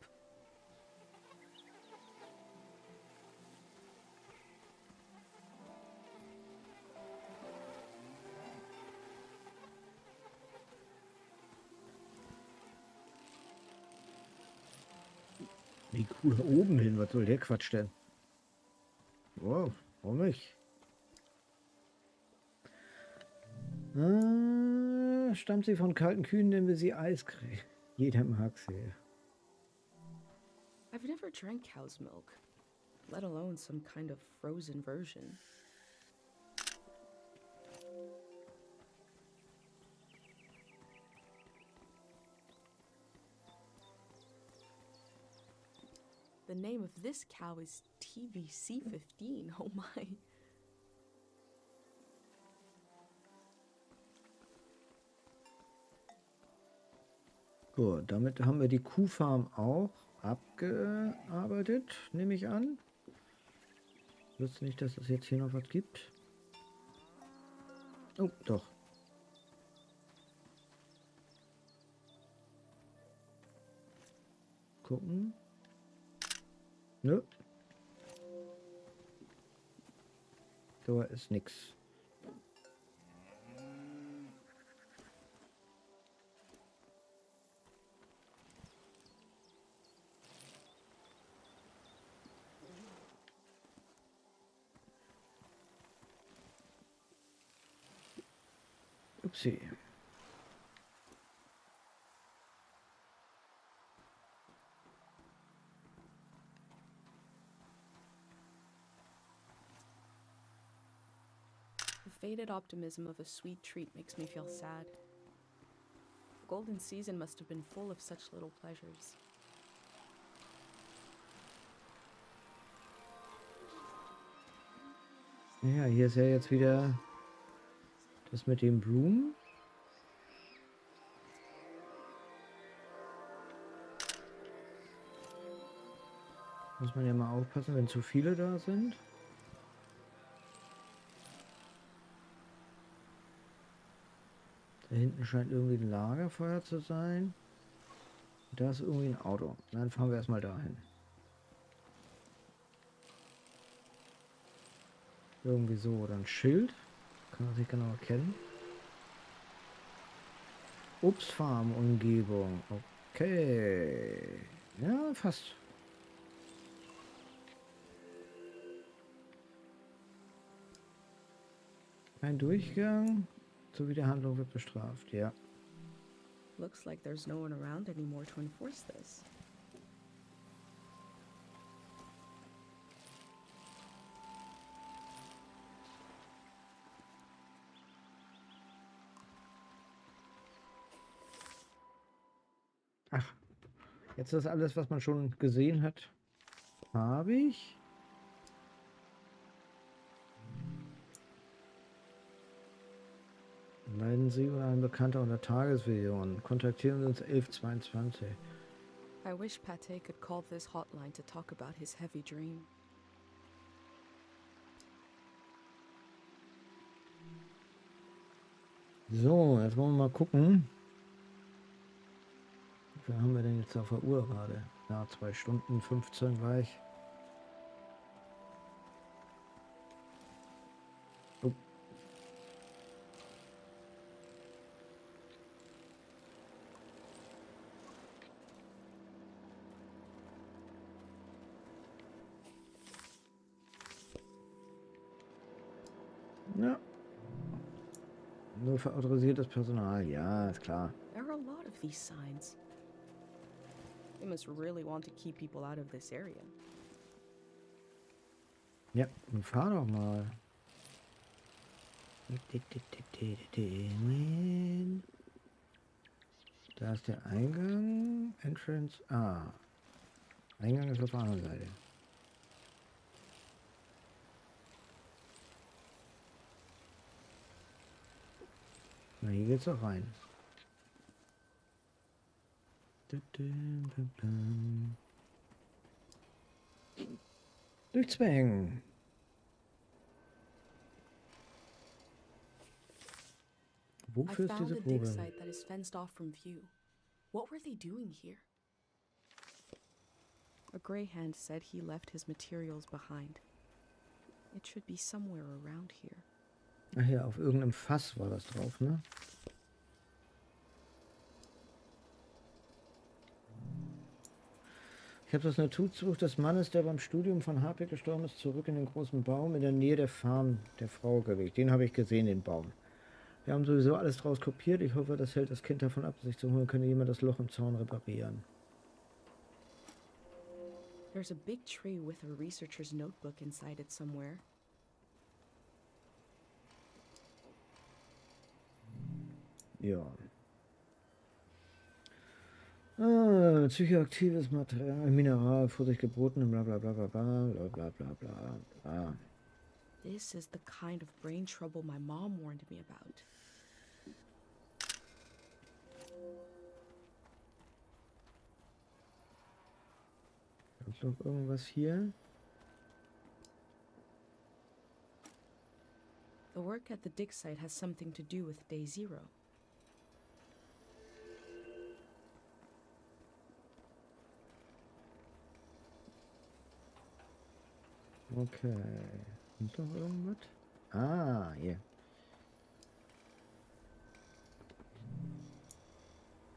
Speaker 1: Die Kuh da oben hin, was soll der Quatsch denn? Wow, warum nicht? Stammt sie von kalten Kühen, nennen wir sie Eiscreme. Jeder mag sie.
Speaker 3: I've never drank cow's milk, let alone some kind of frozen version. The name of this cow is TVC15. Oh my.
Speaker 1: Gut, damit haben wir die Kuhfarm auch abgearbeitet, nehme ich an. Ich wüsste nicht, dass es jetzt hier noch was gibt. Oh, doch. Gucken. Nö. Da ist nix. Upsi.
Speaker 3: The faded optimism of a sweet treat makes me feel sad. The golden season must have been full of such little pleasures.
Speaker 1: Ja, hier ist ja jetzt wieder das mit den Blumen. Muss man ja mal aufpassen, wenn zu viele da sind. Da hinten scheint irgendwie ein Lagerfeuer zu sein. Da ist irgendwie ein Auto. Dann fahren wir erstmal dahin. Irgendwie so. Oder ein Schild. Kann man sich genau erkennen. Obstfarm-Umgebung. Okay. Ja, fast. Ein Durchgang. Sowie der Handlung wird bestraft, ja.
Speaker 3: Looks like there's no one around anymore to enforce this.
Speaker 1: Ach, jetzt ist alles, was man schon gesehen hat, habe ich. Leiden Sie oder ein Bekannter unter Tagesvision. Kontaktieren Sie uns 1122.
Speaker 3: I wish Pate could call this hotline to talk about his heavy dream.
Speaker 1: So, jetzt wollen wir mal gucken. Wie viel haben wir denn jetzt auf der Uhr gerade? Ja, 2 Stunden 15 gleich. Oh. Ja. Nur für autorisiertes Personal. Ja, ist klar.
Speaker 3: There are a lot of these signs. They must really want to keep people out of this area.
Speaker 1: Ja, dann fahr doch mal. Da ist der Eingang. Entrance. Ah. Eingang ist auf der anderen Seite. Na, hier geht's doch rein. Durchzwängen.
Speaker 3: I
Speaker 1: Wofür ist
Speaker 3: found
Speaker 1: diese
Speaker 3: a dig
Speaker 1: Probe?
Speaker 3: site that is fenced off from view. What were they doing here? A gray hand said he left his materials behind. It should be somewhere around here.
Speaker 1: Ach ja, auf irgendeinem Fass war das drauf, ne? Ich habe das Naturbuch des Mannes, der beim Studium von Harpic gestorben ist, zurück in den großen Baum in der Nähe der Farm der Frau gelegt. Den habe ich gesehen, den Baum. Wir haben sowieso alles draus kopiert. Ich hoffe, das hält das Kind davon ab, sich zu holen. Könnte jemand das Loch im Zaun reparieren?
Speaker 3: There's a big tree with a researcher's notebook inside it somewhere.
Speaker 1: Ja. Ah, psychoaktives Material, Mineral, Vorsicht geboten, bla bla bla bla bla bla bla bla bla.
Speaker 3: This is the kind of brain trouble my mom warned me about.
Speaker 1: Ist noch irgendwas hier?
Speaker 3: The work at the dig site has something to do with day 0.
Speaker 1: Okay. Ist noch irgendwas? Ah, hier.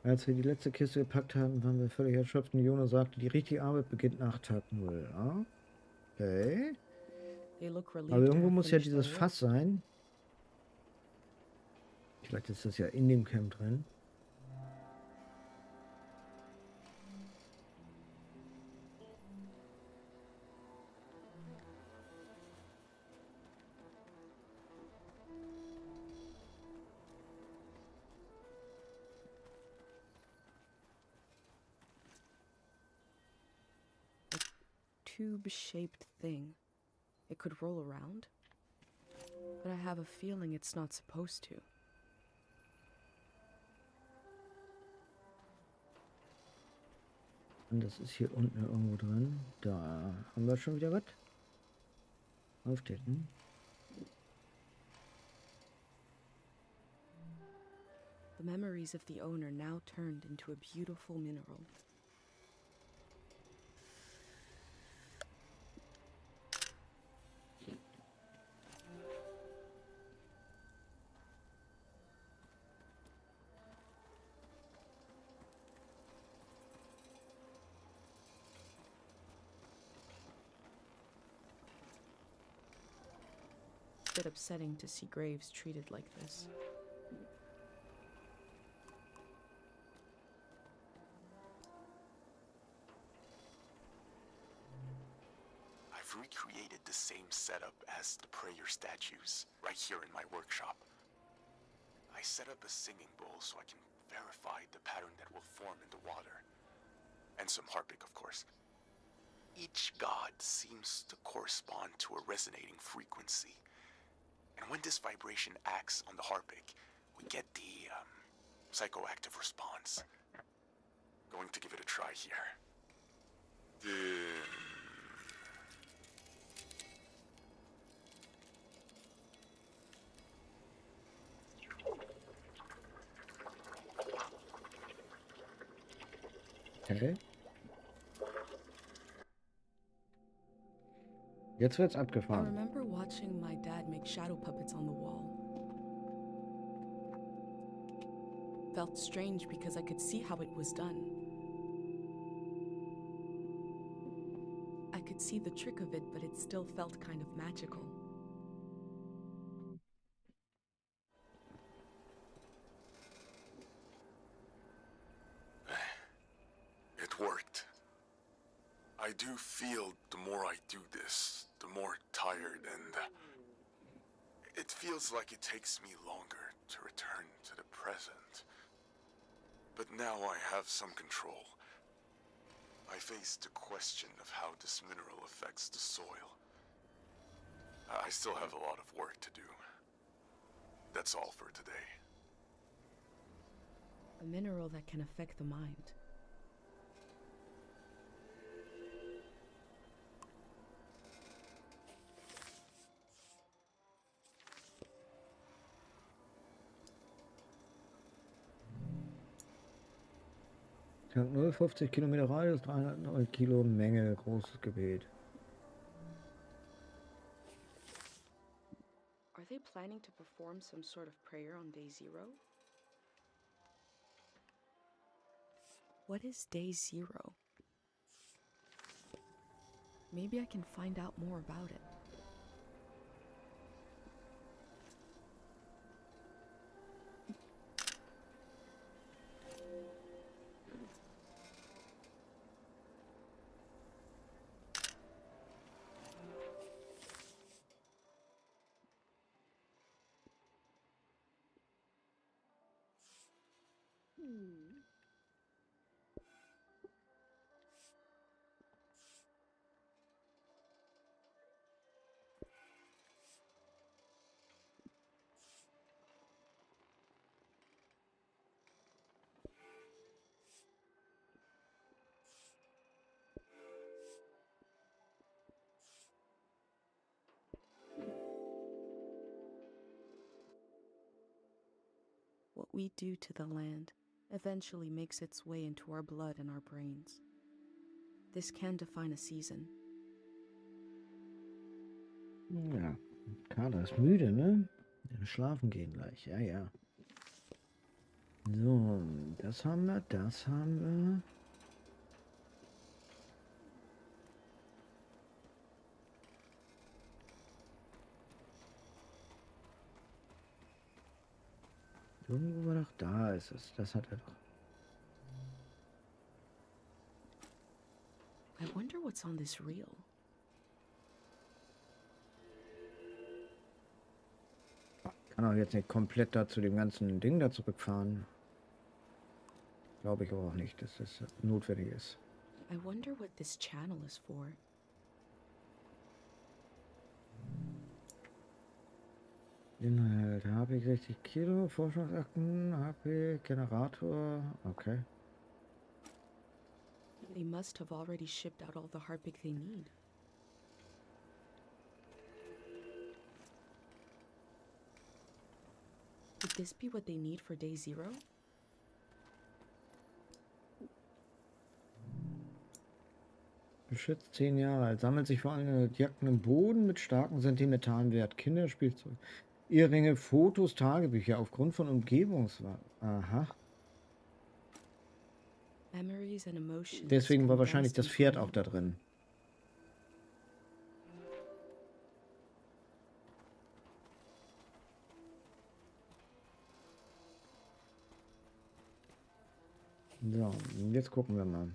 Speaker 1: Als wir die letzte Kiste gepackt hatten, waren wir völlig erschöpft und Jonas sagte, die richtige Arbeit beginnt nach Tag 0. Ah, okay.
Speaker 3: They look relieved
Speaker 1: Aber
Speaker 3: to
Speaker 1: irgendwo
Speaker 3: have
Speaker 1: muss ja
Speaker 3: finished
Speaker 1: dieses
Speaker 3: their work.
Speaker 1: Fass sein. Vielleicht ist das ja in dem Camp drin.
Speaker 3: Tube-shaped thing. It could roll around, but I have a feeling it's not supposed to.
Speaker 1: Und das ist hier unten irgendwo drin. Da haben wir schon wieder was. Aufdecken.
Speaker 3: The memories of the owner now turned into a beautiful mineral. It's a bit upsetting to see graves treated like this.
Speaker 10: I've recreated the same setup as the prayer statues right here in my workshop. I set up a singing bowl so I can verify the pattern that will form in the water. And some harpic, of course. Each god seems to correspond to a resonating frequency. And when this vibration acts on the harpic, we get the psychoactive response. Going to give it a try here.
Speaker 1: Okay. Jetzt wird's
Speaker 3: I
Speaker 1: abgefahren.
Speaker 3: remember watching my dad make shadow puppets on the wall. Felt strange because I could see how it was done. I could see the trick of it, but it still felt kind of magical.
Speaker 10: It worked. I do feel the more I do this, the more tired, and it feels like it takes me longer to return to the present. But now I have some control. I face the question of how this mineral affects the soil. I still have a lot of work to do. That's all for today.
Speaker 3: A mineral that can affect the mind.
Speaker 1: Tank 0, 50 Kilometer Radius, 309 Kilo Menge, großes Gebiet.
Speaker 3: Are they planning to perform some sort of prayer on day 0? What is day 0? Maybe I can find out more about it. What we do to the land eventually makes its way into our blood and our brains. This can define a season.
Speaker 1: Ja, Kader ist müde, ne? Ja, schlafen gehen gleich, ja, ja. So, das haben wir, das haben wir. Irgendwo war doch, da ist es, das hat er doch.
Speaker 3: I wonder what's on this reel.
Speaker 1: Kann auch jetzt nicht komplett da zu dem ganzen Ding da zurückfahren. Glaube ich aber auch nicht, dass das notwendig ist.
Speaker 3: I wonder what this channel is for.
Speaker 1: Inhalt, HP 60 Kilo, Forschungsakten, HP, Generator, okay.
Speaker 3: They must have already shipped out all the Harpic they need. Could this be what they need for day 0?
Speaker 1: Geschützt 10 Jahre alt, sammelt sich vor allem in Objekten im Boden mit starkem sentimentalen Wert. Kinderspielzeug, Eheringe, Fotos, Tagebücher aufgrund von Umgebungswahl. Aha.
Speaker 3: Memories and emotions.
Speaker 1: Deswegen war wahrscheinlich
Speaker 3: condensed
Speaker 1: das
Speaker 3: into
Speaker 1: Pferd
Speaker 3: a
Speaker 1: auch da drin. So, jetzt gucken wir mal.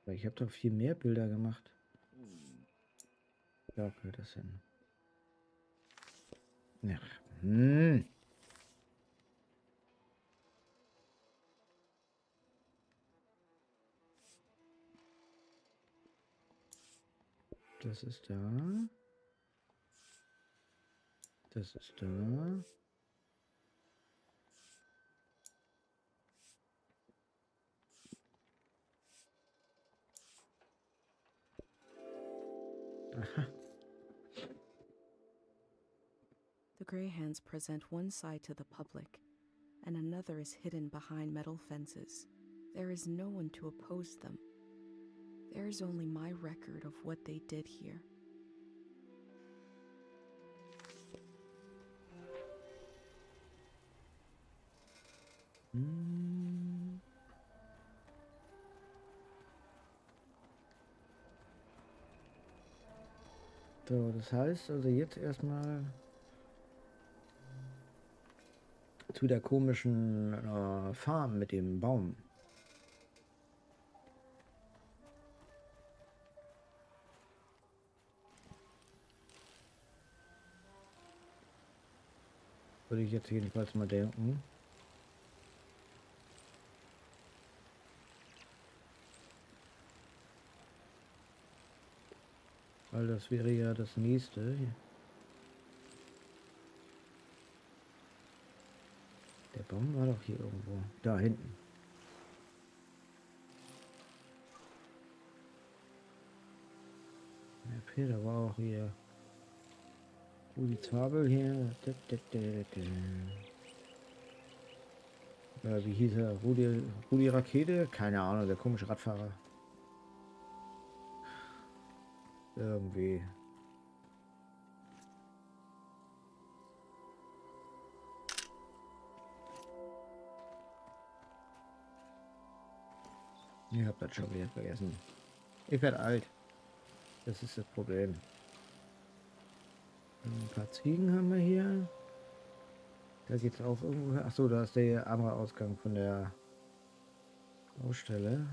Speaker 1: Weil ich habe doch viel mehr Bilder gemacht. Da gehört das hin. Ja. Das ist da. Das ist da. Aha.
Speaker 3: The Grey Hands present one side to the public, and another is hidden behind metal fences. There is no one to oppose them. There is only my record of what they did here.
Speaker 1: So, das heißt also jetzt erstmal zu der komischen Farm mit dem Baum. Würde ich jetzt jedenfalls mal denken. Weil das wäre ja das nächste. Der Baum war doch hier irgendwo. Da hinten. Ja, Peter war auch hier. Rudi Zabel hier. Wie hieß er? Rudi Rakete? Keine Ahnung, der komische Radfahrer. Irgendwie. Ich hab das schon wieder vergessen. Ich werde alt. Das ist das Problem. Ein paar Ziegen haben wir hier. Da geht's auch irgendwo. Achso, da ist der andere Ausgang von der Baustelle.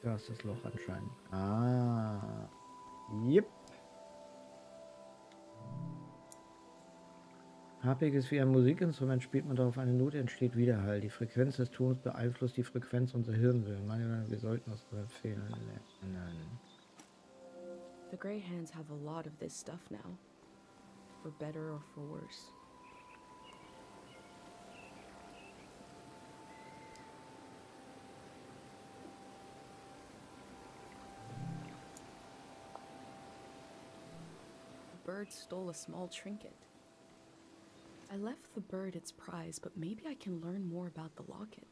Speaker 1: Da ist das Loch anscheinend. Ah. Yep. Harpik ist wie ein Musikinstrument, spielt man darauf eine Note, entsteht Widerhall. Die Frequenz des Tons beeinflusst die Frequenz unserer Hirnwellen. Wir sollten das empfehlen. Nein.
Speaker 3: The Grey Hands have a lot of this stuff now, for better or for worse. The bird stole a small trinket. I left the bird its prize, but maybe I can learn more about the locket.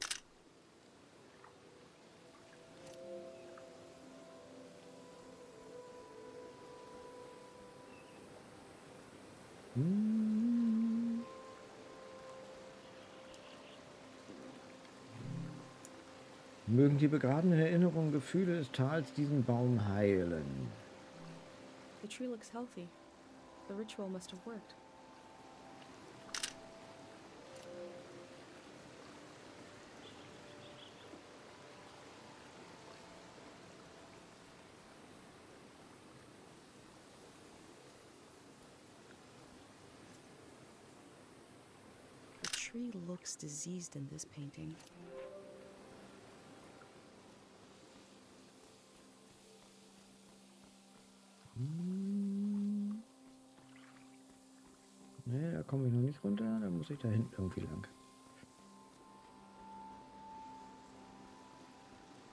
Speaker 1: Mögen die begrabenen Erinnerungen, Gefühle des Tals diesen Baum heilen.
Speaker 3: The tree looks healthy. The ritual must have worked. The tree looks diseased in this painting.
Speaker 1: Ne, da komme ich noch nicht runter, da muss ich da hinten irgendwie lang.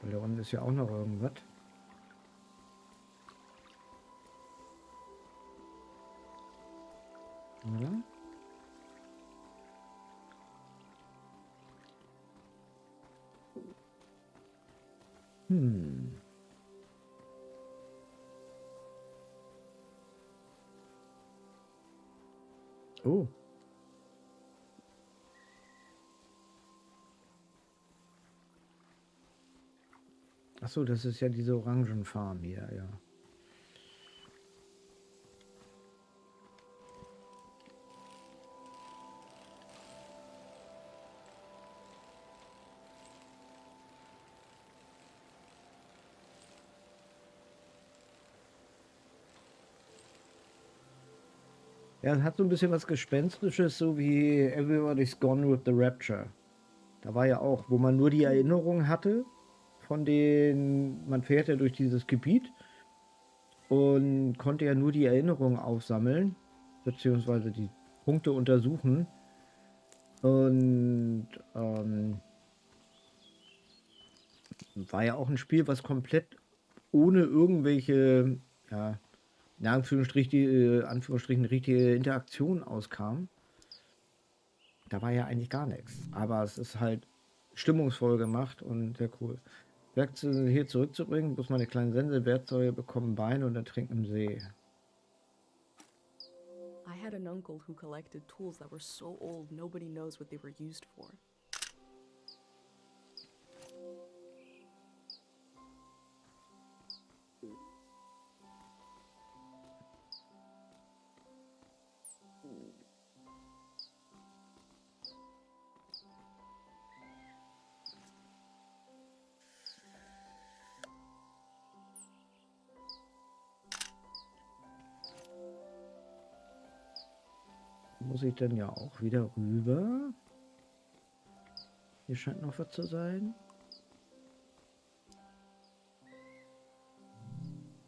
Speaker 1: Weil da unten ist ja auch noch irgendwas. Ja. Oh. Ach so, das ist ja diese Orangenfarm hier, ja. Ja, es hat so ein bisschen was Gespenstisches, so wie Everybody's Gone with the Rapture. Da war ja auch, wo man nur die Erinnerung hatte, von den, man fährt ja durch dieses Gebiet und konnte ja nur die Erinnerung aufsammeln, beziehungsweise die Punkte untersuchen. Und war ja auch ein Spiel, was komplett ohne irgendwelche, ja, in Anführungsstrichen richtige Interaktion auskam. Da war ja eigentlich gar nichts. Aber es ist halt stimmungsvoll gemacht und sehr cool. Werkzeuge hier zurückzubringen, muss meine kleinen Sensewerkzeuge bekommen Beine und ertrinken im See.
Speaker 3: I had an uncle who collected tools that were so old nobody knows what they were used for.
Speaker 1: Muss ich dann ja auch wieder rüber? Hier scheint noch was zu sein.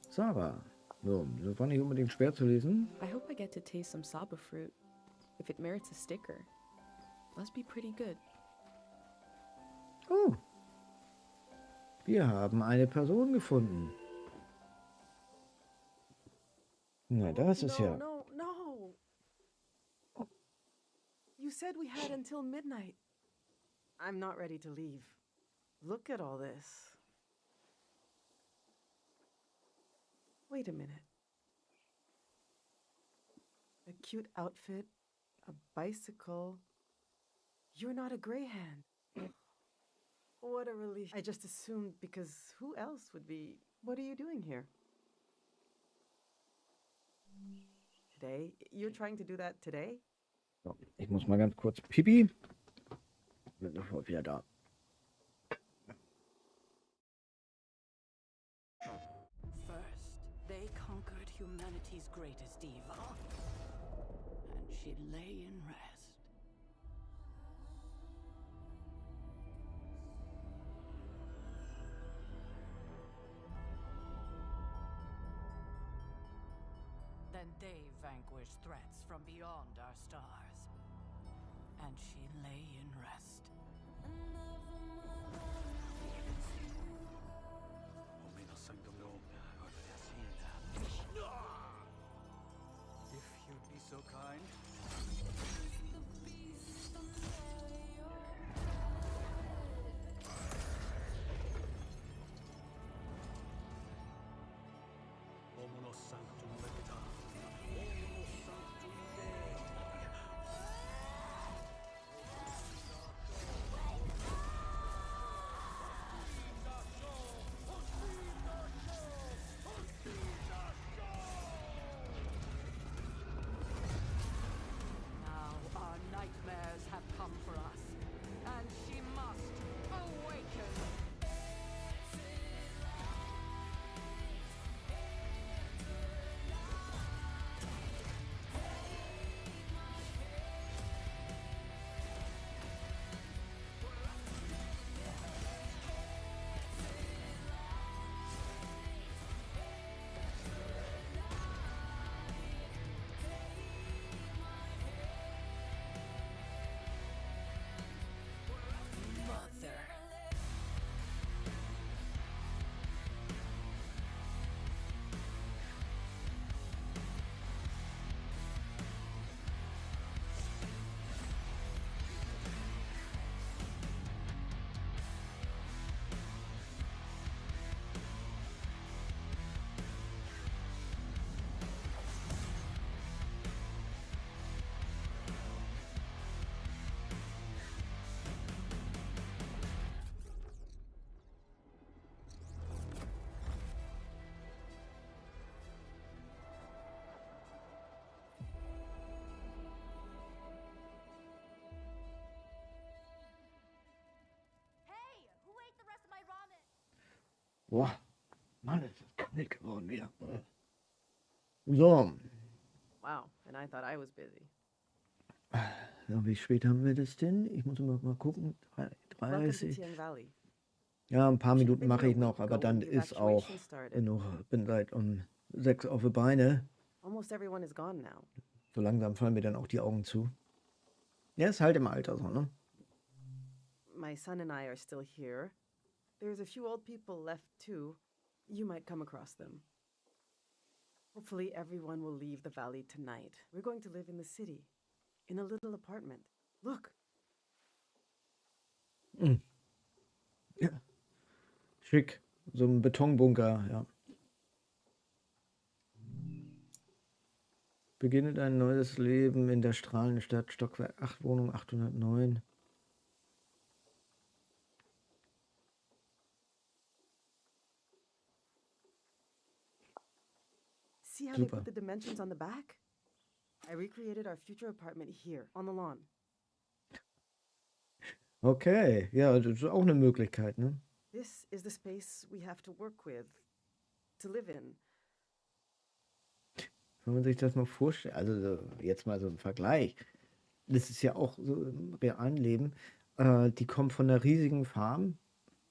Speaker 1: Saba. So, das war nicht unbedingt schwer zu lesen.
Speaker 3: I hope I get to taste some Saba fruit. If it merits a sticker, must be pretty good.
Speaker 1: Oh. Wir haben eine Person gefunden. Na, das ist ja...
Speaker 11: No. You said we had until midnight. I'm not ready to leave. Look at all this. Wait a minute. A cute outfit, a bicycle. You're not a Greyhound. What a relief. I just assumed because who else would be... What are you doing here? Today? You're trying to do that today?
Speaker 1: So, ich muss mal ganz kurz pipi. Bin sofort wieder da.
Speaker 12: First, they conquered humanity's greatest evil, and she lay in rest. Then they vanquished threats from beyond our stars, and she lay in rest.
Speaker 13: If you'd be so kind. Omonos sanctum legita. Omonos sanctum Dei.
Speaker 12: Now our nightmares have come for us, and she must awaken. Mother.
Speaker 1: Boah, Mann, ist das kalt geworden wieder. So.
Speaker 11: Wow, and I thought I was busy.
Speaker 1: Ja, wie spät haben wir das denn? Ich muss mal gucken.
Speaker 11: Welcome to
Speaker 1: 30.
Speaker 11: Tiang Valley.
Speaker 1: Ja, ein paar
Speaker 11: You should have
Speaker 1: Minuten
Speaker 11: been
Speaker 1: mache
Speaker 11: here a
Speaker 1: ich noch,
Speaker 11: week
Speaker 1: aber
Speaker 11: ago when
Speaker 1: dann
Speaker 11: the
Speaker 1: ist auch
Speaker 11: evacuation started.
Speaker 1: genug. Bin seit um 6 auf die Beine.
Speaker 11: Almost everyone is gone now.
Speaker 1: So langsam fallen mir dann auch die Augen zu. Ja, ist halt im Alter so, ne?
Speaker 11: My son and I are still here. There's a few old people left too. You might come across them. Hopefully everyone will leave the valley tonight. We're going to live in the city, in a little apartment. Look.
Speaker 1: Ja. Schick. So ein Betonbunker, ja. Beginnet ein neues Leben in der strahlenden Stadt, Stockwerk 8, Wohnung 809.
Speaker 11: See how
Speaker 1: Super.
Speaker 11: they put the dimensions on the back? I recreated our future apartment here, on the lawn.
Speaker 1: Okay, ja, das ist auch eine Möglichkeit, ne?
Speaker 11: This is the space we have to work with, to live in.
Speaker 1: Wenn man sich das mal vorstellt, also jetzt mal so ein Vergleich. Das ist ja auch so im realen Leben. Die kommen von einer riesigen Farm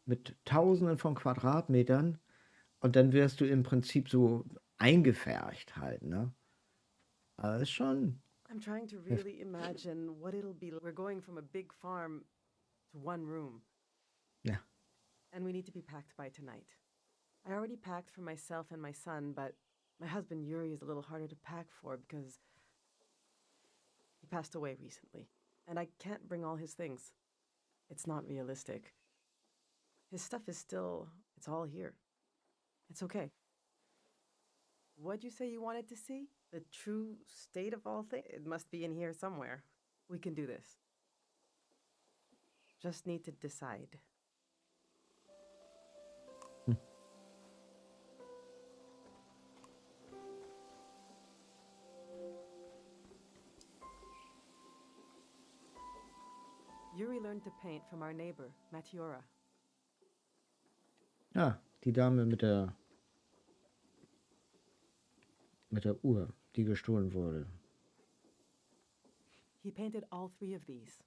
Speaker 1: mit Tausenden von Quadratmetern und dann wirst du im Prinzip so eingepfercht halt, ne? Aber das ist schon.
Speaker 11: I'm trying to really imagine what it'll be. We're going from a big farm to one room.
Speaker 1: Ja.
Speaker 11: And we need to be packed by tonight. I already packed for myself and my son, but my husband Yuri is a little harder to pack for because he passed away recently. And I can't bring all his things. It's not realistic. His stuff is still, it's all here. It's okay. What'd you say you wanted to see? The true state of all things? It must be in here somewhere. We can do this. Just need to decide. Yuri learned to paint from our neighbor, Matiora.
Speaker 1: Ja, die Dame mit der Uhr, die gestohlen wurde.
Speaker 11: He painted all 3 of these.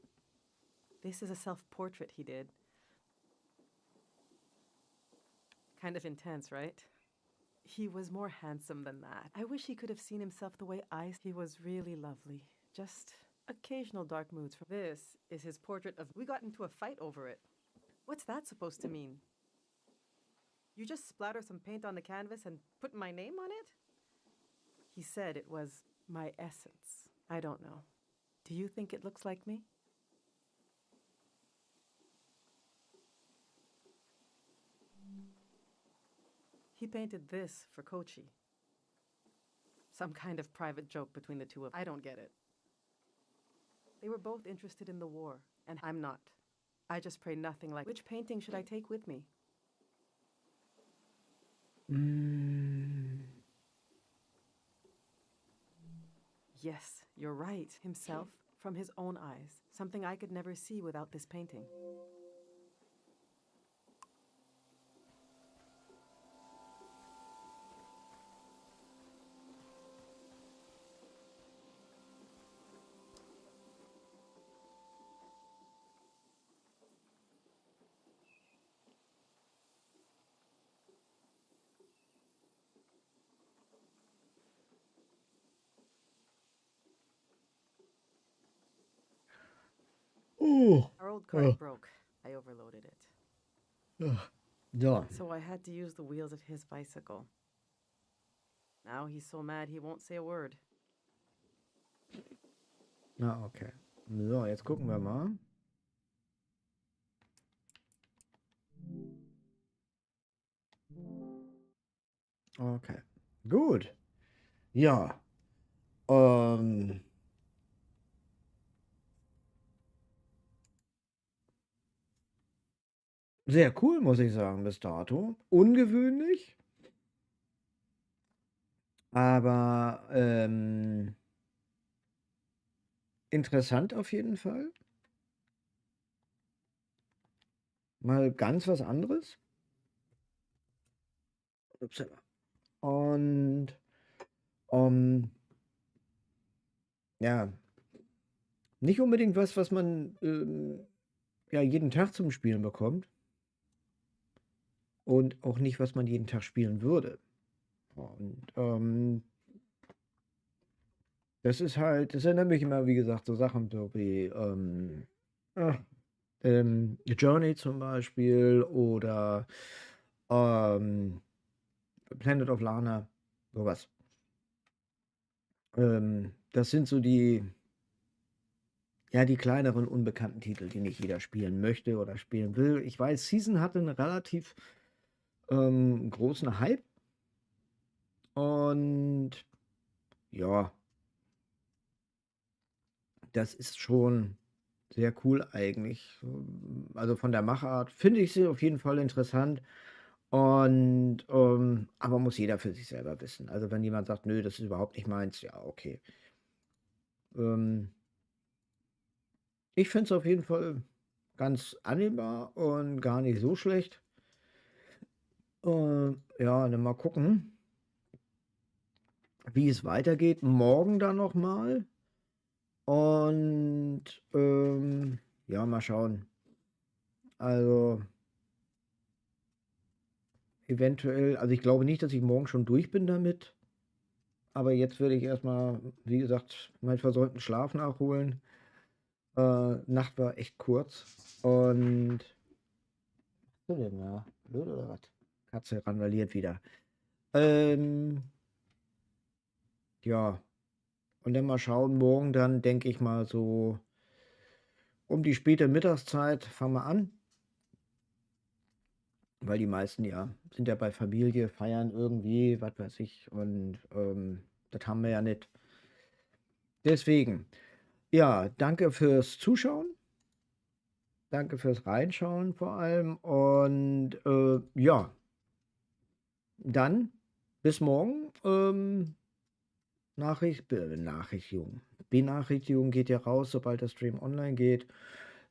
Speaker 11: This is a self-portrait he did. Kind of intense, right? He was more handsome than that. I wish he could have seen himself the way I... He was really lovely. Just occasional dark moods. This is his portrait of... We got into a fight over it. What's that supposed to mean? You just splatter some paint on the canvas and put my name on it? He said it was my essence. I don't know. Do you think it looks like me? He painted this for Kochi. Some kind of private joke between the two of us. I don't get it. They were both interested in the war, and I'm not. I just pray nothing like... Which painting should I take with me? Yes, you're right. Himself, from his own eyes. Something I could never see without this painting. Our old cart broke. I overloaded it.
Speaker 1: So.
Speaker 11: So I had to use the wheels of his bicycle. Now he's so mad he won't say a word.
Speaker 1: Na, okay. So, jetzt gucken wir mal. Okay. Gut. Ja. Sehr cool, muss ich sagen, bis dato. Ungewöhnlich. Aber interessant auf jeden Fall. Mal ganz was anderes. Upsala. Und ja, nicht unbedingt was man ja jeden Tag zum Spielen bekommt. Und auch nicht, was man jeden Tag spielen würde. Und das ist halt, das erinnert mich immer, wie gesagt, so Sachen so wie Journey zum Beispiel oder Planet of Lana, sowas. Das sind so die, ja, die kleineren unbekannten Titel, die nicht jeder spielen möchte oder spielen will. Ich weiß, Season hatte einen relativ großen Hype. Und ja, das ist schon sehr cool eigentlich. Also von der Machart finde ich sie auf jeden Fall interessant. Und aber muss jeder für sich selber wissen. Also wenn jemand sagt, nö, das ist überhaupt nicht meins, ja, okay. Ich finde es auf jeden Fall ganz annehmbar und gar nicht so schlecht. Ja, dann mal gucken, wie es weitergeht. Morgen dann noch mal. Und ja, mal schauen. Also eventuell, also ich glaube nicht, dass ich morgen schon durch bin damit. Aber jetzt werde ich erstmal, wie gesagt, meinen versäumten Schlaf nachholen. Nacht war echt kurz. Und was ist denn da? Blöd oder was? Katze randaliert wieder. Ja. Und dann mal schauen, morgen dann denke ich mal so um die späte Mittagszeit fangen wir an. Weil die meisten ja sind ja bei Familie, feiern irgendwie, was weiß ich. Und das haben wir ja nicht. Deswegen, ja, danke fürs Zuschauen. Danke fürs Reinschauen vor allem. Und ja, dann bis morgen. Benachrichtigung geht ja raus, sobald der Stream online geht.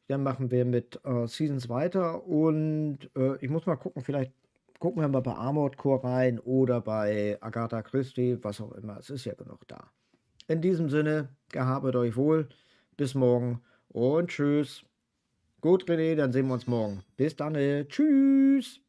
Speaker 1: Dann machen wir mit Seasons weiter und ich muss mal gucken, vielleicht gucken wir mal bei Armored Core rein oder bei Agatha Christie, was auch immer. Es ist ja genug da. In diesem Sinne, gehabet euch wohl. Bis morgen und tschüss. Gut, René, dann sehen wir uns morgen. Bis dann. Tschüss.